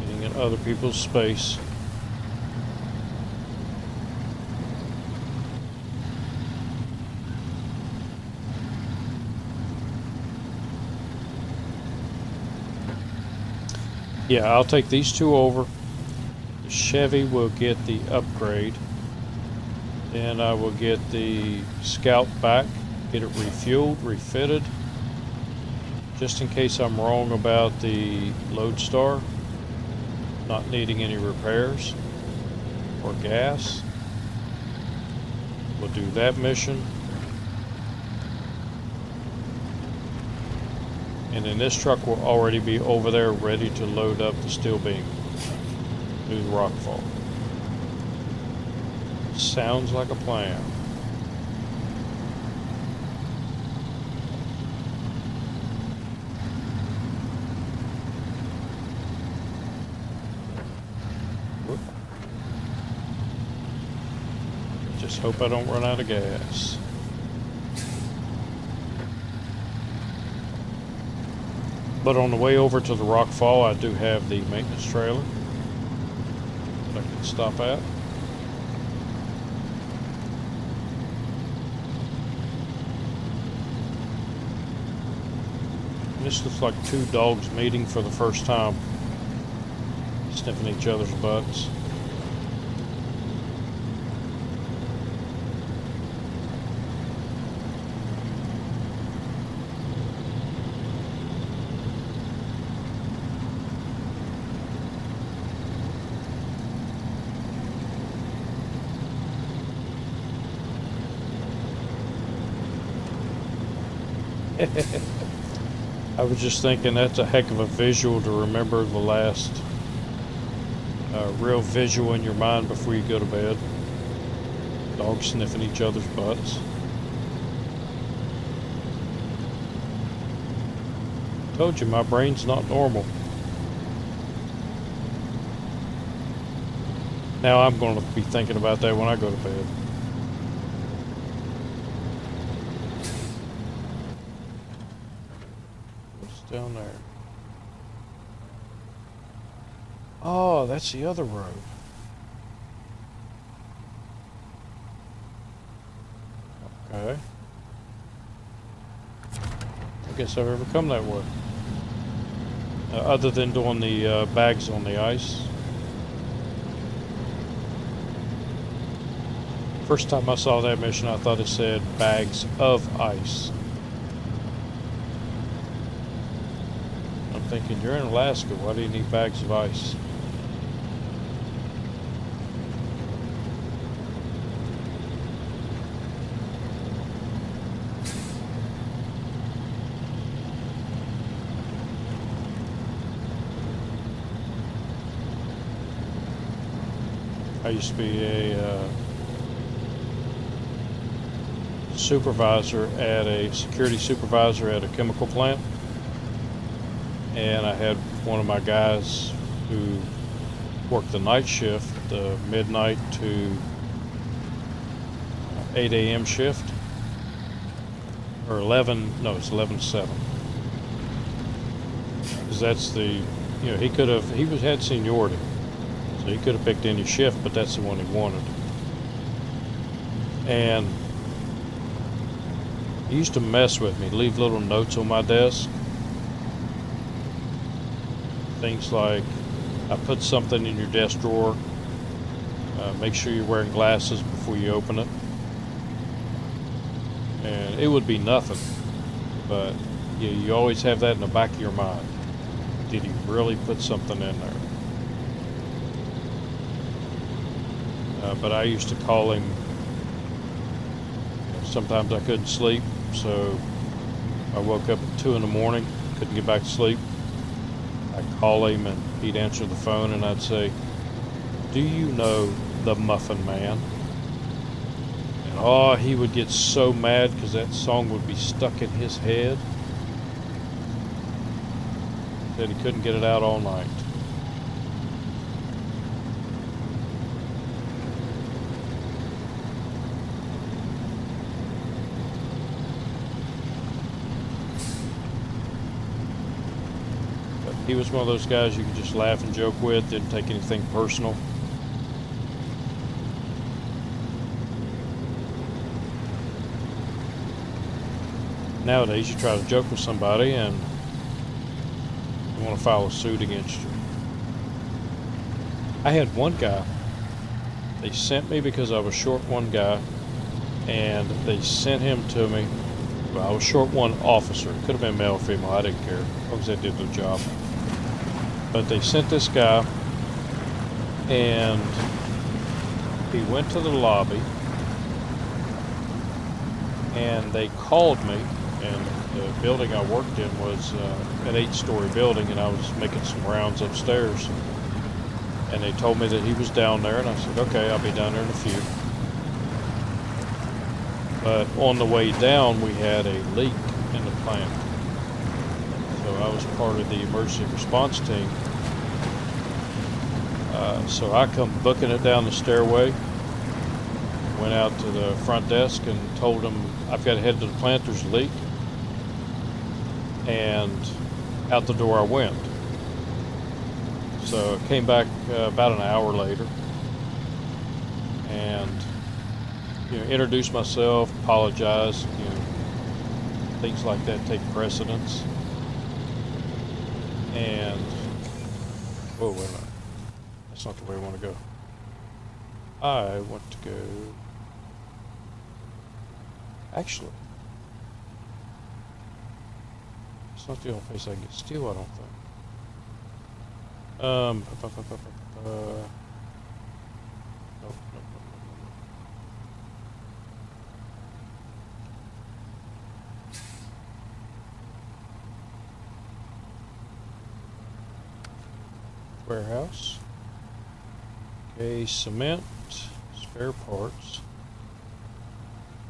Getting in other people's space. Yeah, I'll take these two over. The Chevy will get the upgrade. Then I will get the Scout back, get it refueled, refitted. Just in case I'm wrong about the Lodestar not needing any repairs or gas. We'll do that mission. And then this truck will already be over there ready to load up the steel beam. Do the rockfall. Sounds like a plan. Whoop. Just hope I don't run out of gas. But on the way over to the rockfall, I do have the maintenance trailer that I can stop at. This looks like two dogs meeting for the first time, sniffing each other's butts. I was just thinking that's a heck of a visual to remember the last real visual in your mind before you go to bed. Dogs sniffing each other's butts. Told you my brain's not normal. Now I'm going to be thinking about that when I go to bed. What's down there? Oh, that's the other road. Okay. I guess I've ever come that way. Other than doing the bags on the ice. First time I saw that mission, I thought it said bags of ice. I'm thinking, you're in Alaska, why do you need bags of ice? I used to be a security supervisor at a chemical plant, and I had one of my guys who worked the night shift, the midnight to 8 a.m. shift, or 11, no, it's 11 to 7, because that's the, he had seniority, so he could have picked any shift, but that's the one he wanted. And he used to mess with me, leave little notes on my desk. Things like, I put something in your desk drawer, make sure you're wearing glasses before you open it. And it would be nothing, but you always have that in the back of your mind. Did he really put something in there? But I used to call him. Sometimes I couldn't sleep, so I woke up at 2 in the morning, couldn't get back to sleep. I'd call him and he'd answer the phone, and I'd say, "Do you know the Muffin Man?" And oh, he would get so mad because that song would be stuck in his head that he couldn't get it out all night. He was one of those guys you could just laugh and joke with, didn't take anything personal. Nowadays, you try to joke with somebody and they want to file a suit against you. I had one guy, they sent me because I was short one guy, and they sent him to me. Well, I was short one officer. It could have been male or female, I didn't care, as long as they did their job. But they sent this guy, and he went to the lobby, and they called me, and the building I worked in was an 8-story building, and I was making some rounds upstairs, and they told me that he was down there, and I said, okay, I'll be down there in a few. But on the way down, we had a leak in the plant. So I was part of the emergency response team. So I come booking it down the stairway, went out to the front desk and told them I've got to head to the plant, there's a leak. And out the door I went. So I came back about an hour later and introduced myself, apologized, things like that take precedence. And, whoa, wait a minute. That's not the way I want to go. I want to go, actually, it's not the only place I can get steel, I don't think. Nope. warehouse. Okay, cement, spare parts.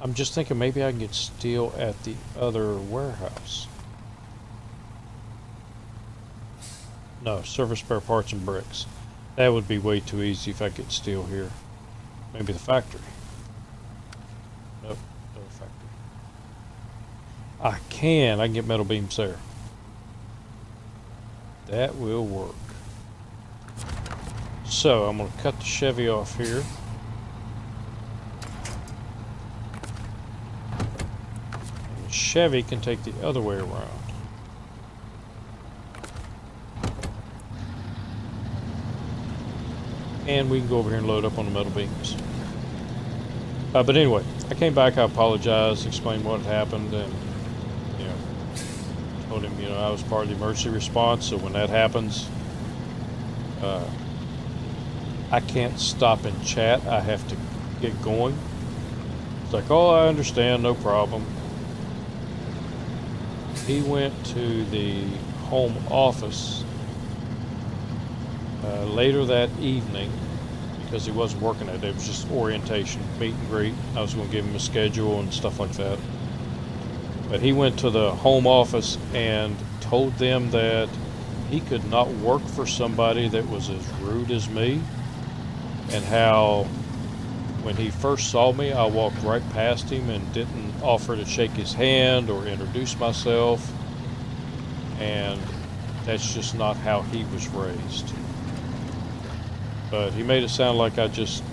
I'm just thinking maybe I can get steel at the other warehouse. No, service spare parts and bricks. That would be way too easy if I get steel here. Maybe the factory. Nope, no factory. I can get metal beams there. That will work. So I'm going to cut the Chevy off here. And the Chevy can take the other way around. And we can go over here and load up on the metal beams. But anyway, I came back, I apologized, explained what had happened, and told him, I was part of the emergency response, so when that happens, I can't stop and chat. I have to get going. It's like, oh, I understand, no problem. He went to the home office later that evening because he wasn't working that day. It was just orientation, meet and greet. I was going to give him a schedule and stuff like that. But he went to the home office and told them that he could not work for somebody that was as rude as me, and how when he first saw me, I walked right past him and didn't offer to shake his hand or introduce myself, and that's just not how he was raised. But he made it sound like I just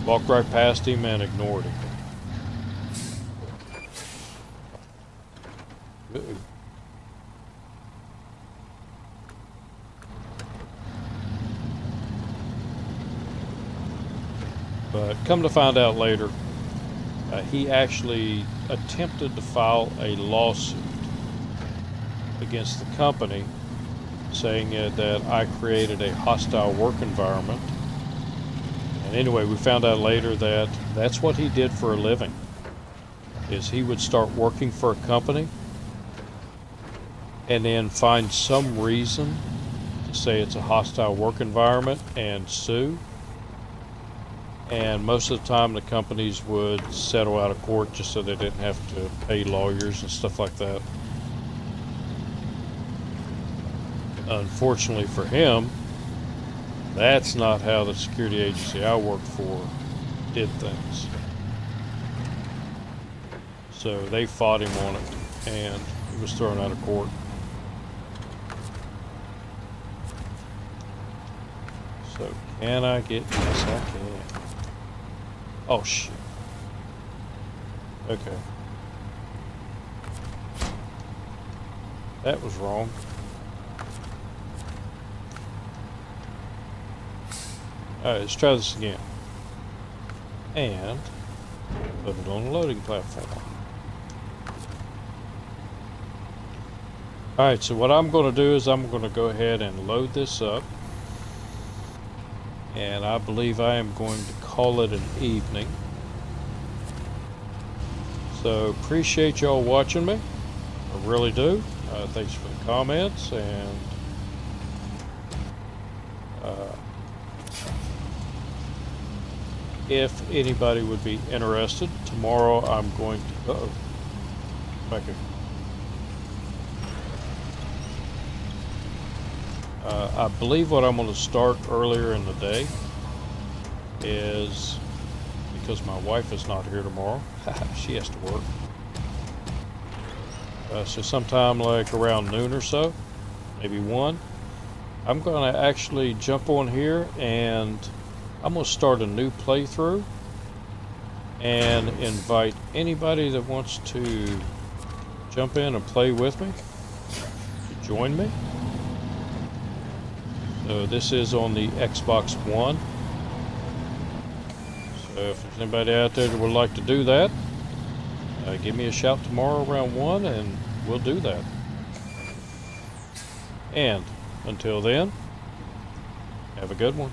walked right past him and ignored him. But come to find out later, he actually attempted to file a lawsuit against the company, saying that I created a hostile work environment. And anyway, we found out later that that's what he did for a living, is he would start working for a company and then find some reason to say it's a hostile work environment and sue. And most of the time the companies would settle out of court just so they didn't have to pay lawyers and stuff like that. Unfortunately for him, that's not how the security agency I worked for did things. So they fought him on it, and he was thrown out of court. So can I get, yes I can. Oh shit. Okay. That was wrong. Alright, let's try this again. And put it on the loading platform. Alright, so what I'm going to do is I'm going to go ahead and load this up. And I believe I am going to call it an evening. So appreciate y'all watching me. I really do. Thanks for the comments, and if anybody would be interested, tomorrow I'm going to back here. I believe what I'm going to start earlier in the day is, because my wife is not here tomorrow, she has to work. So sometime like around noon or so, maybe 1, I'm going to actually jump on here and I'm going to start a new playthrough and invite anybody that wants to jump in and play with me to join me. So this is on the Xbox One. So if there's anybody out there that would like to do that, give me a shout tomorrow around 1 and we'll do that. And until then, have a good one.